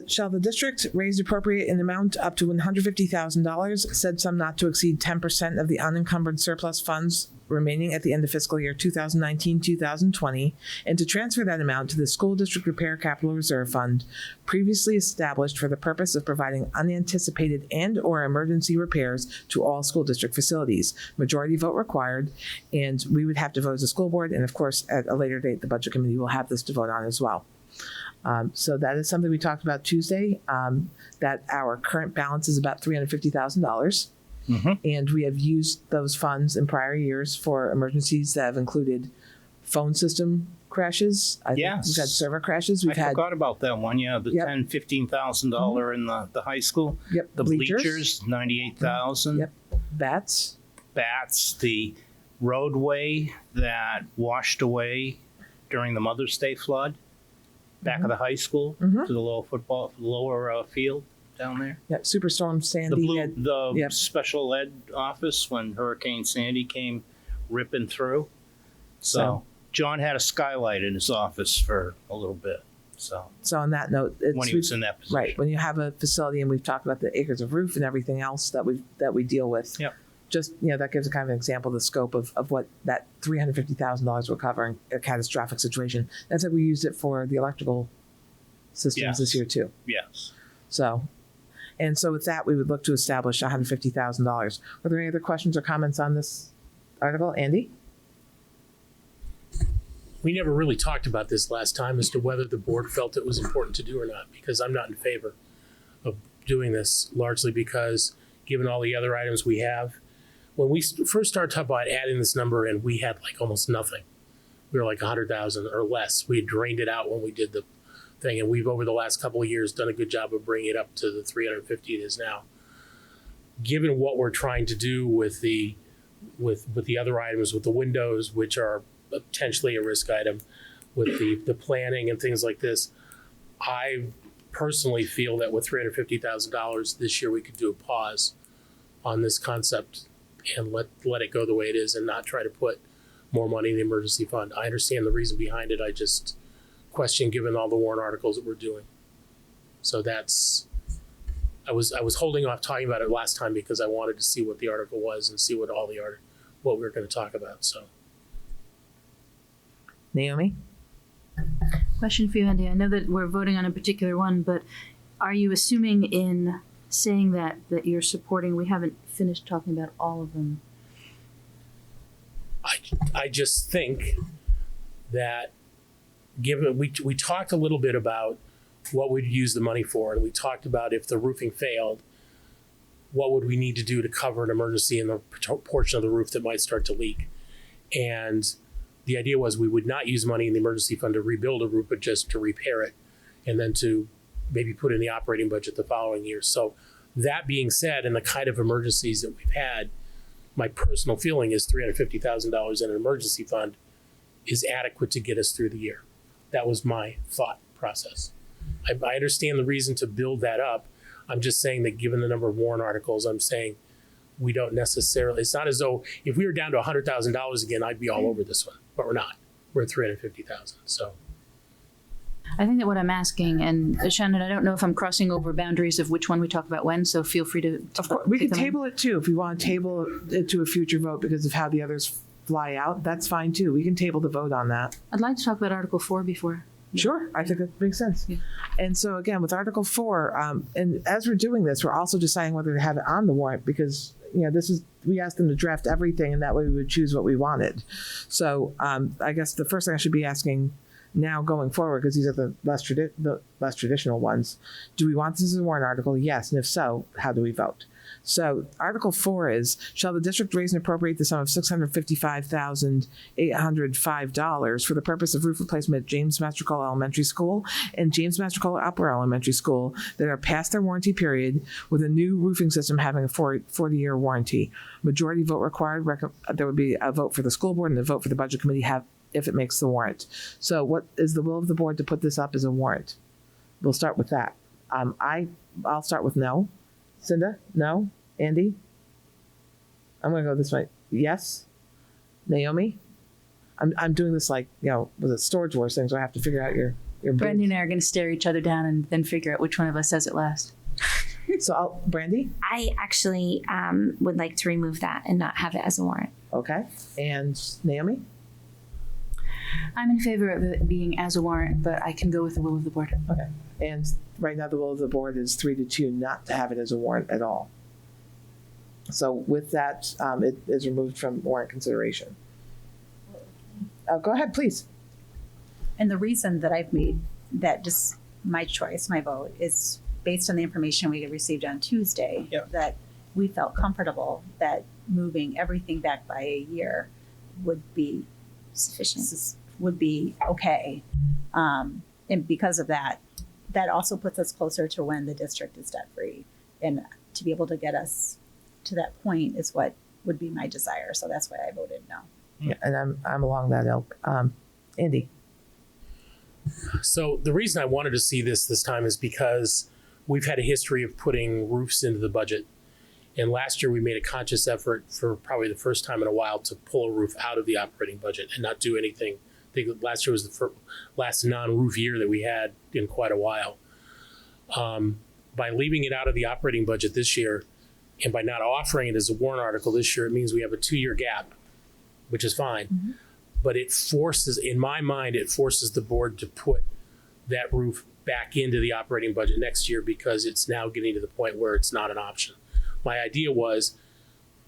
shall the district raise appropriate an amount up to $150,000, said sum not to exceed 10% of the unencumbered surplus funds remaining at the end of fiscal year 2019-2020, and to transfer that amount to the School District Repair Capital Reserve Fund, previously established for the purpose of providing unanticipated and/or emergency repairs to all school district facilities. Majority vote required, and we would have to vote as a school board, and of course, at a later date, the Budget Committee will have this to vote on as well. So that is something we talked about Tuesday, that our current balance is about $350,000. Mm-hmm. And we have used those funds in prior years for emergencies that have included phone system crashes. I think Yes. we've had server crashes. We've I had forgot about that one. Yeah, the Yep. $10,000-$15,000 in the high school. The bleachers, $98,000. Yep. Bats. Bats, the roadway that washed away during the Mother's Day flood, back of the high school Mhm. to the lower field down there. Yeah. Superstorm The Sandy. had- Yep. special ed office when Hurricane Sandy came ripping through. So John had a skylight in his office for a little bit. So So on that note, it's, when he was in that position. right, when you have a facility, and we've talked about the acres of roof and everything else that we deal with. Yep. Just, that gives a kind of an example of the scope of what that $350,000 will cover in a catastrophic situation. That's like we used it for the electrical systems this Yes. year too. Yes. So with that, we would look to establish $150,000. Were there any other questions or comments on this article? Andy? We never really talked about this last time as to whether the board felt it was important to do or not, because I'm not in favor of doing this, largely because given all the other items we have, when we first started talking about adding this number in, we had like almost nothing. We were like 100,000 or less. We had drained it out when we did the thing, and we've over the last couple of years done a good job of bringing it up to the 350 it is now. Given what we're trying to do with the other items, with the windows, which are potentially a risk item, with the planning and things like this, I personally feel that with $350,000 this year, we could do a pause on this concept and let it go the way it is and not try to put more money in the emergency fund. I understand the reason behind it. I just question given all the warrant articles that we're doing. So that's I was holding off talking about it last time because I wanted to see what the article was and see what what we were going to talk about. So, Naomi? Question for you, Andy. I know that we're voting on a particular one, but are you assuming in saying that you're supporting, we haven't finished talking about all of them? I just think that given we talked a little bit about what we'd use the money for, and we talked about if the roofing failed, what would we need to do to cover an emergency in the portion of the roof that might start to leak. And the idea was we would not use money in the emergency fund to rebuild a roof, but just to repair it and then to maybe put in the operating budget the following year. So that being said, and the kind of emergencies that we've had, my personal feeling is $350,000 in an emergency fund is adequate to get us through the year. That was my thought process. I understand the reason to build that up. I'm just saying that given the number of warrant articles, I'm saying we don't necessarily, it's not as though if we were down to $100,000 again, I'd be all over this one, but we're not. We're at $350,000. So I think that what I'm asking, and Shannon, I don't know if I'm crossing over boundaries of which one we talk about when, so feel free to Of course, we can pick them. table it too. If we want to table it to a future vote because of how the others fly out, that's fine too. We can table the vote on that. I'd like to talk about Article 4 before. Sure, I think that makes sense. Yeah. And so again, with Article 4, and as we're doing this, we're also deciding whether to have it on the warrant because, you know, we asked them to draft everything and that way we would choose what we wanted. So I guess the first thing I should be asking now going forward, because these are the less traditional ones, do we want this as a warrant article? Yes. And if so, how do we vote? So Article 4 is, shall the district raise and appropriate the sum of $655,805 for the purpose of roof replacement at James Mastrocola Elementary School and James Mastrocola Upper Elementary School that are past their warranty period with a new roofing system having a 40-year warranty. Majority vote required. There would be a vote for the school board and a vote for the budget committee if it makes the warrant. So what is the will of the board to put this up as a warrant? We'll start with that. I'll start with no. Cinda? No? Andy? I'm going to go this way. Yes? Naomi? I'm doing this like, you know, with a Storage Wars thing, so I have to figure out your Brandy and I are going to stare each other down and then figure out which one of us says it last. So Brandy? I actually would like to remove that and not have it as a warrant. Okay. And Naomi? I'm in favor of it being as a warrant, but I can go with the will of the board. Okay. And right now the will of the board is 3-2 not to have it as a warrant at all. So with that, it is removed from warrant consideration. Go ahead, please. And the reason that I've made that just my choice, my vote, is based on the information we received on Tuesday, that we felt comfortable that moving everything back by a year would be Sufficient. would be okay. And because of that, that also puts us closer to when the district is debt free. And to be able to get us to that point is what would be my desire. So that's why I voted no. Yeah, and I'm along that ilk. Andy? So the reason I wanted to see this time is because we've had a history of putting roofs into the budget. And last year we made a conscious effort for probably the first time in a while to pull a roof out of the operating budget and not do anything. I think last year was the last non-roof year that we had in quite a while. By leaving it out of the operating budget this year and by not offering it as a warrant article this year, it means we have a 2-year gap, which is fine. Mm-hmm. But it forces, in my mind, it forces the board to put that roof back into the operating budget next year because it's now getting to the point where it's not an option. My idea was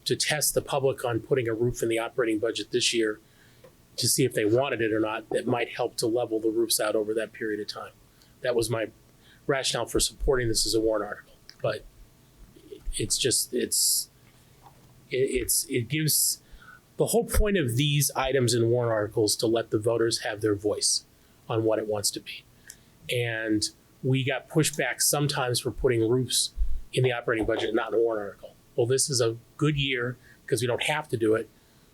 to test the public on putting a roof in the operating budget this year to see if they wanted it or not. That might help to level the roofs out over that period of time. That was my rationale for supporting this as a warrant article. But it's just, it gives the whole point of these items in warrant articles to let the voters have their voice on what it wants to be. And we got pushback sometimes for putting roofs in the operating budget, not in the warrant article. Well, this is a good year because we don't have to do it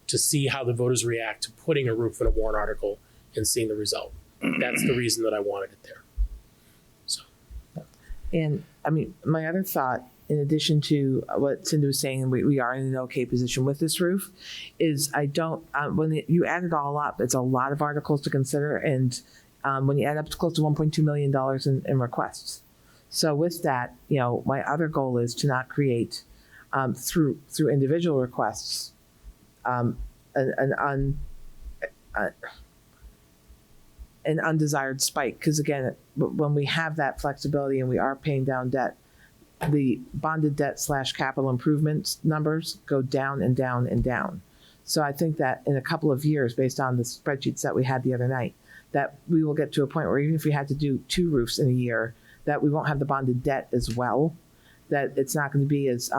to see how the voters react to putting a roof in a warrant article and seeing the result. That's the reason that I wanted it there. So, And I mean, my other thought, in addition to what Cindy was saying, we are in an okay position with this roof, is I don't, when you add it all up, it's a lot of articles to consider. And when you add up to close to $1.2 million in requests. So with that, my other goal is to not create through individual requests an undesired spike. Because again, when we have that flexibility and we are paying down debt, the bonded debt / capital improvements numbers go down and down and down. So I think that in a couple of years, based on the spreadsheets that we had the other night, that we will get to a point where even if we had to do 2 roofs in a year, that we won't have the bonded debt as well, that it's not going to be as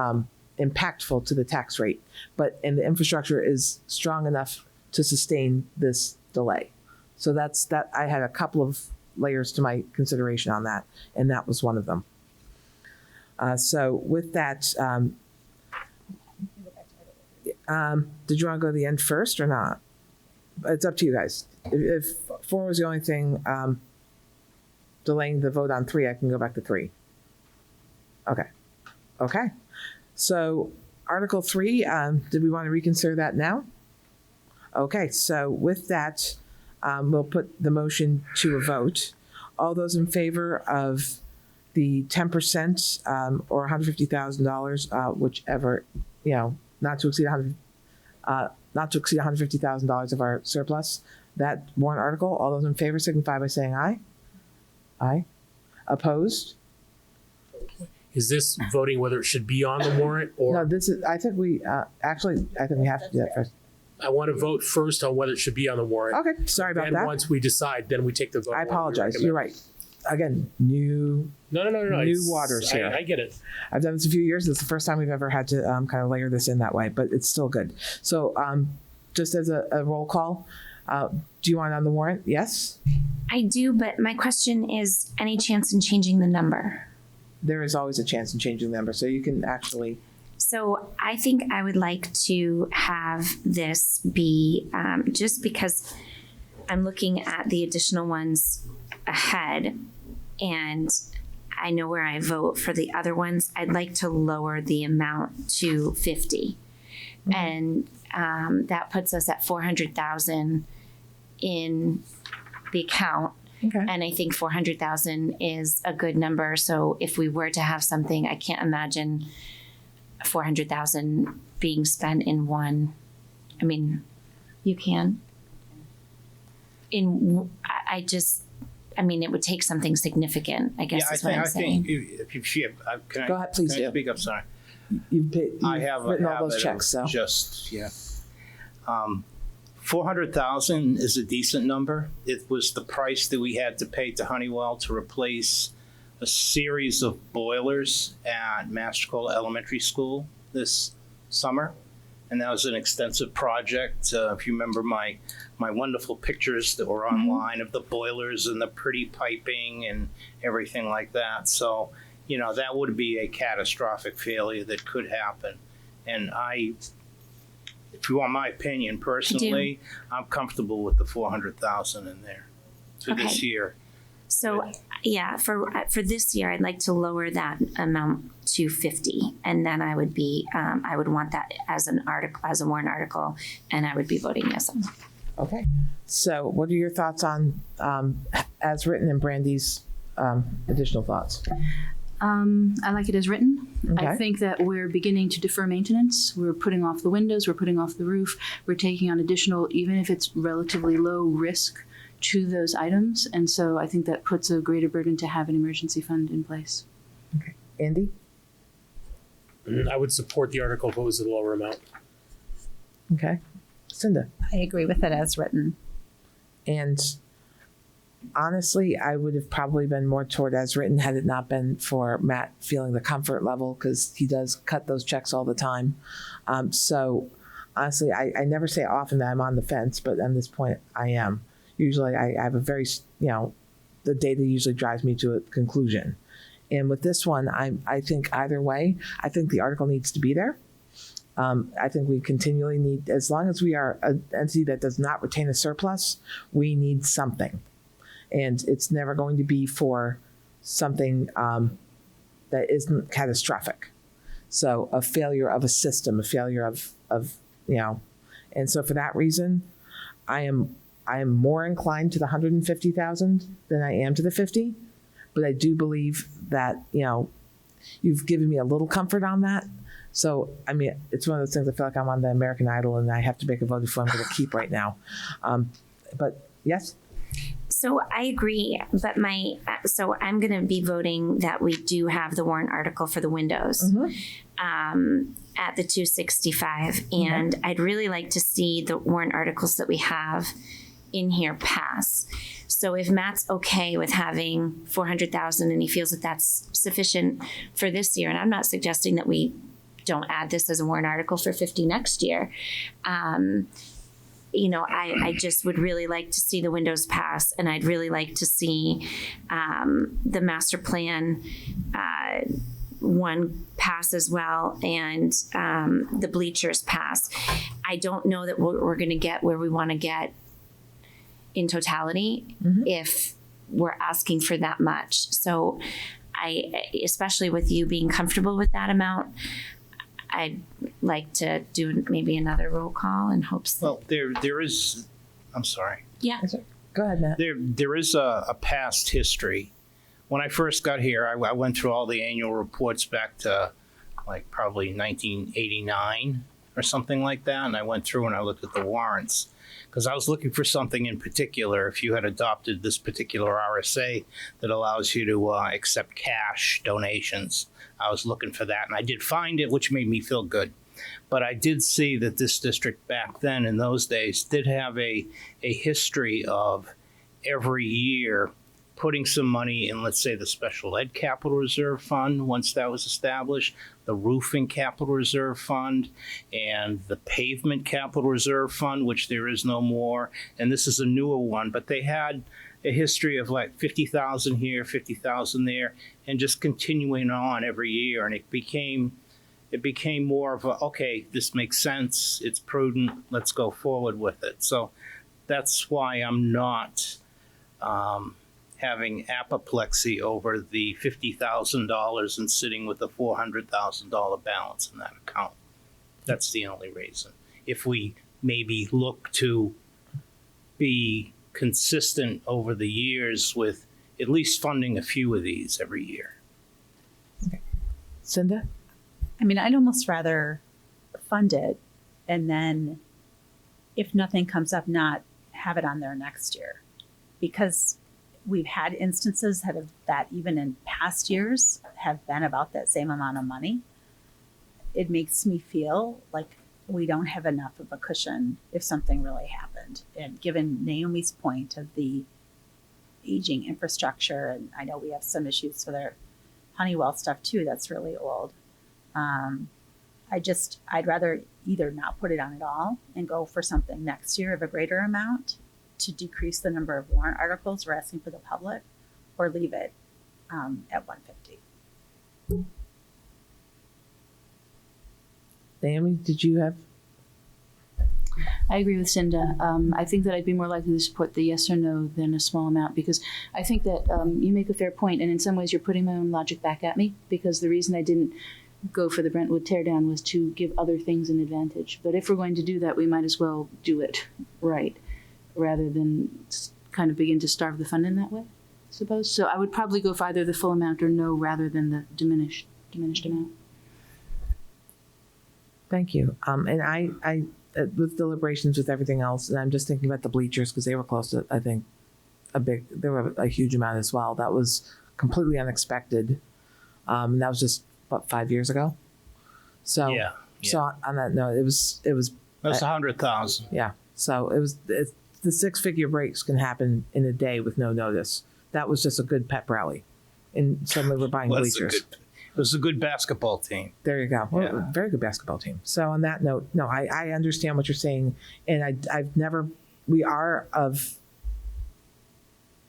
impactful to the tax rate. And the infrastructure is strong enough to sustain this delay. So that's that. I had a couple of layers to my consideration on that, and that was one of them. So with that, did you want to go to the end first or not? It's up to you guys. If 4 was the only thing delaying the vote on 3, I can go back to 3. Okay. So Article 3, did we want to reconsider that now? Okay, so with that, we'll put the motion to a vote. All those in favor of the 10% or $150,000, whichever, not to exceed $150,000 of our surplus, that warrant article, all those in favor signify by saying aye. Aye. Opposed? Is this voting whether it should be on the warrant or? No, this is, I think we have to do that first. I want to vote first on whether it should be on the warrant. Okay, sorry about And that. once we decide, then we take the vote. I on what we apologize. recommend. You're right. Again, new No. New It's- waters here. I get it. I've done this a few years. It's the first time we've ever had to kind of layer this in that way, but it's still good. So just as a roll call, do you want it on the warrant? Yes? I do, but my question is, any chance in changing the number? There is always a chance in changing the number, so you can actually... So I think I would like to have this be, just because I'm looking at the additional ones ahead and I know where I vote for the other ones, I'd like to lower the amount to 50. Mm-hmm. And that puts us at 400,000 in the account. Okay. And I think 400,000 is a good number. So if we were to have something, I can't imagine 400,000 being spent in one. I mean, you can. I mean, it would take something significant, I guess is what I'm saying. If you, can I, Go ahead, please can I do. speak up? Sorry. You've I have written a all those habit checks, of so... just, 400,000 is a decent number. It was the price that we had to pay to Honeywell to replace a series of boilers at Mastercole Elementary School this summer. And that was an extensive project. If you remember my wonderful pictures that were online of the boilers and the pretty piping and everything like that. So, that would be a catastrophic failure that could happen. And if you want my opinion personally, I'm comfortable with the 400,000 in there for this year. So yeah, for this year, I'd like to lower that amount to 50, and then I would be I would want that as an article, as a warrant article, and I would be voting yes on that. Okay. So what are your thoughts on as written and Brandy's additional thoughts? I like it as written. Okay. I think that we're beginning to defer maintenance. We're putting off the windows, we're putting off the roof, we're taking on additional, even if it's relatively low risk, to those items. And so I think that puts a greater burden to have an emergency fund in place. Okay. Andy? I would support the article if it was a lower amount. Okay. Cinda? I agree with it as written. And honestly, I would have probably been more toward as written had it not been for Matt feeling the comfort level, because he does cut those checks all the time. So honestly, I never say often that I'm on the fence, but at this point I am. Usually I have a very, the data usually drives me to a conclusion. And with this one, I think either way, I think the article needs to be there. I think we continually need, as long as we are an entity that does not retain a surplus, we need something. And it's never going to be for something that isn't catastrophic. So a failure of a system, a failure of and so for that reason, I am more inclined to the 150,000 than I am to the 50. but I do believe that, you've given me a little comfort on that. So, I mean, it's one of those things I feel like I'm on the American Idol and I have to make a vote for I'm going to keep right now. But yes. So I agree, but so I'm going to be voting that we do have the warrant article for the windows at the 265, and I'd really like to see the warrant articles that we have in here pass. So if Matt's okay with having 400,000 and he feels that that's sufficient for this year, and I'm not suggesting that we don't add this as a warrant article for 50 next year. I just would really like to see the windows pass, and I'd really like to see the master plan one pass as well, and the bleachers pass. I don't know that we're going to get where we want to get in totality if we're asking for that much. So especially with you being comfortable with that amount, I'd like to do maybe another roll call in hopes that... Well, there is, I'm sorry. Yeah. Go ahead, Matt. There is a past history. When I first got here, I went through all the annual reports back to like probably 1989 or something like that. And I went through and I looked at the warrants because I was looking for something in particular. If you had adopted this particular RSA that allows you to accept cash donations, I was looking for that. And I did find it, which made me feel good. But I did see that this district back then in those days did have a history of every year putting some money in, let's say, the Special Ed Capital Reserve Fund, once that was established, the Roofing Capital Reserve Fund, and the Pavement Capital Reserve Fund, which there is no more. And this is a newer one, but they had a history of like 50,000 here, 50,000 there, and just continuing on every year. And it became more of a, okay, this makes sense, it's prudent, let's go forward with it. So that's why I'm not having apoplexy over the $50,000 and sitting with a $400,000 balance in that account. That's the only reason. If we maybe look to be consistent over the years with at least funding a few of these every year. Okay. Cinda? I mean, I'd almost rather fund it and then if nothing comes up, not have it on there next year. Because we've had instances that even in past years have been about that same amount of money. It makes me feel like we don't have enough of a cushion if something really happened. And given Naomi's point of the aging infrastructure, and I know we have some issues with our Honeywell stuff too, that's really old. I'd rather either not put it on at all and go for something next year of a greater amount to decrease the number of warrant articles we're asking for the public, or leave it at 150. Naomi, did you have? I agree with Cinda. I think that I'd be more likely to support the yes or no than a small amount, because I think that you make a fair point, and in some ways you're putting my own logic back at me, because the reason I didn't go for the Brentwood teardown was to give other things an advantage. But if we're going to do that, we might as well do it right, rather than kind of begin to starve the fund in that way, I suppose. So I would probably go for either the full amount or no, rather than the diminished amount. Thank you. And I with deliberations with everything else, and I'm just thinking about the bleachers because they were close to, I think, there were a huge amount as well. That was completely unexpected. And that was just, 5 years ago? So, Yeah. so on that note, it was That's 100,000. yeah. So the 6-figure breaks can happen in a day with no notice. That was just a good pep rally. And suddenly we're buying bleachers. It was a good basketball team. There you go. Well, Yeah. very good basketball team. So on that note, no, I understand what you're saying. And we are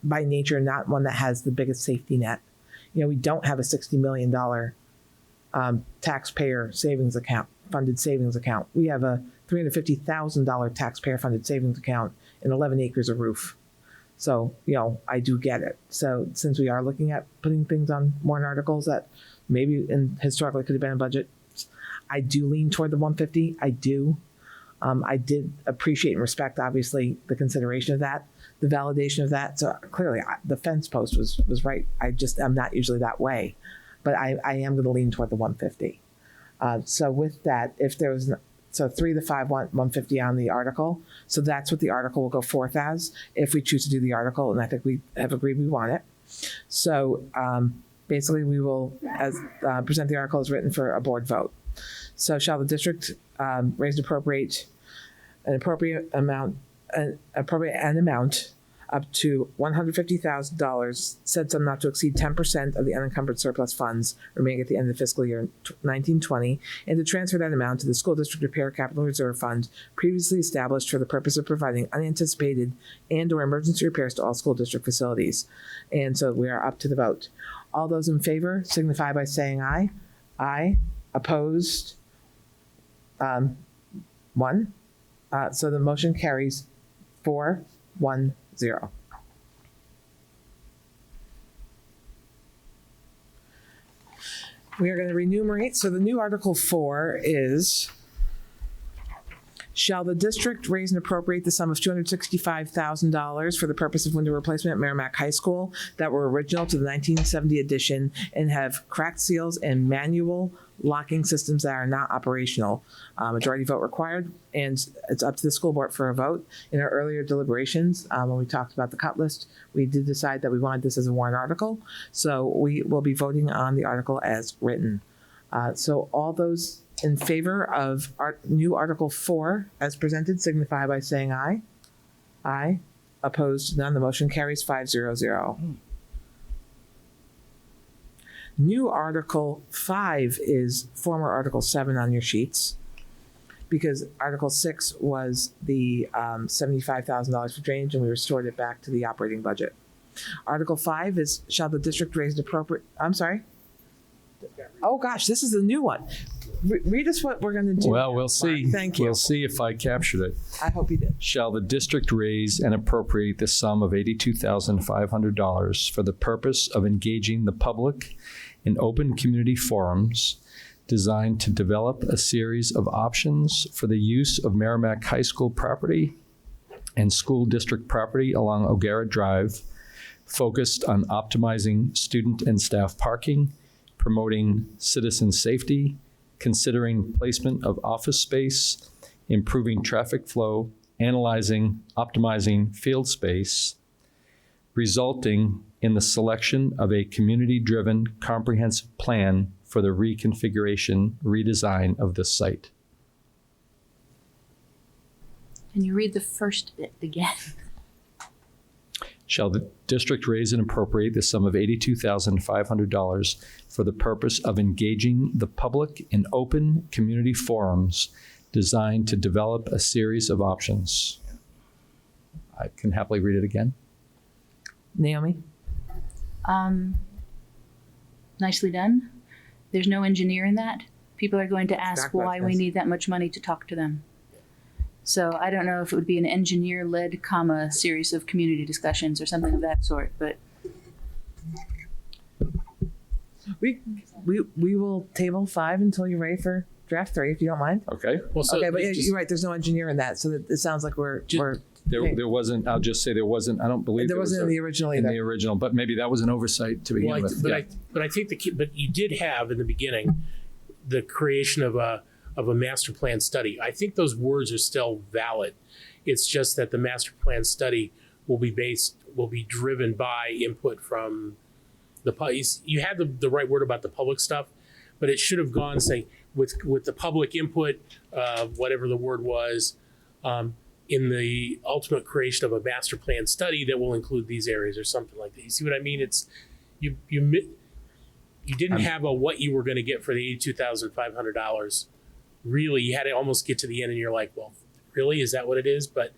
by nature, not one that has the biggest safety net. We don't have a $60 million taxpayer savings account, funded savings account. We have a $350,000 taxpayer funded savings account and 11 acres of roof. So, I do get it. So since we are looking at putting things on warrant articles that maybe historically could have been a budget, I do lean toward the 150. I do. I did appreciate and respect, obviously, the consideration of that, the validation of that. So clearly, the fence post was right. I'm not usually that way, but I am going to lean toward the 150. So with that, if there was, so 3 to 5 want 150 on the article. So that's what the article will go forth as if we choose to do the article. And I think we have agreed we want it. So basically we will present the article as written for a board vote. So shall the district raise and appropriate an appropriate amount up to $150,000, said sum not to exceed 10% of the unencumbered surplus funds remaining at the end of the fiscal year 1920, and to transfer that amount to the school district repair capital reserve fund previously established for the purpose of providing unanticipated and/or emergency repairs to all school district facilities. And so we are up to the vote. All those in favor signify by saying aye. Aye. Opposed? 1. So the motion carries 4-1-0. We are going to remunerate. So the new Article 4 is, shall the district raise and appropriate the sum of $265,000 for the purpose of window replacement at Merrimack High School that were original to the 1970 edition and have cracked seals and manual locking systems that are not operational. Majority vote required, and it's up to the school board for a vote. In our earlier deliberations, when we talked about the cut list, we did decide that we wanted this as a warrant article. So we will be voting on the article as written. So all those in favor of our new Article 4 as presented signify by saying aye. Aye. Opposed? None. The motion carries 5-0-0. New Article 5 is former Article 7 on your sheets, because Article 6 was the $75,000 for drainage, and we restored it back to the operating budget. Article 5 is, shall the district raise the appropriate, I'm sorry? Oh gosh, this is the new one. Read us what we're going to do. Well, we'll see. Thank you. We'll see if I captured it. I hope you did. Shall the district raise and appropriate the sum of $82,500 for the purpose of engaging the public in open community forums designed to develop a series of options for the use of Merrimack High School property and school district property along O'Gara Drive, focused on optimizing student and staff parking, promoting citizen safety, considering placement of office space, improving traffic flow, analyzing, optimizing field space, resulting in the selection of a community-driven comprehensive plan for the reconfiguration, redesign of this site. Can you read the first bit again? Shall the district raise and appropriate the sum of $82,500 for the purpose of engaging the public in open community forums designed to develop a series of options? I can happily read it again. Naomi? Nicely done. There's no engineer in that. People are going to ask Exactly. why we need that much money to talk to them. So I don't know if it would be an engineer-led, series of community discussions or something of that sort, but We will table 5 until you're ready for draft 3, if you don't mind. Okay. Well, so Okay, but just- you're right. There's no engineer in that, so that it sounds like we're There wasn't, I'll just say there wasn't, I don't believe there wasn't in the original in either. the original, but maybe that was an oversight to begin Well, with. but I think the key, but you did have in the beginning the creation of a master plan study. I think those words are still valid. It's just that the master plan study will be driven by input from the you had the right word about the public stuff, but it should have gone, say, with the public input, whatever the word was, in the ultimate creation of a master plan study that will include these areas or something like that. You see what I mean? It's you didn't have a what you were going to get for the $82,500. Really, you had to almost get to the end and you're like, well, really, is that what it is? But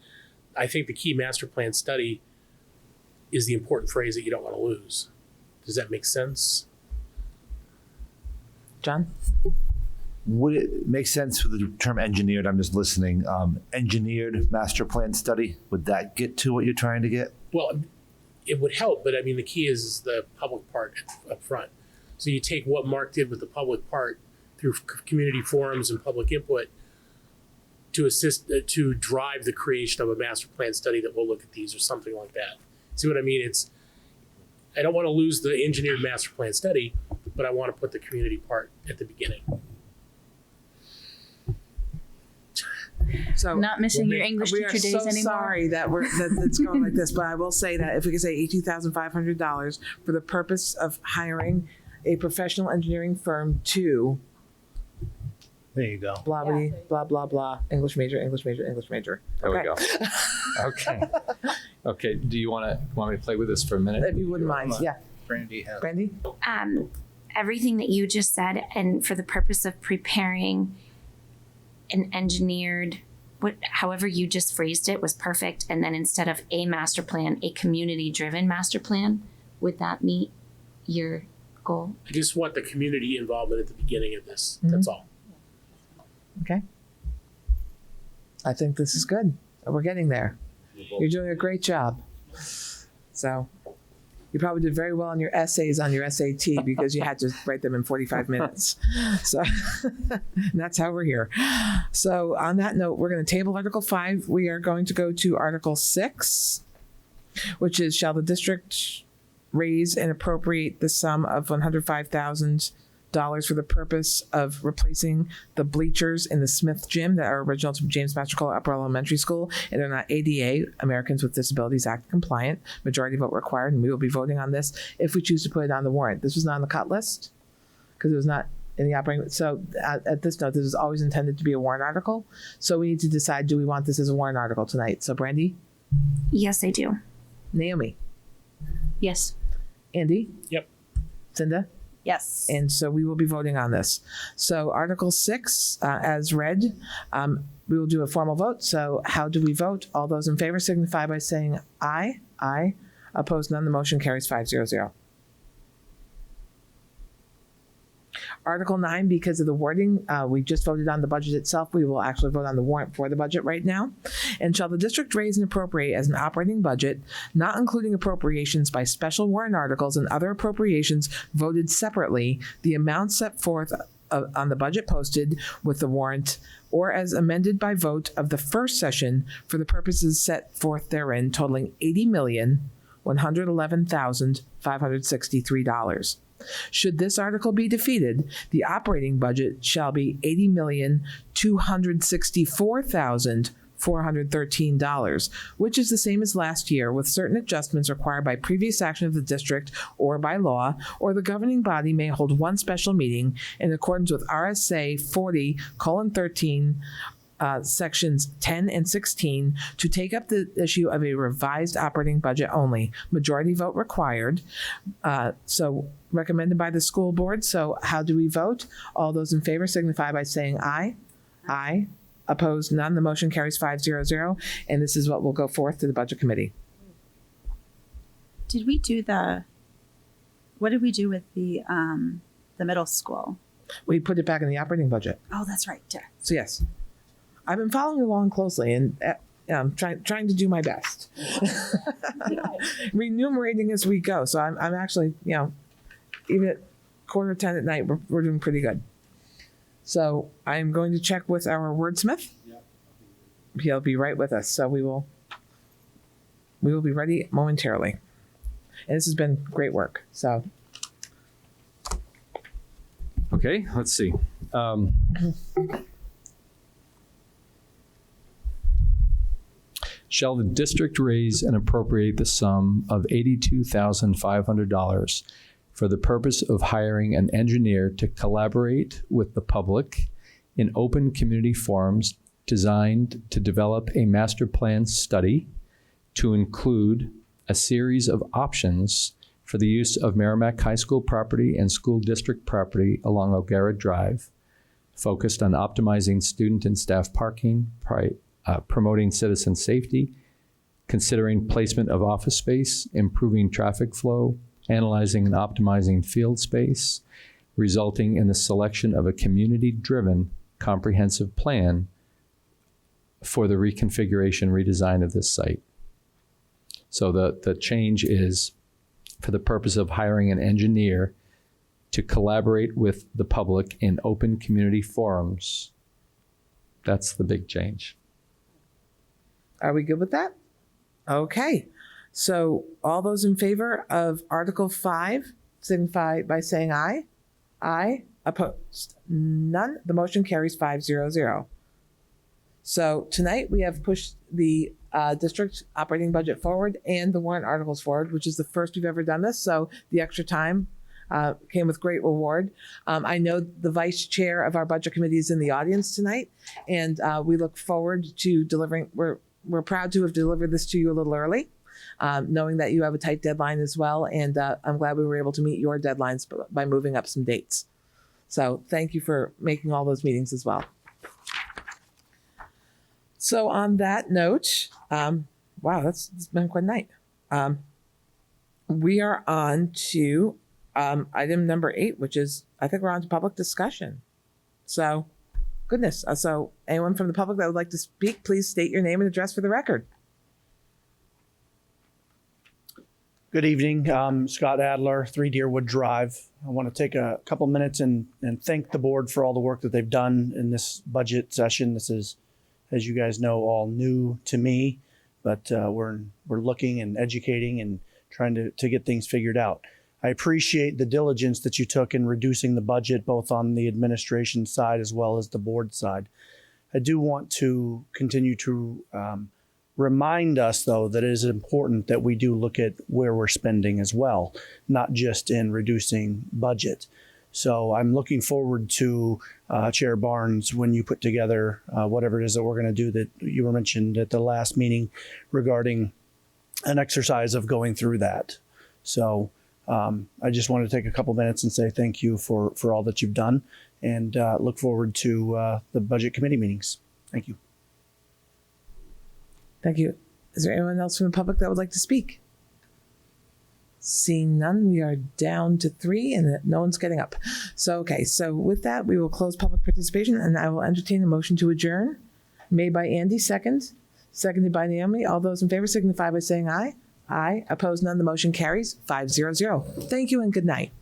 I think the key master plan study is the important phrase that you don't want to lose. Does that make sense? John? Would it make sense for the term engineered? I'm just listening. Engineered master plan study. Would that get to what you're trying to get? Well, it would help, but I mean, the key is the public part up front. So you take what Mark did with the public part through community forums and public input to assist, to drive the creation of a master plan study that will look at these or something like that. See what I mean? I don't want to lose the engineered master plan study, but I want to put the community part at the beginning. So Not missing your English we teacher are days so anymore. sorry that it's going like this, but I will say that if we could say $18,500 for the purpose of hiring a professional engineering firm to There you go. blah blah blah blah blah English major, English major, English major. There we Okay. go. Okay. Okay. Do you want me to play with this for a minute? If you wouldn't mind, yeah. Brandy has. Brandy? Everything that you just said, and for the purpose of preparing an engineered, however you just phrased it, was perfect. And then instead of a master plan, a community-driven master plan, would that meet your goal? I just want the community involvement at the beginning of this. That's all. Okay. I think this is good. We're getting there. You're doing a great job. So you probably did very well on your essays on your SAT because you had to write them in 45 minutes. So and that's how we're here. So on that note, we're going to table Article 5. We are going to go to Article 6, which is shall the district raise and appropriate the sum of $105,000 for the purpose of replacing the bleachers in the Smith Gym that are original to James Mastricola Upper Elementary School and are not ADA, Americans with Disabilities Act compliant. Majority vote required, and we will be voting on this if we choose to put it on the warrant. This was not on the cut list because it was not in the operating. So at this note, this is always intended to be a warrant article. So we need to decide, do we want this as a warrant article tonight? So Brandy? Yes, I do. Naomi? Yes. Andy? Yep. Cinda? Yes. And so we will be voting on this. So Article 6, as read, we will do a formal vote. So how do we vote? All those in favor signify by saying aye. Aye. Opposed, none. The motion carries 5-0. Article 9, because of the wording, we just voted on the budget itself. We will actually vote on the warrant for the budget right now. And shall the district raise and appropriate as an operating budget, not including appropriations by special warrant articles and other appropriations voted separately, the amount set forth on the budget posted with the warrant or as amended by vote of the first session for the purposes set forth therein, totaling $80,111,563. Should this article be defeated, the operating budget shall be $80,264,413, which is the same as last year, with certain adjustments required by previous action of the district or by law, or the governing body may hold one special meeting in accordance with RSA 40:13, sections 10 and 16 to take up the issue of a revised operating budget only. Majority vote required. So recommended by the school board. So how do we vote? All those in favor signify by saying aye. Aye. Opposed, none. The motion carries 5-0. And this is what will go forth to the budget committee. Did we do what did we do with the middle school? We put it back in the operating budget. Oh, that's right. So yes, I've been following along closely and I'm trying to do my best. Renumerating as we go. So I'm actually, even at 9:15 at night, we're doing pretty good. So I'm going to check with our wordsmith. He'll be right with us. So we will be ready momentarily. And this has been great work. So. Okay, let's see. Shall the district raise and appropriate the sum of $82,500 for the purpose of hiring an engineer to collaborate with the public in open community forums designed to develop a master plan study to include a series of options for the use of Merrimack High School property and school district property along O'Gara Drive, focused on optimizing student and staff parking, promoting citizen safety, considering placement of office space, improving traffic flow, analyzing and optimizing field space, resulting in the selection of a community-driven comprehensive plan for the reconfiguration, redesign of this site. So the change is for the purpose of hiring an engineer to collaborate with the public in open community forums That's the big change. Are we good with that? Okay. So all those in favor of Article 5 signify by saying aye. Aye. Opposed? None. The motion carries 500. So tonight we have pushed the district operating budget forward and the warrant articles forward, which is the first we've ever done this. So the extra time came with great reward. I know the vice chair of our budget committee is in the audience tonight, and we look forward to delivering. We're proud to have delivered this to you a little early, knowing that you have a tight deadline as well. And I'm glad we were able to meet your deadlines by moving up some dates. So thank you for making all those meetings as well. So on that note, wow, it's been quite a night. We are on to item number 8, which is, I think we're on to public discussion. So, goodness. So anyone from the public that would like to speak, please state your name and address for the record. Good evening. Scott Adler, 3 Deerwood Drive. I want to take a couple minutes and thank the board for all the work that they've done in this budget session. This is, as you guys know, all new to me, but we're looking and educating and trying to get things figured out. I appreciate the diligence that you took in reducing the budget, both on the administration side as well as the board side. I do want to continue to remind us, though, that it is important that we do look at where we're spending as well, not just in reducing budget. So I'm looking forward to Chair Barnes, when you put together whatever it is that we're going to do that you were mentioned at the last meeting regarding an exercise of going through that. So I just want to take a couple minutes and say thank you for all that you've done, and look forward to the budget committee meetings. Thank you. Thank you. Is there anyone else from the public that would like to speak? Seeing none, we are down to 3 and no one's getting up. So, okay. So with that, we will close public participation and I will entertain a motion to adjourn. Made by Andy, seconded by Naomi. All those in favor signify by saying aye. Aye. Opposed, none. The motion carries 500. Thank you and good night.